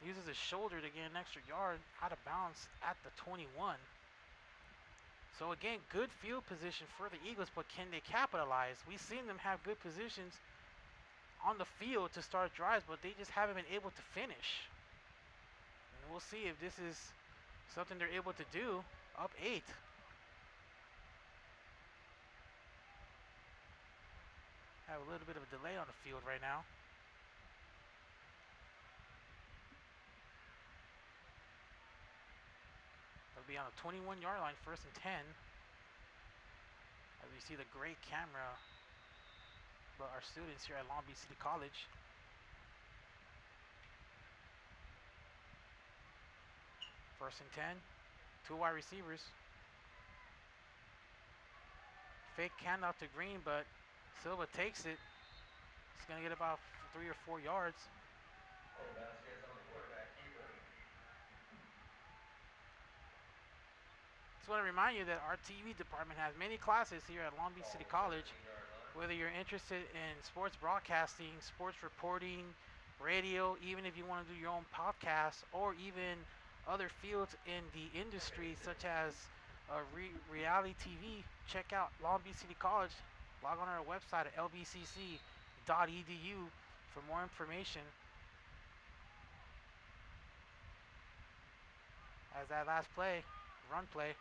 He uses his shoulder to get an extra yard out of bounds at the 21. So again, good field position for the Eagles, but can they capitalize? We've seen them have good positions on the field to start drives, but they just haven't been able to finish. And we'll see if this is something they're able to do. Up 8. Have a little bit of a delay on the field right now. They'll be on the 21-yard line, first and 10. As we see the great camera by our students here at Long Beach City College. First and 10. 2 wide receivers. Fake handoff to Green, but Silva takes it. He's going to get about 3 or 4 yards. Just want to remind you that our TV department has many classes here at Long Beach City College. Whether you're interested in sports broadcasting, sports reporting, radio, even if you want to do your own podcast, or even other fields in the industry such as reality TV, check out Long Beach City College. Log on our website at lbcc.edu for more information. As that last play, run play.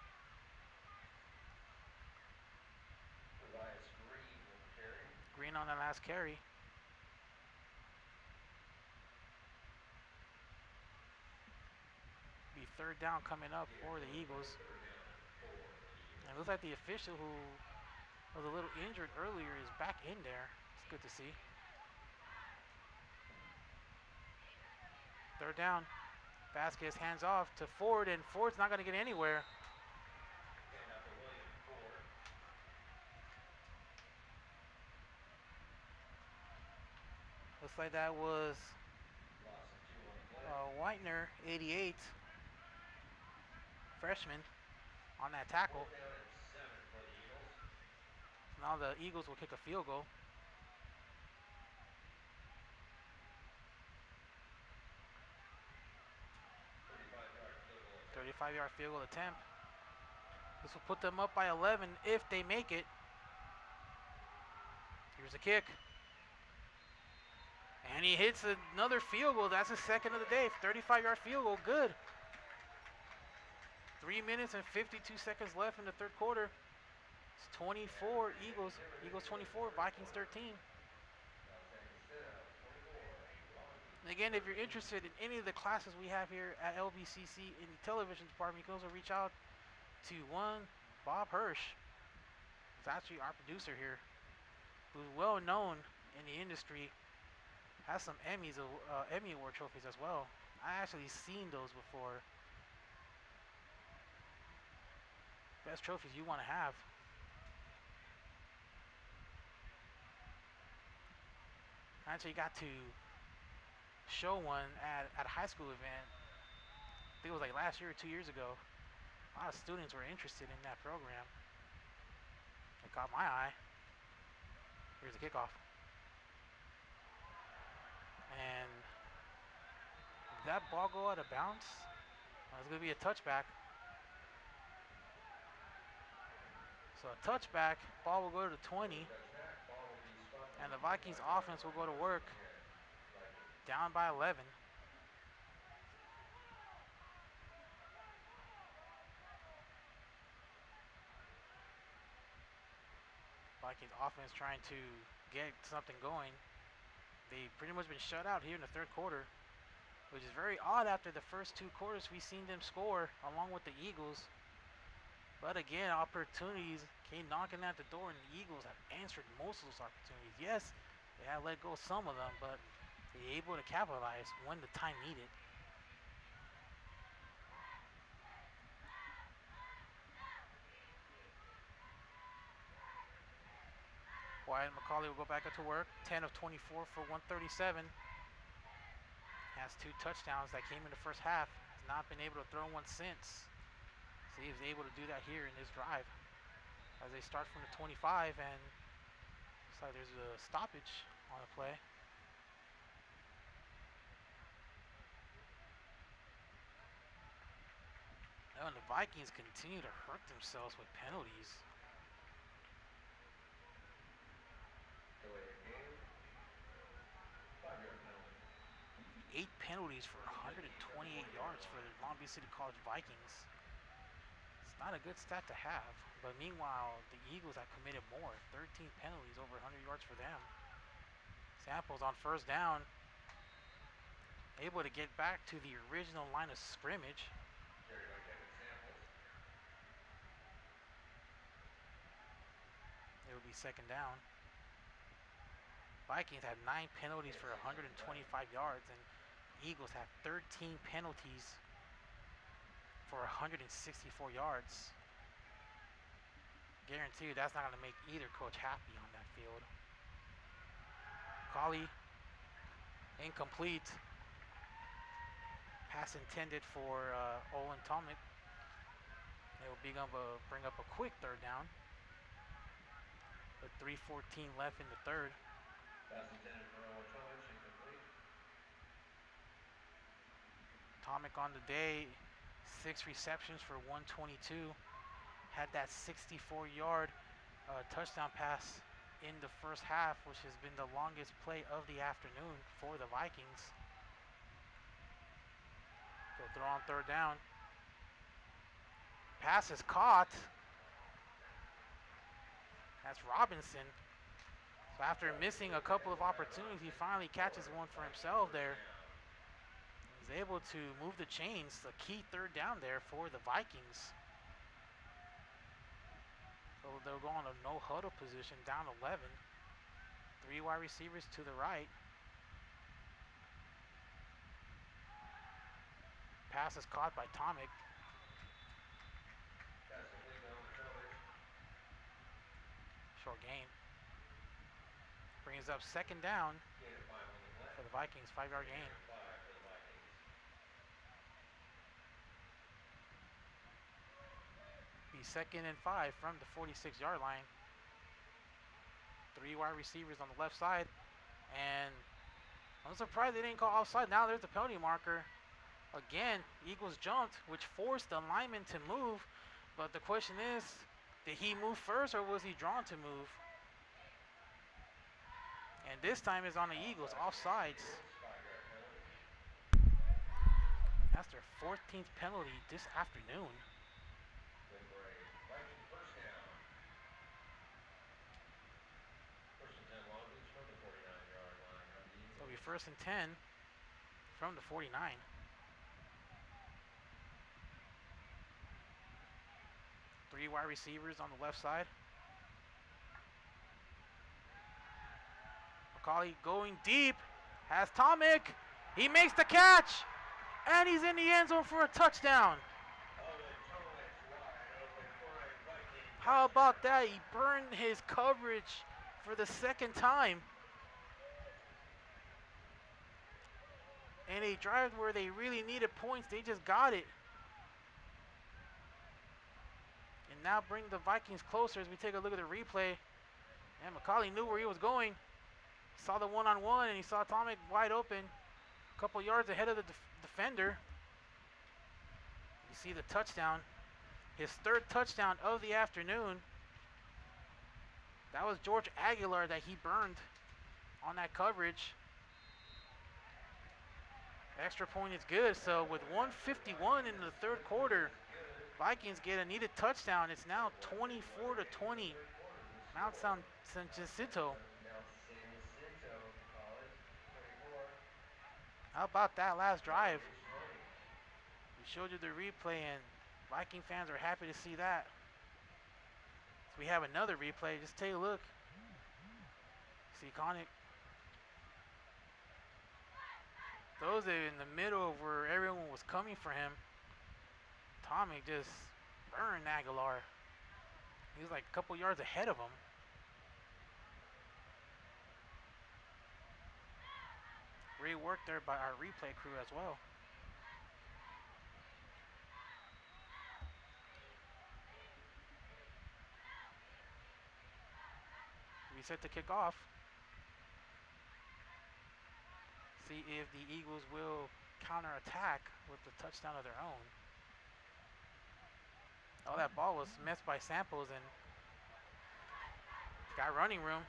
Green on the last carry. third down coming up for the Eagles. And it looks like the official who was a little injured earlier is back in there. It's good to see. Third down. Vasquez hands off to Ford, and Ford's not going to get anywhere. Looks like that was Whitener, 88, freshman, on that tackle. Now the Eagles will kick a field goal. 35-yard field goal attempt. This will put them up by 11 if they make it. Here's a kick. And he hits another field goal. That's his second of the day. 35-yard field goal. Good. 3 minutes and 52 seconds left in the third quarter. It's 24 Eagles. Eagles 24, Vikings 13. And again, if you're interested in any of the classes we have here at LBCC in the television department, you can also reach out to Bob Hirsch. He's actually our producer here, who's well known in the industry. Has some Emmy Award trophies as well. I actually seen those before. Best trophies you want to have. I actually got to show one at a high school event. I think it was like last year or 2 years ago. A lot of students were interested in that program. It caught my eye. Here's the kickoff. And did that ball go out of bounds? It's going to be a touchback. So a touchback, ball will go to the 20. And the Vikings offense will go to work. Down by 11. Vikings offense trying to get something going. They've pretty much been shut out here in the third quarter, which is very odd after the first 2 quarters we've seen them score along with the Eagles. But again, opportunities came knocking at the door, and the Eagles have answered most of those opportunities. Yes, they have let go of some of them, but they're able to capitalize when the time needed. Wyatt McCauley will go back up to work. 10 of 24 for 137. Has 2 touchdowns that came in the first half. Has not been able to throw one since. So he was able to do that here in this drive. As they start from the 25, and looks like there's a stoppage on the play. Oh, and the Vikings continue to hurt themselves with penalties. Delay of game. 5-yard penalty. 8 penalties for 128 yards for the Long Beach City College Vikings. It's not a good stat to have, but meanwhile, the Eagles have committed more. 13 penalties, over 100 yards for them. Samples on first down, able to get back to the original line of scrimmage. Carried by Kevin Samples. It will be second down. Vikings have 9 penalties for 125 yards, and Eagles have 13 penalties for 164 yards. Guarantee you that's not going to make either coach happy on that field. Colley, incomplete. Pass intended for Olin Tomic. They will bring up a quick third down. With 3:14 left in the third. Pass intended for Owen Tomic, incomplete. Tomic on the day, 6 receptions for 122. Had that 64-yard touchdown pass in the first half, which has been the longest play of the afternoon for the Vikings. So throw on third down. Pass is caught. That's Robinson. So after missing a couple of opportunities, he finally catches one for himself there. He's able to move the chains. A key third down there for the Vikings. So they'll go on a no huddle position, down 11. 3 wide receivers to the right. Pass is caught by Tomic. Pass complete to Tomic. Short gain. Brings up second down Gain of 5 on the play. for the Vikings. 5-yard gain. 5 for the Vikings. Be 2nd and 5 from the 46-yard line. 3 wide receivers on the left side. And I'm surprised they didn't call offside. Now there's the penalty marker. Again, Eagles jumped, which forced the lineman to move. But the question is, did he move first or was he drawn to move? And this time is on the Eagles, offsides. 5-yard penalty. That's their 14th penalty this afternoon. Then Bray. Viking first down. First and 10 Long Beach from the 49-yard line. On the So it'll be Eagles. 1st and 10 from the 49. 3 wide receivers on the left side. McCauley going deep. Has Tomic. He makes the catch. And he's in the end zone for a touchdown. How about that? He burned his coverage for the second time. And a drive where they really needed points, they just got it. And now bring the Vikings closer as we take a look at the replay. And McCauley knew where he was going. Saw the one-on-one and he saw Tomic wide open. A couple yards ahead of the defender. You see the touchdown. His 3rd touchdown of the afternoon. That was George Aguilar that he burned on that coverage. Extra point is good. So with 1:51 in the 3rd quarter, Vikings get a needed touchdown. It's now 24-20. Mount San Jacinto. How about that last drive? We showed you the replay, and Viking fans are happy to see that. So we have another replay. Just take a look. See Connick. Those are in the middle of where everyone was coming for him. Tomic just burned Aguilar. He was like a couple yards ahead of him. Great work there by our replay crew as well. We set to kick off. See if the Eagles will counterattack with the touchdown of their own. Oh, that ball was missed by Samples and got running room.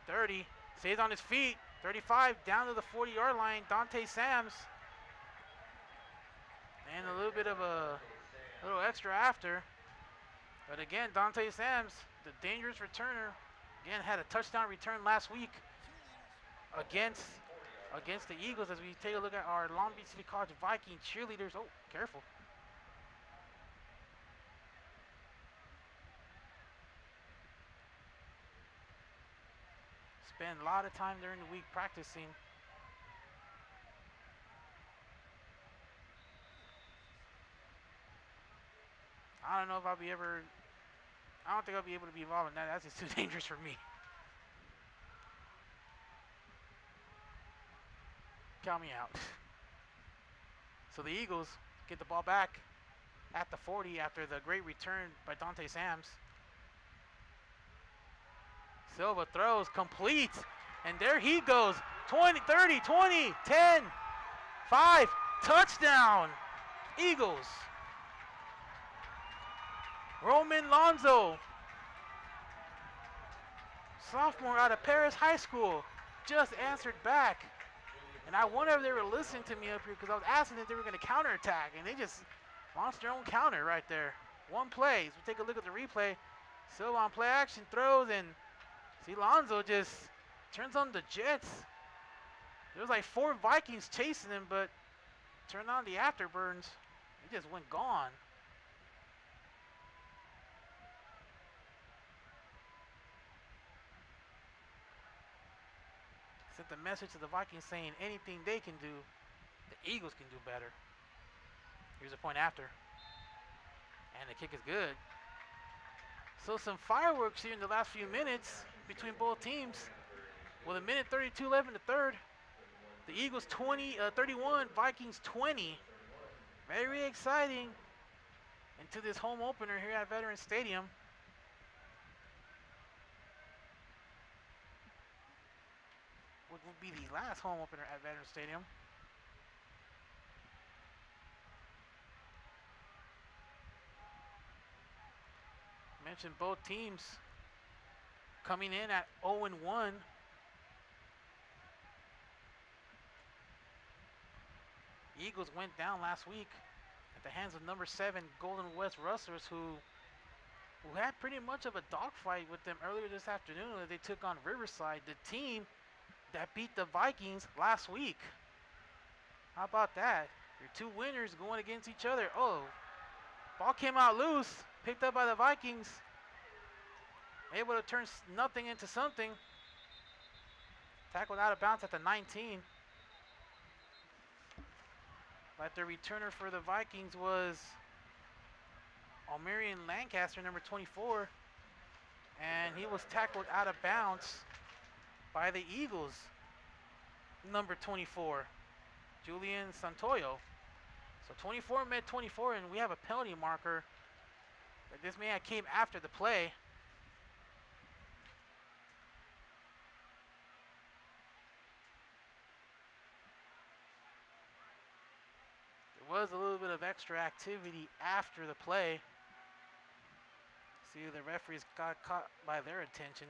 30, stays on his feet. 35, down to the 40-yard line. Dante Sams. And a little bit of a little extra after. But again, Dante Sams, the dangerous returner, again had a touchdown return last week against the Eagles as we take a look at our Long Beach City College Viking cheerleaders. Oh, careful. Spend a lot of time during the week practicing. I don't know if I don't think I'll be able to be involved in that. That's just too dangerous for me. Count me out. So the Eagles get the ball back at the 40 after the great return by Dante Sams. Silva throws, complete, and there he goes. 20, 30, 20, 10, 5, touchdown, Eagles. Roman Lonzo, sophomore out of Paris High School, just answered back. And I wonder if they were listening to me up here because I was asking if they were going to counterattack, and they just launched their own counter right there. One play. So we take a look at the replay. Silva on play action, throws, and see Lonzo just turns on the jets. There was like 4 Vikings chasing him, but Turn on the afterburns. He just went gone. Sent the message to the Vikings saying anything they can do, the Eagles can do better. Here's a point after. And the kick is good. So some fireworks here in the last few minutes between both teams. With a minute 32 left in the third. The Eagles 31, Vikings 20. Very exciting into this home opener here at Veterans Stadium. What will be the last home opener at Veterans Stadium. Mentioned both teams coming in at 0-1. Eagles went down last week at the hands of number 7 Golden West Rustlers, who had pretty much of a dogfight with them earlier this afternoon. They took on Riverside, the team that beat the Vikings last week. How about that? Your two winners going against each other. Oh, ball came out loose, picked up by the Vikings. Able to turn nothing into something. Tackled out of bounds at the 19. But the returner for the Vikings was Almerian Lancaster, number 24. And he was tackled out of bounds by the Eagles, number 24, Julian Santoyo. So 24 met 24, and we have a penalty marker. But this man came after the play. There was a little bit of extra activity after the play. See, the referees got caught by their attention.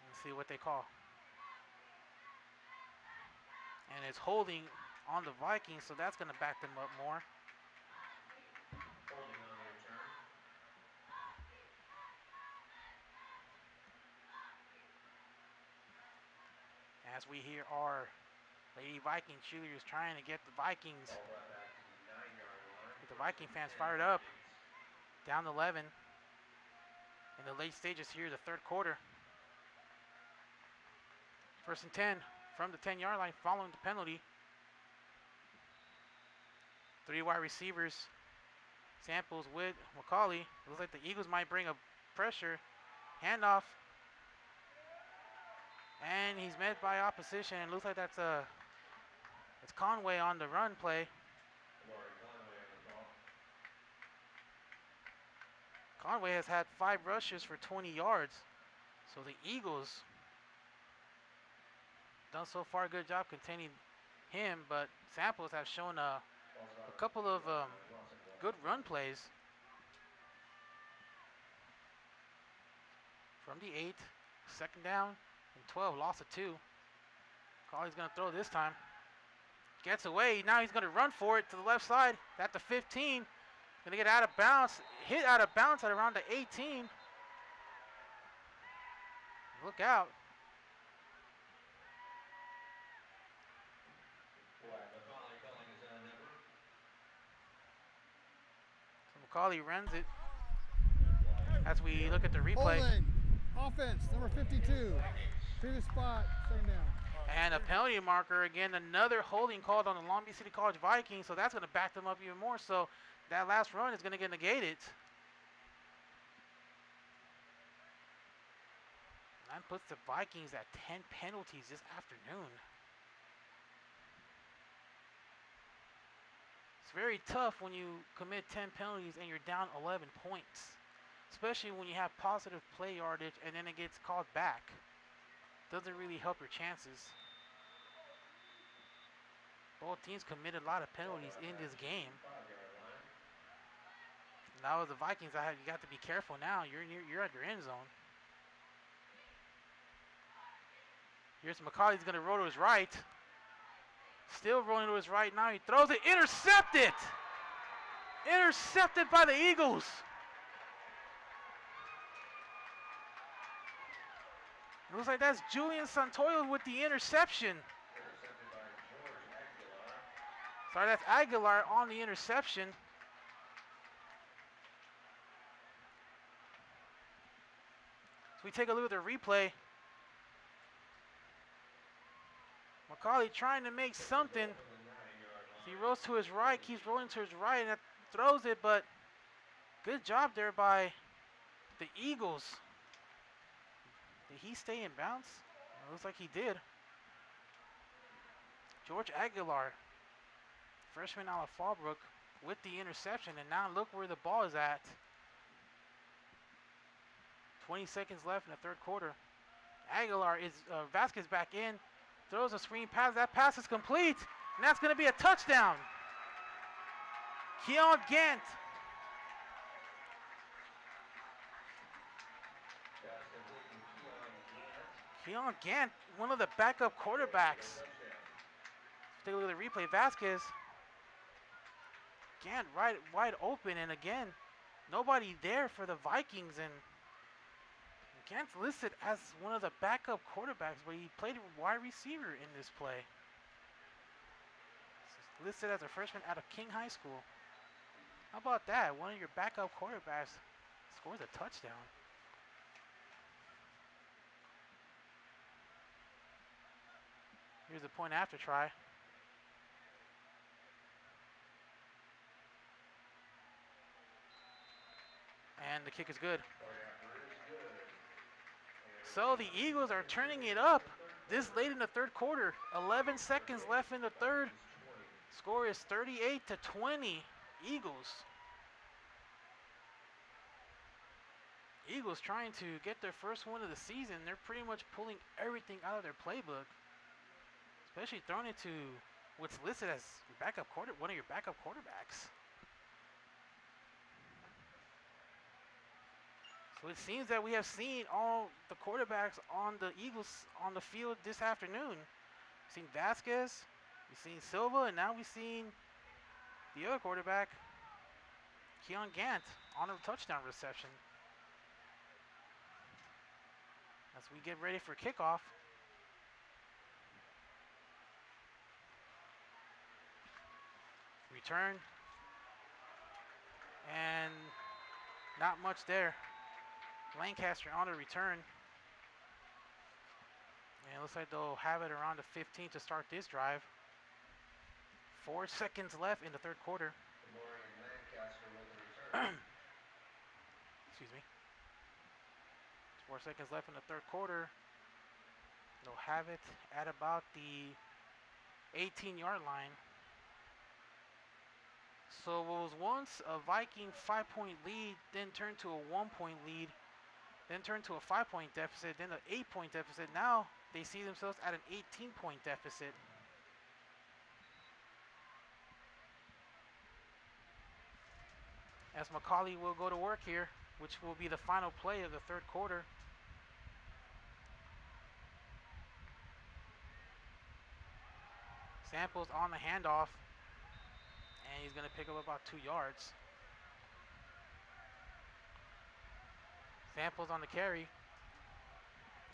Let's see what they call. And it's holding on the Vikings, so that's going to back them up more. Holding on the return. As we hear our Lady Viking cheerleaders trying to get the Vikings, Ball brought back to the 9-yard line. get the Viking fans fired up. Down 11 in the late stages here, the third quarter. 1st and 10 from the 10-yard line following the penalty. 3 wide receivers, Samples with McCauley. Looks like the Eagles might bring a pressure. Handoff. And he's met by opposition. It looks like that's it's Conway on the run play. Conway has had 5 rushes for 20 yards. So the Eagles done so far a good job containing him, but Samples have shown a couple of good run plays. From the 8, 2nd down and 12, loss of 2. Colley's going to throw this time. Gets away. Now he's going to run for it to the left side at the 15. Going to get out of bounds. Hit out of bounds at around the 18. Look out. So McCauley runs it as we look at the replay. Holding. Offense, number 52. Previous spot, 2nd down. And a penalty marker again, another holding called on the Long Beach City College Vikings, so that's going to back them up even more. So that last run is going to get negated. That puts the Vikings at 10 penalties this afternoon. It's very tough when you commit 10 penalties and you're down 11 points, especially when you have positive play yardage and then it gets called back. Doesn't really help your chances. Both teams committed a lot of penalties in this game. Now with the Vikings, you got to be careful now. You're at your end zone. Here's McCauley's going to roll to his right. Still rolling to his right now. He throws it. Intercepted! Intercepted by the Eagles. Looks like that's Julian Santoyo with the interception. Intercepted by George Aguilar. Sorry, that's Aguilar on the interception. So we take a look at the replay. McCauley trying to make something. From the 9-yard line. He rolls to his right, keeps rolling to his right, and that throws it, but good job there by the Eagles. Did he stay in bounds? It looks like he did. George Aguilar, freshman out of Fallbrook, with the interception, and now look where the ball is at. 20 seconds left in the third quarter. Aguilar is Vasquez back in, throws a screen pass. That pass is complete, and that's going to be a touchdown. Keon Gant. Pass complete to Keon Gant. Keon Gant, one of the backup quarterbacks. Touchdown. Take a look at the replay. Vasquez. Gant right wide open, and again, nobody there for the Vikings, and Gant's listed as one of the backup quarterbacks, but he played wide receiver in this play. Listed as a freshman out of King High School. How about that? One of your backup quarterbacks scores a touchdown. Here's the point after try. And the kick is good. Point after is good. So the Eagles are turning it up this late in the third quarter. 11 seconds left in the third. Score is 38-20. Eagles. Eagles trying to get their first win of the season. They're pretty much pulling everything out of their playbook, especially throwing it to what's listed as one of your backup quarterbacks. So it seems that we have seen all the quarterbacks on the Eagles on the field this afternoon. We've seen Vasquez, we've seen Silva, and now we've seen the other quarterback, Keon Gant, on a touchdown reception. As we get ready for kickoff. Return. And not much there. Lancaster on the return. And it looks like they'll have it around the 15 to start this drive. 4 seconds left in the third quarter. Morgan Lancaster with the return. Excuse me. 4 seconds left in the third quarter. They'll have it at about the 18-yard line. So what was once a Viking 5-point lead, then turned to a 1-point lead, then turned to a 5-point deficit, then an 8-point deficit. Now they see themselves at an 18-point deficit. As McCauley will go to work here, which will be the final play of the third quarter. Samples on the handoff, and he's going to pick up about 2 yards. Samples on the carry,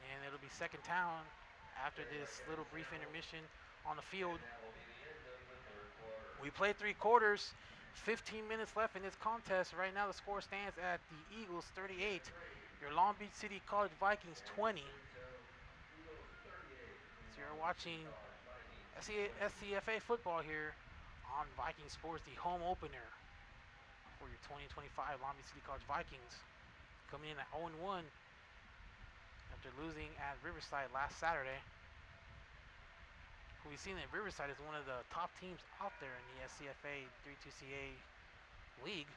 and it'll be second down after this little brief intermission on the field. That will be the end of the third quarter. We played 3 quarters, 15 minutes left in this contest. Right now the score stands at the Eagles 38, your Long Beach City College Vikings 20. So you're watching SCFA football here on Viking Sports, the home opener for your 2025 Long Beach City College Vikings. Coming in at 0-1 after losing at Riverside last Saturday. We've seen that Riverside is one of the top teams out there in the SCFA 3-2CA league.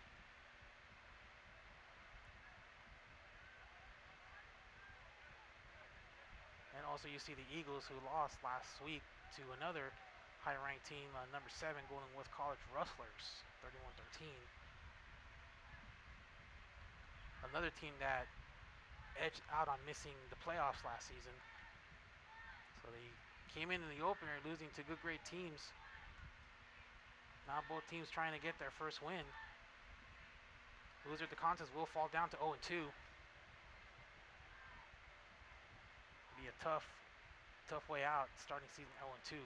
And also you see the Eagles, who lost last week to another high-ranked team, number 7, Golden West College Rustlers, 31-13. Another team that edged out on missing the playoffs last season. So they came in the opener losing to good, great teams. Now both teams trying to get their first win. Loser of the contest will fall down to 0-2. The a tough way out starting season 0-2.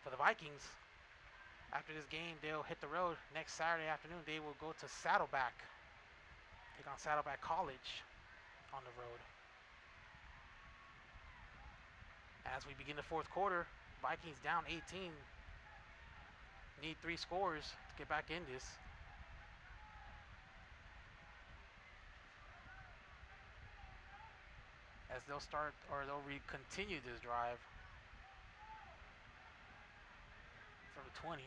For the Vikings, after this game, they'll hit the road next Saturday afternoon. They will go to Saddleback, take on Saddleback College on the road. As we begin the fourth quarter, Vikings down 18. Need 3 scores to get back in this. As they'll continue this drive from the 20.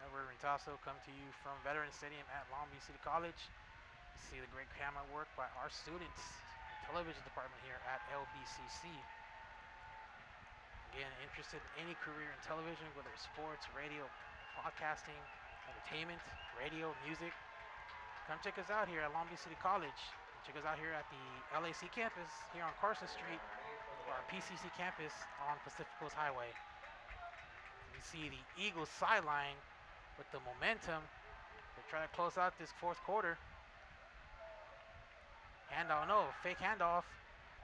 Edward Rentasso come to you from Veterans Stadium at Long Beach City College. You see the great camera work by our students, the television department here at LBCC. Again, interested in any career in television, whether it's sports, radio, podcasting, entertainment, radio, music, come check us out here at Long Beach City College. Check us out here at the LAC campus here on Carson Street, or our PCC campus on Pacific Coast Highway. You see the Eagles sideline with the momentum. They're trying to close out this fourth quarter. Handoff, no, fake handoff.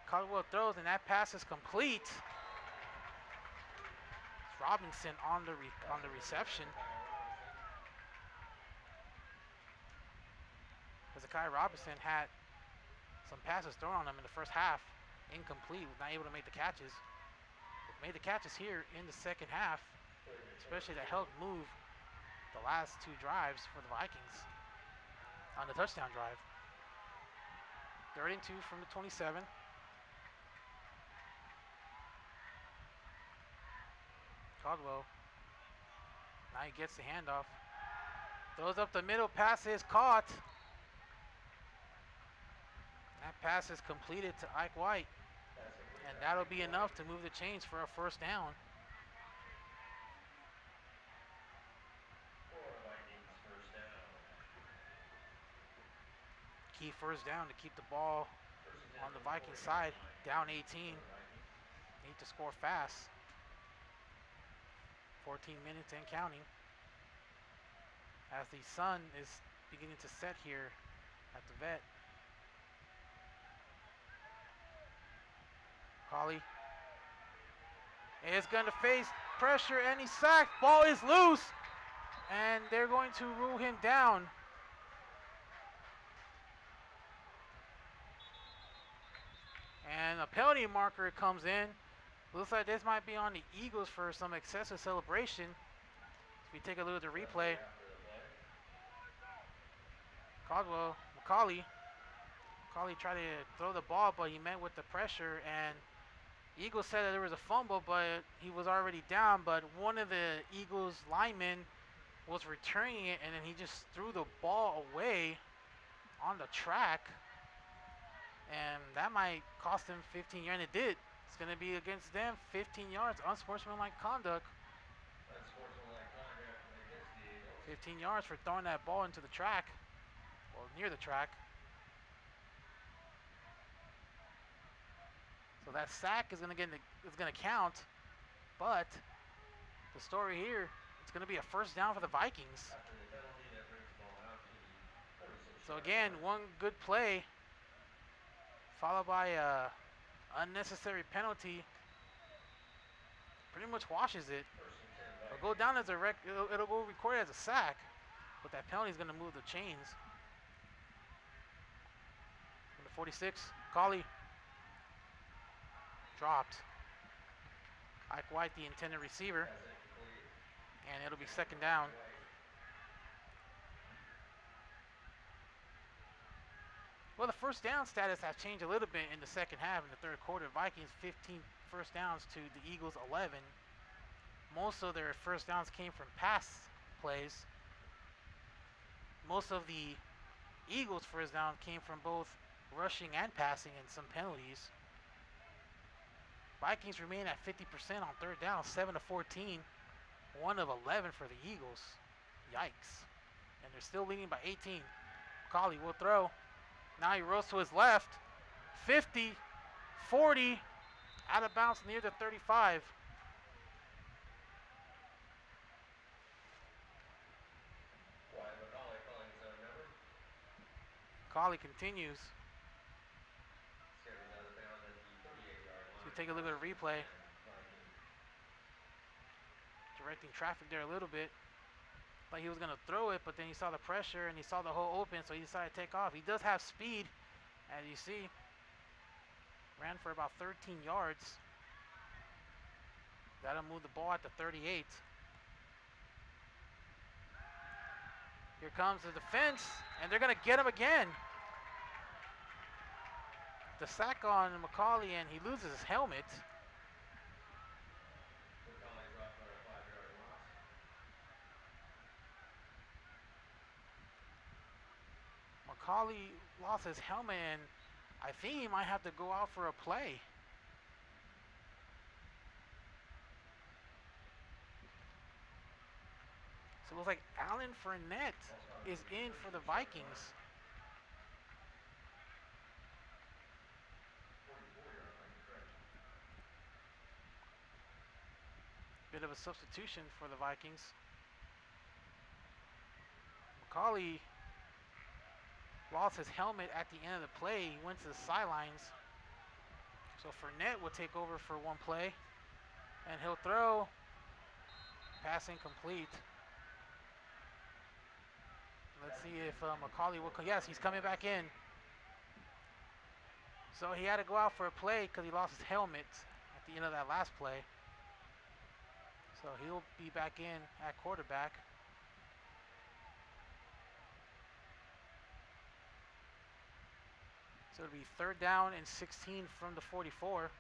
Caldwell throws, and that pass is complete. Robinson on the reception. Hezekiah Robinson had some passes thrown on him in the first half, incomplete, was not able to make the catches. But made the catches here in the second half, especially that helped move the last 2 drives for the Vikings on the touchdown drive. 3rd and 2 from the 27. Caldwell. Now he gets the handoff. Throws up the middle, pass is caught. That pass is completed to Ike White. And that'll be enough to move the chains for a first down. Key first down to keep the ball on the Vikings side. Down 18. Need to score fast. 14 minutes and counting. As the sun is beginning to set here at the vet. Colley is going to face pressure and he's sacked. Ball is loose. And they're going to rule him down. And a penalty marker comes in. Looks like this might be on the Eagles for some excessive celebration. If we take a look at the replay. Macaulay tried to throw the ball, but he met with the pressure. And Eagles said that there was a fumble, but he was already down. But one of the Eagles linemen was returning it, and then he just threw the ball away on the track. And that might cost him 15 yards, and it did. It's going to be against them, 15 yards, unsportsmanlike conduct. 15 yards for throwing that ball into the track, or near the track. So that sack is going to count, but the story here, it's going to be a first down for the Vikings. So again, one good play followed by a unnecessary penalty pretty much washes it. It'll go down as it'll go recorded as a sack, but that penalty is going to move the chains. Number 46, Colley dropped. Ike White, the intended receiver, and it'll be second down. Well, the first down status has changed a little bit in the second half. In the third quarter, Vikings 15 first downs to the Eagles 11. Most of their first downs came from pass plays. Most of the Eagles' first down came from both rushing and passing and some penalties. Vikings remain at 50% on third down, 7-14. 1 of 11 for the Eagles. Yikes. And they're still leading by 18. Colley will throw. Now he rolls to his left. 50, 40, out of bounds near the 35. McCauley continues. Scatters out of bounds at the 38-yard line. So take a look at the replay. Vikings. Directing traffic there a little bit. Like he was going to throw it, but then he saw the pressure and he saw the hole open, so he decided to take off. He does have speed, as you see. Ran for about 13 yards. That'll move the ball at the 38. Here comes the defense, and they're going to get him again. The sack on McCauley, and he loses his helmet. McCauley dropped for a 5-yard loss. McCauley lost his helmet, and I think he might have to go out for a play. So it looks like Alan Fournette is in for the Vikings. 44-yard line correction. Bit of a substitution for the Vikings. McCauley lost his helmet at the end of the play. He went to the sidelines. So Fournette will take over for one play. And he'll throw. Pass incomplete. Let's see if McCauley will come. Yes, he's coming back in. So he had to go out for a play because he lost his helmet at the end of that last play. So he'll be back in at quarterback. So it'll be 3rd down and 16 from the 44.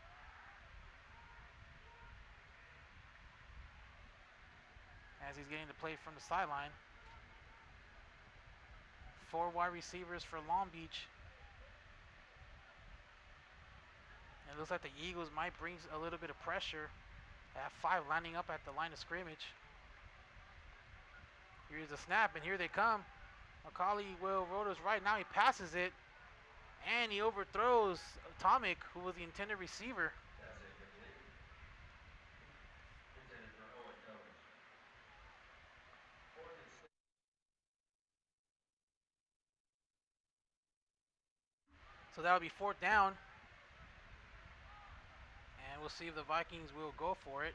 As he's getting the play from the sideline. 4 wide receivers for Long Beach. And it looks like the Eagles might bring a little bit of pressure. They have 5 lining up at the line of scrimmage. Here's the snap, and here they come. McCauley will roll to his right. Now he passes it, and he overthrows Tomic, who was the intended receiver. That's incomplete. Intended for Owen Thomas. 4th and 6. So that'll be 4th down. And we'll see if the Vikings will go for it.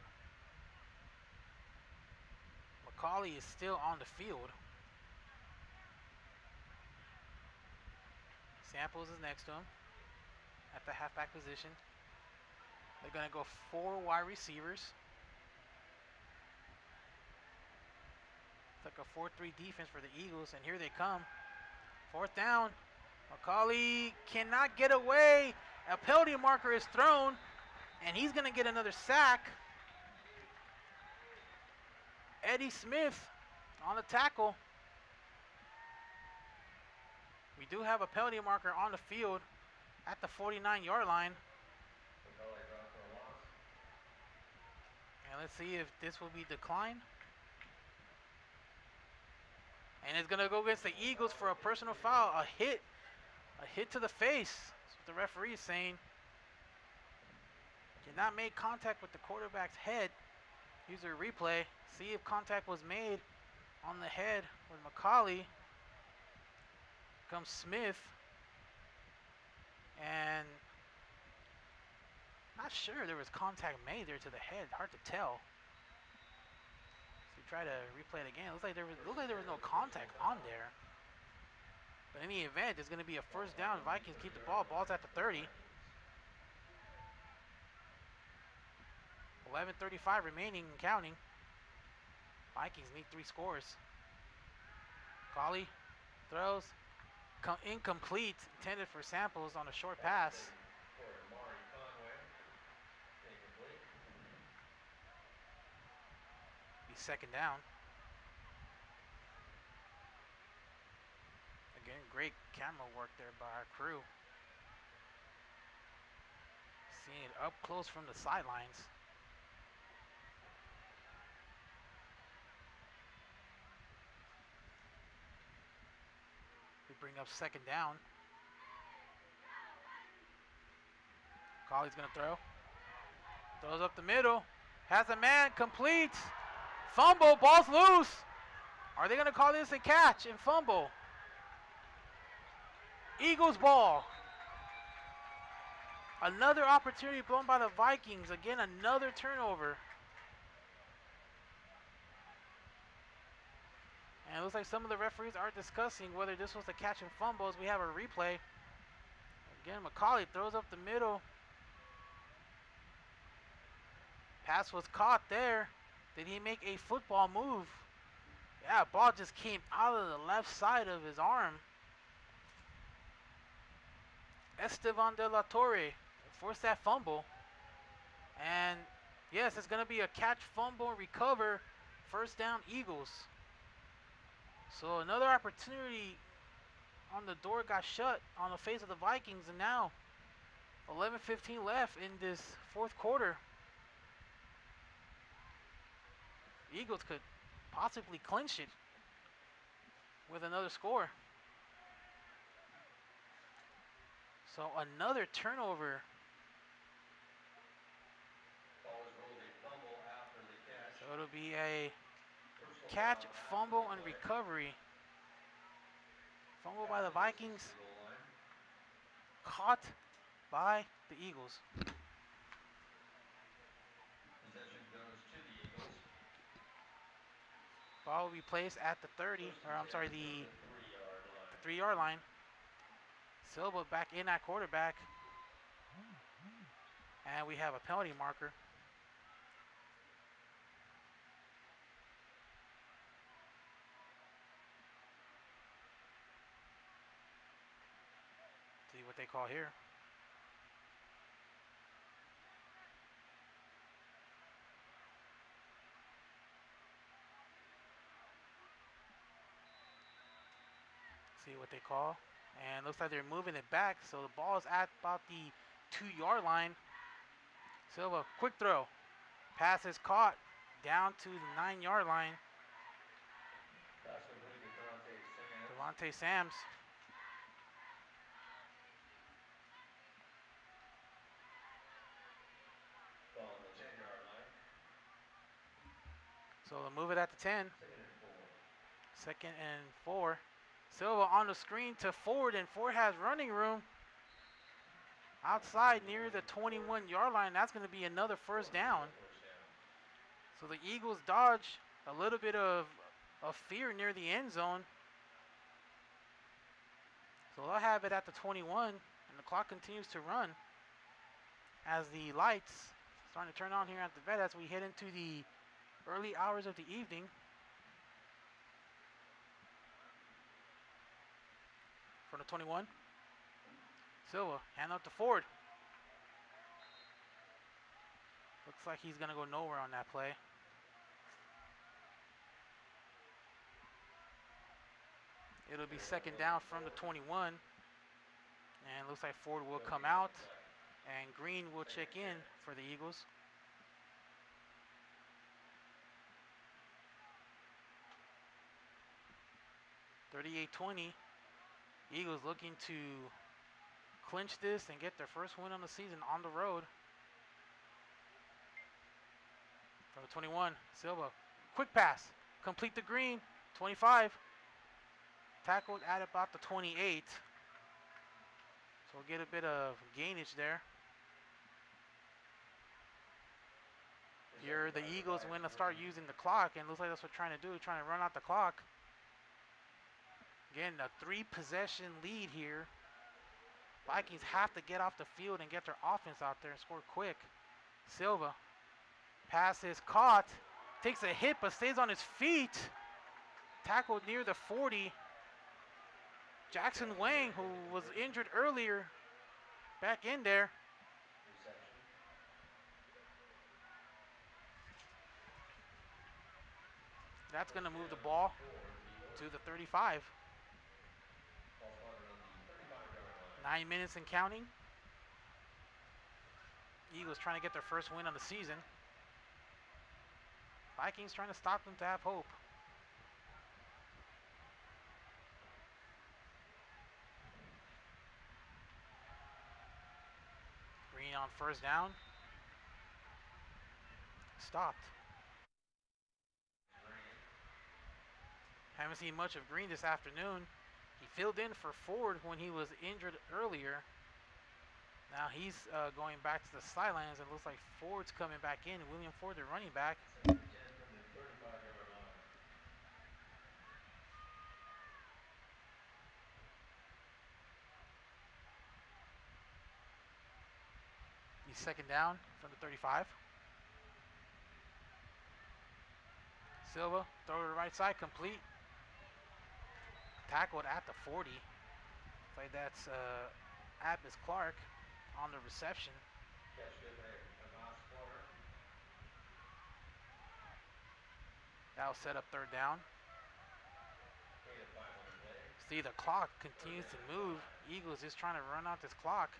McCauley is still on the field. Samples is next to him at the halfback position. They're going to go 4 wide receivers. It's like a 4-3 defense for the Eagles, and here they come. 4th down. McCauley cannot get away. A penalty marker is thrown, and he's going to get another sack. Eddie Smith on the tackle. We do have a penalty marker on the field at the 49-yard line. McCauley dropped for a loss. And let's see if this will be declined. And it's going to go against the Eagles for a personal foul. A hit to the face. That's what the referee is saying. Did not make contact with the quarterback's head. Use a replay. See if contact was made on the head with McCauley. Comes Smith. And not sure there was contact made there to the head. Hard to tell. So we try to replay it again. Looks like there was no contact on there. But in any event, it's going to be a 1st down. Vikings keep the ball. Ball's at the 30. 11:35 remaining and counting. Vikings need 3 scores. McCauley throws. Incomplete. Intended for Samples on a short pass. For Mari Conway. Incomplete. Be 2nd down. Again, great camera work there by our crew. Seeing it up close from the sidelines. We bring up 2nd down. McCauley's going to throw. Throws up the middle. Has a man. Complete. Fumble. Ball's loose. Are they going to call this a catch and fumble? Eagles ball. Another opportunity blown by the Vikings. Again, another turnover. And it looks like some of the referees are discussing whether this was a catch and fumble as we have a replay. Again, McCauley throws up the middle. Pass was caught there. Did he make a football move? Yeah, ball just came out of the left side of his arm. Esteban de la Torre forced that fumble. And yes, it's going to be a catch, fumble, and recover. First down, Eagles. So another opportunity on the door got shut on the face of the Vikings. And now 11:15 left in this fourth quarter. Eagles could possibly clinch it with another score. So another turnover. So it'll be a catch, fumble, and recovery. Fumble by the Vikings. Caught by the Eagles. Ball will be placed at the 30, or I'm sorry, the 3-yard line. Silva back in at quarterback. And we have a penalty marker. See what they call here. See what they call. And looks like they're moving it back. So the ball is at about the 2-yard line. Silva, quick throw. Pass is caught down to the 9-yard line. Devontae Sams. So they'll move it at the 10. 2nd and 4. Silva on the screen to Ford, and Ford has running room outside near the 21-yard line. That's going to be another first down. So the Eagles dodge a little bit of fear near the end zone. So they'll have it at the 21, and the clock continues to run as the lights starting to turn on here at the vet as we head into the early hours of the evening. For the 21. Silva, hand up to Ford. Looks like he's going to go nowhere on that play. It'll be second down from the 21. And looks like Ford will come out. And Green will check in for the Eagles. (38-20). Eagles looking to clinch this and get their first win on the season on the road. For the 21, Silva, quick pass, complete the Green, 25. Tackled at about the 28. So we'll get a bit of gainage there. Here the Eagles want to start using the clock, and looks like that's what they're trying to do, trying to run out the clock. Again, a 3-possession lead here. Vikings have to get off the field and get their offense out there and score quick. Silva, pass is caught, takes a hit but stays on his feet. Tackled near the 40. Jackson Wang, who was injured earlier, back in there. That's going to move the ball to the 35. 9 minutes and counting. Eagles trying to get their first win on the season. Vikings trying to stop them to have hope. Green on first down. Stopped. Haven't seen much of Green this afternoon. He filled in for Ford when he was injured earlier. Now he's going back to the sidelines, and it looks like Ford's coming back in. William Ford, the running back. Second and 10 from the 35-yard line. He's second down from the 35. Silva, throw to the right side, complete. Tackled at the 40. Like that's Atlas Clark on the reception. Catch good made. Amas Clark. That'll set up third down. 8 of 5 on the play. See, the clock continues to move. Eagles is trying to run out this clock.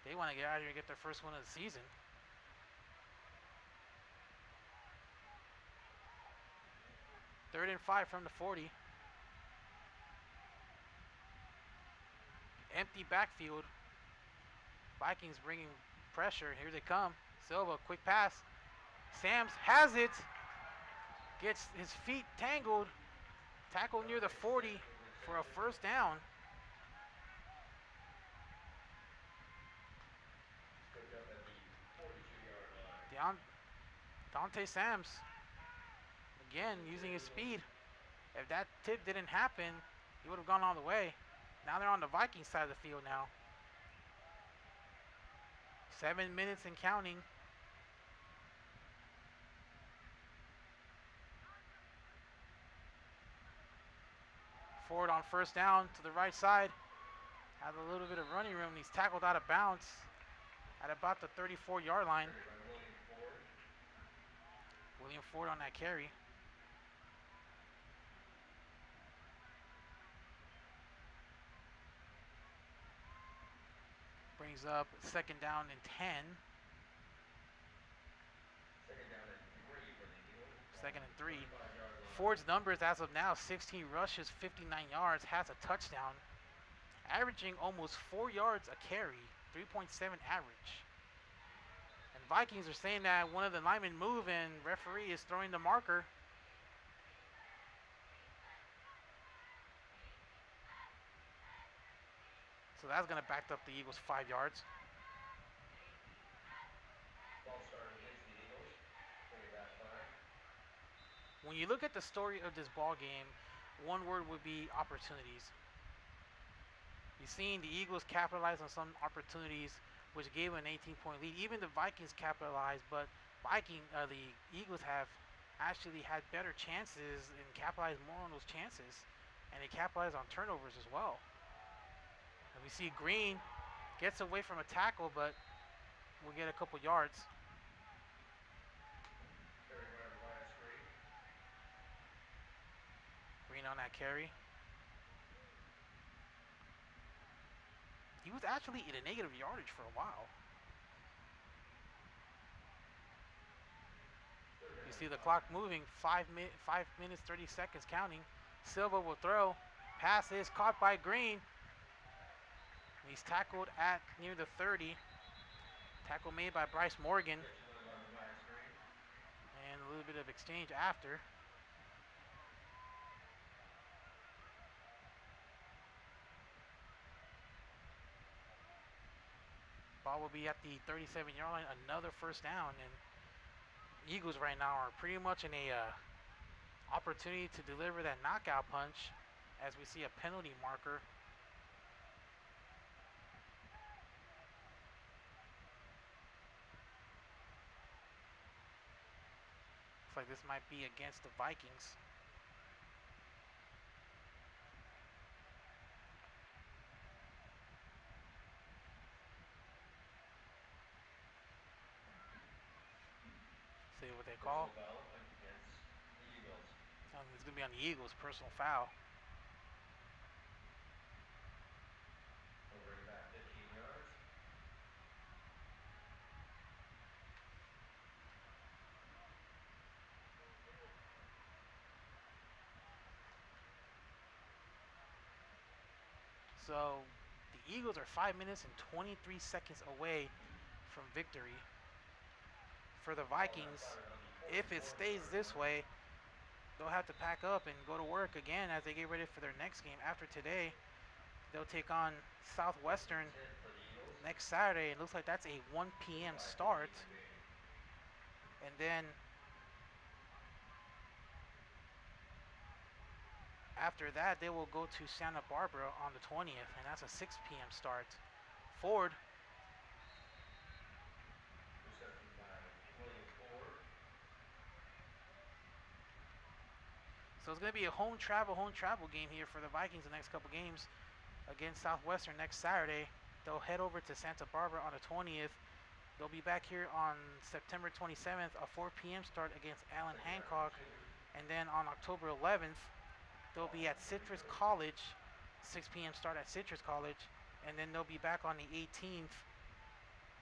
They want to get out of here and get their first win of the season. Third and 5 from the 40. Empty backfield. Vikings bringing pressure. Here they come. Silva, quick pass. Sams has it. Gets his feet tangled. Tackle near the 40 for a first down. Picked up at the 42-yard line. Dante Sams, again, using his speed. If that tip didn't happen, he would have gone all the way. Now they're on the Vikings side of the field now. 7 minutes and counting. Ford on first down to the right side. Has a little bit of running room. He's tackled out of bounds at about the 34-yard line. Carried by William Ford. William Ford on that carry. Brings up second down and 10. Second down and 3 for the Eagles. Second and 3. 35-yard line. Ford's numbers as of now: 16 rushes, 59 yards, has a touchdown, averaging almost 4 yards a carry, 3.7 average. And Vikings are saying that one of the linemen moved and referee is throwing the marker. So that's going to back up the Eagles 5 yards. Ball started against the Eagles. Bring it back 5. When you look at the story of this ball game, one word would be opportunities. You've seen the Eagles capitalize on some opportunities, which gave an 18-point lead. Even the Vikings capitalized, but the Eagles have actually had better chances and capitalized more on those chances, and they capitalized on turnovers as well. And we see Green gets away from a tackle, but will get a couple yards. Carried by Elias Green. Green on that carry. He was actually in a negative yardage for a while. You see the clock moving, 5 minutes, 30 seconds counting. Silva will throw. Pass is caught by Green. He's tackled at near the 30. Tackle made by Bryce Morgan. Catch won by Elias Green. And a little bit of exchange after. Ball will be at the 37-yard line. Another first down. And Eagles right now are pretty much in a opportunity to deliver that knockout punch as we see a penalty marker. Looks like this might be against the Vikings. See what they call. Personal foul against the Eagles. It's going to be on the Eagles, personal foul. We'll bring it back 15 yards. So the Eagles are 5 minutes and 23 seconds away from victory. For the Vikings, if it stays this way, they'll have to pack up and go to work again as they get ready for their next game. After today, they'll take on Southwestern 10 for the Eagles. next Saturday. It looks like that's a 1 p.m. 5 start. remaining. And then after that, they will go to Santa Barbara on the 20th, and that's a 6 p.m. start. Ford, Reception by William Ford. so it's going to be a home travel game here for the Vikings the next couple games against Southwestern next Saturday. They'll head over to Santa Barbara on the 20th. They'll be back here on September 27th, a 4 p.m. start against Allen Hancock. And then on October 11th, they'll be at Citrus College, 6 p.m. start at Citrus College. And then they'll be back on the 18th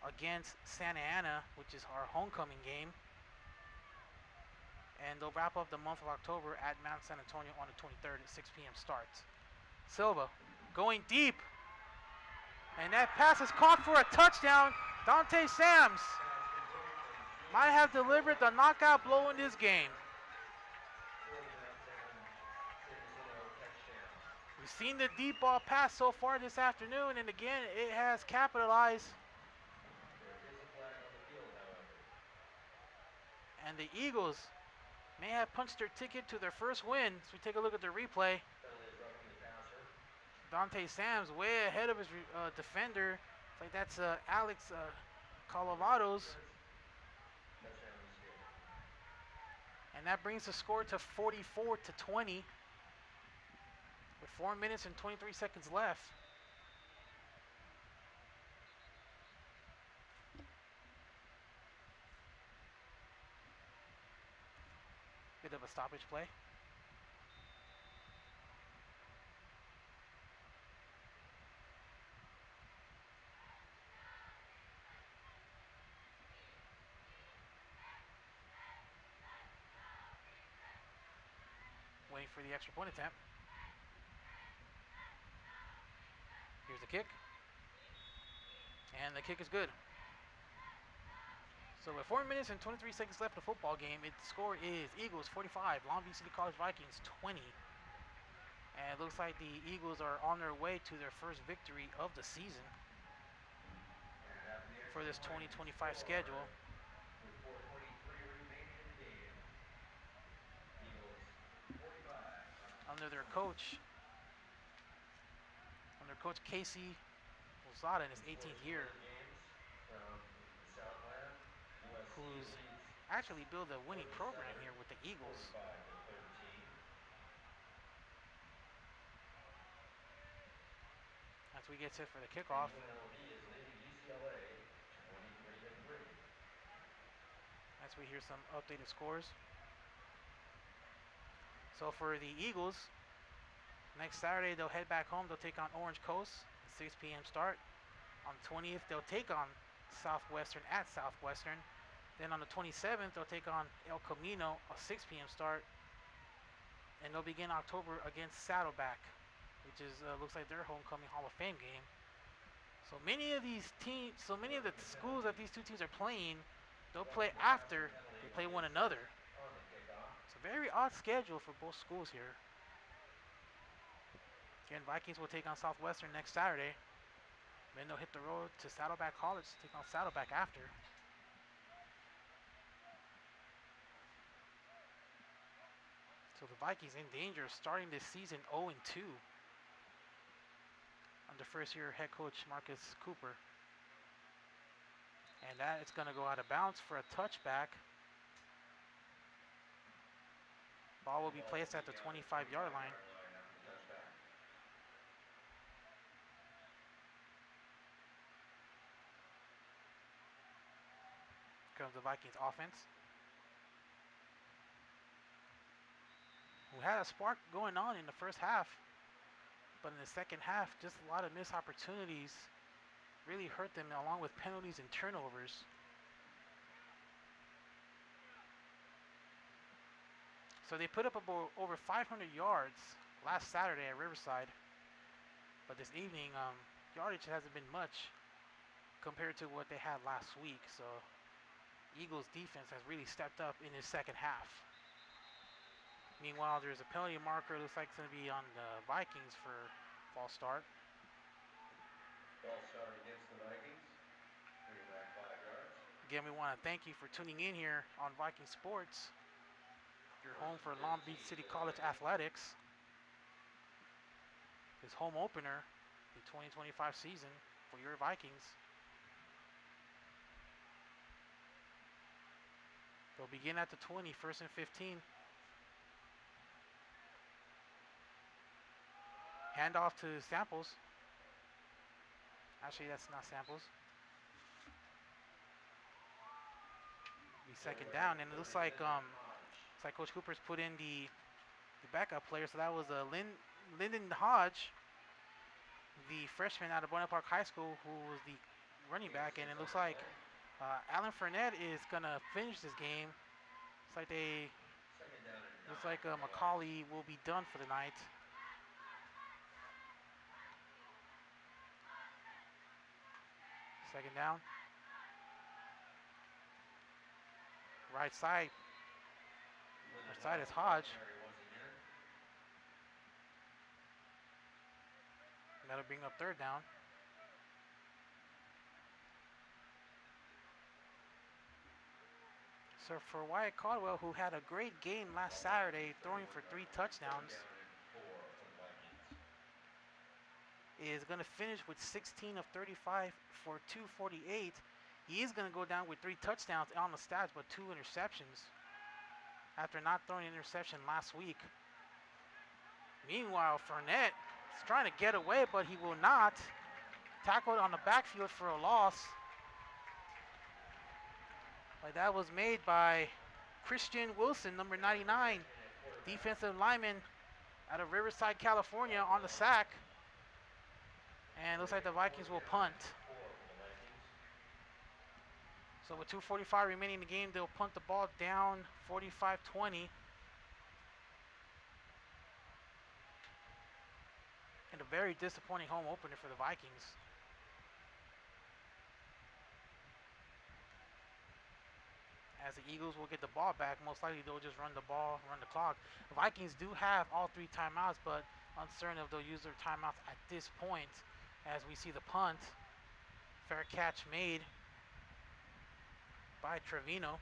against Santa Ana, which is our homecoming game. And they'll wrap up the month of October at Mount San Antonio on the 23rd at 6 p.m. start. Silva going deep. And that pass is caught for a touchdown. Dante Sams might have delivered the knockout blow in this game. We've seen the deep ball pass so far this afternoon, and again, it has capitalized. There is a flag on the field, however. And the Eagles may have punched their ticket to their first win. So we take a look at the replay. Penalty is roughing the passer. Dante Sams way ahead of his defender. It's like that's Alex Colovados. Touchdown Eagle. And that brings the score to 44-20 with 4 minutes and 23 seconds left. Bit of a stoppage play. Waiting for the extra point attempt. Here's the kick. And the kick is good. So with 4 minutes and 23 seconds left in the football game, its score is Eagles 45, Long Beach City College Vikings 20. And it looks like the Eagles are on their way to their first victory of the season for this 2025 schedule. With 4:23 remaining in the game. Eagles 45. Under their coach Casey Lozada in his 18th year, Games from the Southland. USC who's leads actually built a winning program here with the Eagles. 45-13. As we get set for the kickoff. UNLV is leading UCLA 23-3. As we hear some updated scores. So for the Eagles, next Saturday they'll head back home. They'll take on Orange Coast, 6 p.m. start. On the 20th, they'll take on Southwestern at Southwestern. Then on the 27th, they'll take on El Camino, a 6 p.m. start. And they'll begin October against Saddleback, which is looks like their homecoming Hall of Fame game. So many of these teams, so many of the schools that these two teams are playing, they'll play after they play one another. On the kickoff. It's a very odd schedule for both schools here. Again, Vikings will take on Southwestern next Saturday. Then they'll hit the road to Saddleback College to take on Saddleback after. So the Vikings in danger of starting this season 0-2 under first-year head coach Marcus Cooper. And that is going to go out of bounds for a touchback. Ball will be placed at the 25-yard line. Comes the Vikings offense, who had a spark going on in the first half, but in the second half, just a lot of missed opportunities really hurt them, along with penalties and turnovers. So they put up over 500 yards last Saturday at Riverside, but this evening, yardage hasn't been much compared to what they had last week. So Eagles defense has really stepped up in his second half. Meanwhile, there's a penalty marker. Looks like it's going to be on the Vikings for false start. False start against the Vikings. Bring it back 5 yards. Again, we want to thank you for tuning in here on Viking Sports. Your home for Long Beach City College athletics. His home opener, the 2025 season for your Vikings. They'll begin at the 20, 1st and 15. Handoff to Samples. Actually, that's not Samples. Be second down, and it looks like Coach Cooper's put in the backup player. So that was Lyndon Hodge, the freshman out of Buena Park High School, who was the running back, and it looks like Alan Fournette is gonna finish this game. Looks like Macaulay will be done for the night. Second down. Right side. Right side is Hodge. That'll bring up third down. So for Wyatt Caldwell, who had a great game last Saturday, throwing for 3 touchdowns, is going to finish with 16 of 35 for 248. He is going to go down with 3 touchdowns on the stats, but 2 interceptions after not throwing an interception last week. Meanwhile, Fournette is trying to get away, but he will not. Tackled on the backfield for a loss. But that was made by Christian Wilson, number 99, defensive lineman out of Riverside, California, on the sack. And it looks like the Vikings will punt. So with 2:45 remaining in the game, they'll punt the ball down 45-20. And a very disappointing home opener for the Vikings. As the Eagles will get the ball back, most likely they'll just run the ball, run the clock. The Vikings do have all 3 timeouts, but uncertain if they'll use their timeouts at this point. As we see the punt, fair catch made by Trevino.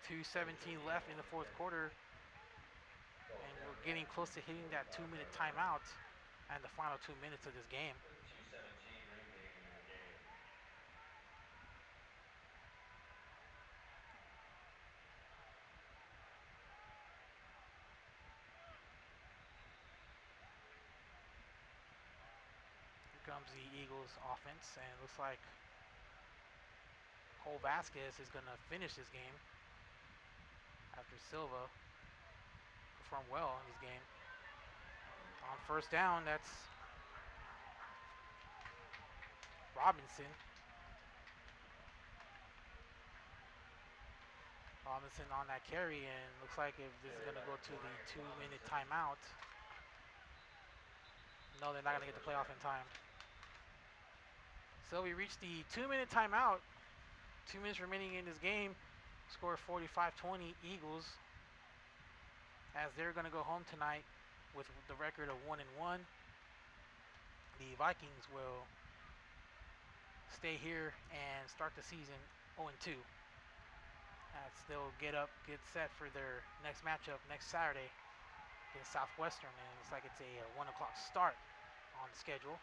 2:17 left in the 4th quarter, and we're getting close to hitting that 2-minute timeout and the final 2 minutes of this game. Comes the Eagles offense, and it looks like Cole Vasquez is going to finish this game after Silva performed well in this game. On first down, that's Robinson. Robinson on that carry, and looks like if this is going to go to the 2-minute timeout. No, they're not going to get the playoff in time. So we reached the 2-minute timeout. 2 minutes remaining in this game. Score 45-20 Eagles. As they're going to go home tonight with the record of 1-1. The Vikings will stay here and start the season 0-2. As they'll get set for their next matchup next Saturday against Southwestern. And it's like it's a 1 o'clock start on the schedule.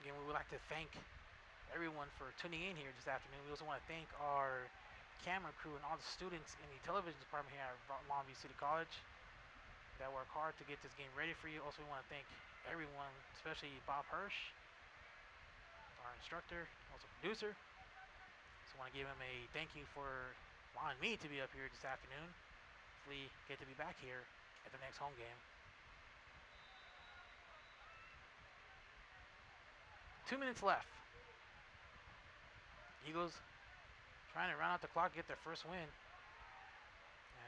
Again, we would like to thank everyone for tuning in here this afternoon. We also want to thank our camera crew and all the students in the television department here at Long Beach City College that work hard to get this game ready for you. Also, we want to thank everyone, especially Bob Hirsch, our instructor, also producer. So I want to give him a thank you for allowing me to be up here this afternoon. Hopefully get to be back here at the next home game. 2 minutes left. Eagles trying to round out the clock, get their first win. And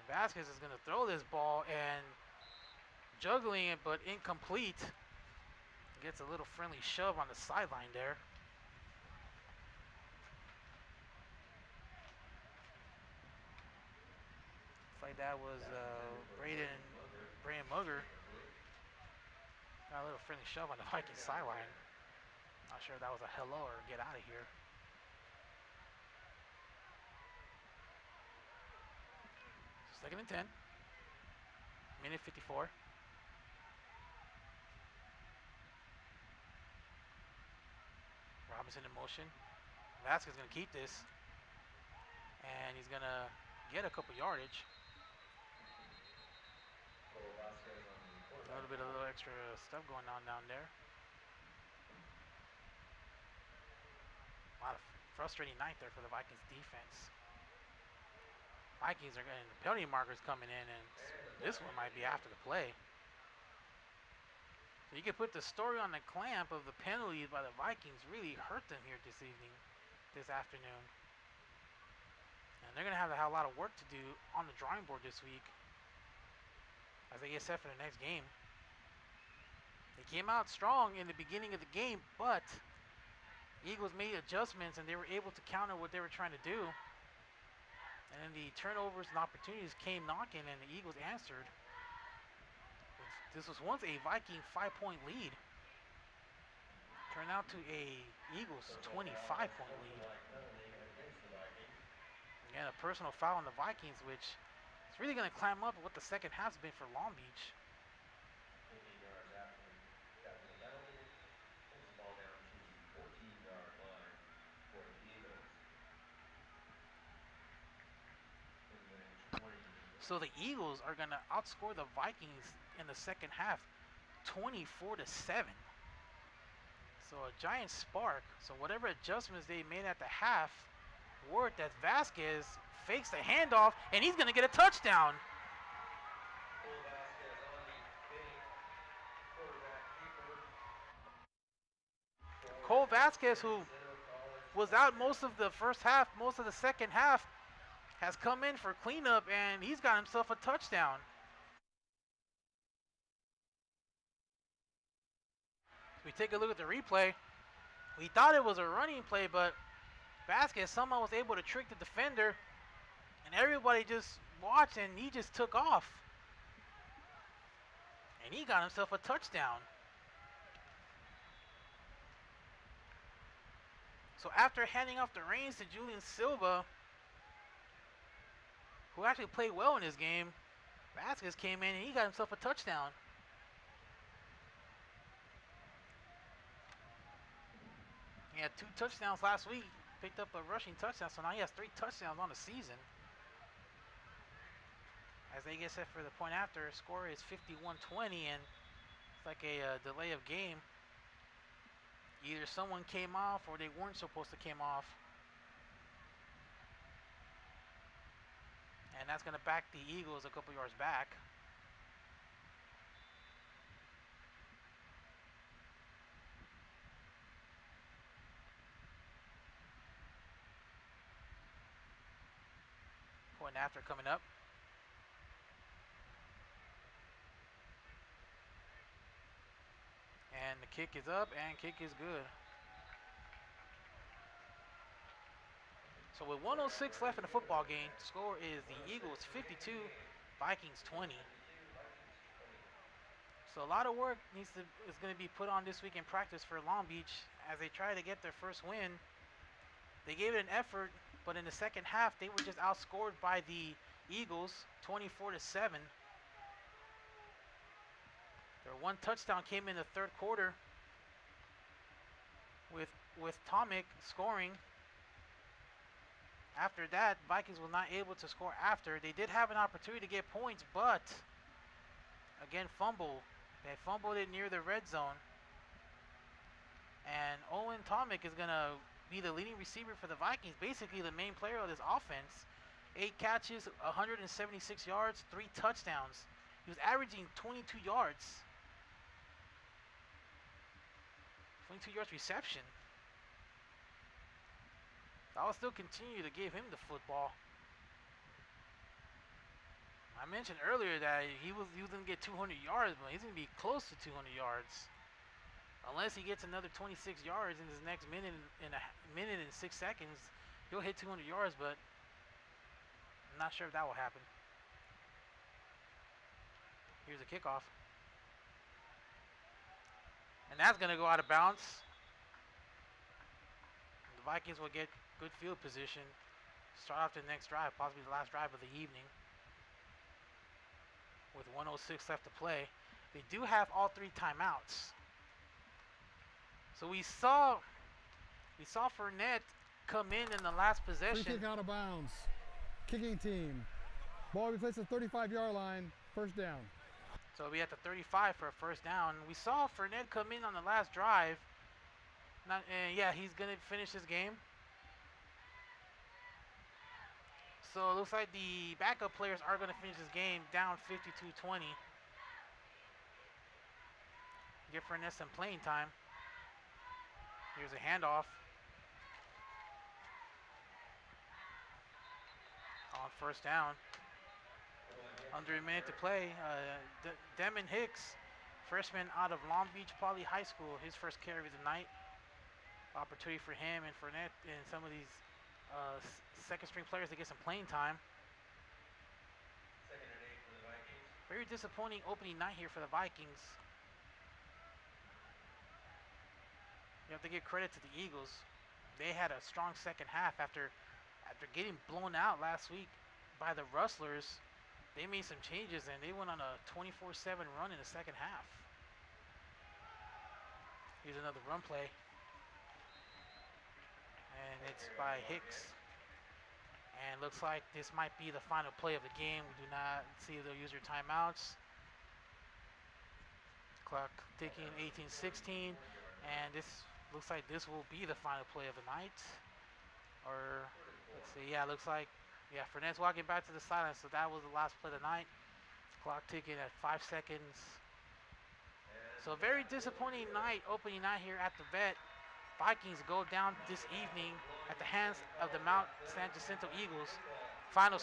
Vasquez is going to throw this ball and juggling it, but incomplete. Gets a little friendly shove on the sideline there. like that was Brandon Mugger. Got a little friendly shove on the Vikings sideline. Not sure if that was a hello or get out of here. Second and 10. Minute 54. Robinson in motion. Vasquez going to keep this. And he's going to get a couple yardage. A little extra stuff going on down there. A lot of frustrating night there for the Vikings defense. Vikings are getting the penalty markers coming in, and this one might be after the play. So you could put the story on the clamp of the penalties by the Vikings really hurt them here this afternoon. And they're going to have a lot of work to do on the drawing board this week as they get set for the next game. They came out strong in the beginning of the game, but Eagles made adjustments and they were able to counter what they were trying to do. And then the turnovers and opportunities came knocking, and the Eagles answered. This was once a Viking 5-point lead. Turned out to a Eagles 25-point lead. Again, a personal foul on the Vikings, which is really going to climb up what the second half's been for Long Beach. 15 yards after the penalty, pulls the ball down to the 14-yard line for the Eagles. So the Eagles are going to outscore the Vikings in the second half 24-7. So a giant spark. So whatever adjustments they made at the half worked as Vasquez fakes the handoff, and he's going to get a touchdown. Cole Vasquez, who was out most of the first half, most of the second half, has come in for cleanup, and he's got himself a touchdown. We take a look at the replay. We thought it was a running play, but Vasquez somehow was able to trick the defender, and everybody just watched, and he just took off. And he got himself a touchdown. So after handing off the reins to Julian Silva, who actually played well in this game, Vasquez came in and he got himself a touchdown. He had 2 touchdowns last week, picked up a rushing touchdown, so now he has 3 touchdowns on the season. As they get set for the point after, score is 51-20, and it's like a delay of game. Either someone came off or they weren't supposed to came off. And that's going to back the Eagles a couple yards back. Point after coming up. And the kick is up, and kick is good. So with 1:06 left in the football game, the score is the Eagles 52, Vikings 20. So a lot of work is going to be put on this week in practice for Long Beach as they try to get their first win. They gave it an effort, but in the second half, they were just outscored by the Eagles 24-7. Their 1 touchdown came in the third quarter with Tomic scoring. After that, Vikings was not able to score after. They did have an opportunity to get points, but again, fumble. They fumbled it near the red zone. And Owen Tomic is going to be the leading receiver for the Vikings, basically the main player of this offense. 8 catches, 176 yards, 3 touchdowns. He was averaging 22 yards. 22 yards reception. I will still continue to give him the football. I mentioned earlier that he was going to get 200 yards, but he's going to be close to 200 yards. Unless he gets another 26 yards in his next minute and 6 seconds, he'll hit 200 yards, but I'm not sure if that will happen. Here's a kickoff. And that's going to go out of bounds. The Vikings will get good field position. Start off the next drive, possibly the last drive of the evening. With 1:06 left to play. They do have all 3 timeouts. So we saw Fournette come in the last Free possession. kick out of bounds. Kicking team. Ball will be placed at the 35-yard line. First down. So we at the 35 for a first down. We saw Fournette come in on the last drive. And yeah, he's going to finish his game. So it looks like the backup players are going to finish this game down 52-20. Give Fournette some playing time. Here's a handoff. On first down. Under a minute to play. Demon Hicks, freshman out of Long Beach Poly High School, his first carry of the night. Opportunity for him and Fournette and some of these second string players to get some playing time. 2nd and 8 for the Vikings. Very disappointing opening night here for the Vikings. You have to give credit to the Eagles. They had a strong second half after getting blown out last week by the Rustlers. They made some changes and they went on a 24-7 run in the second half. Here's another run play. And it's by Hicks. And looks like this might be the final play of the game. We do not see they'll use your timeouts. Clock ticking 18-16. And this looks like this will be the final play of the night. Or let's see, yeah, looks like, yeah, Fournette's walking back to the sideline, so that was the last play of the night. Clock ticking at 5 seconds. So very disappointing night, opening night here at the Vet. Vikings go down this evening at the hands of the Mount San Jacinto Eagles. Final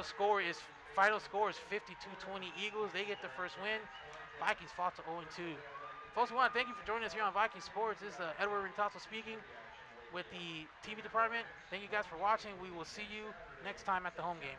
score is 52-20 Eagles. They get the first win. Vikings fall to 0-2. Folks, we want to thank you for joining us here on Viking Sports. This is Edward Rentasso speaking with the TV department. Thank you guys for watching. We will see you next time at the home game.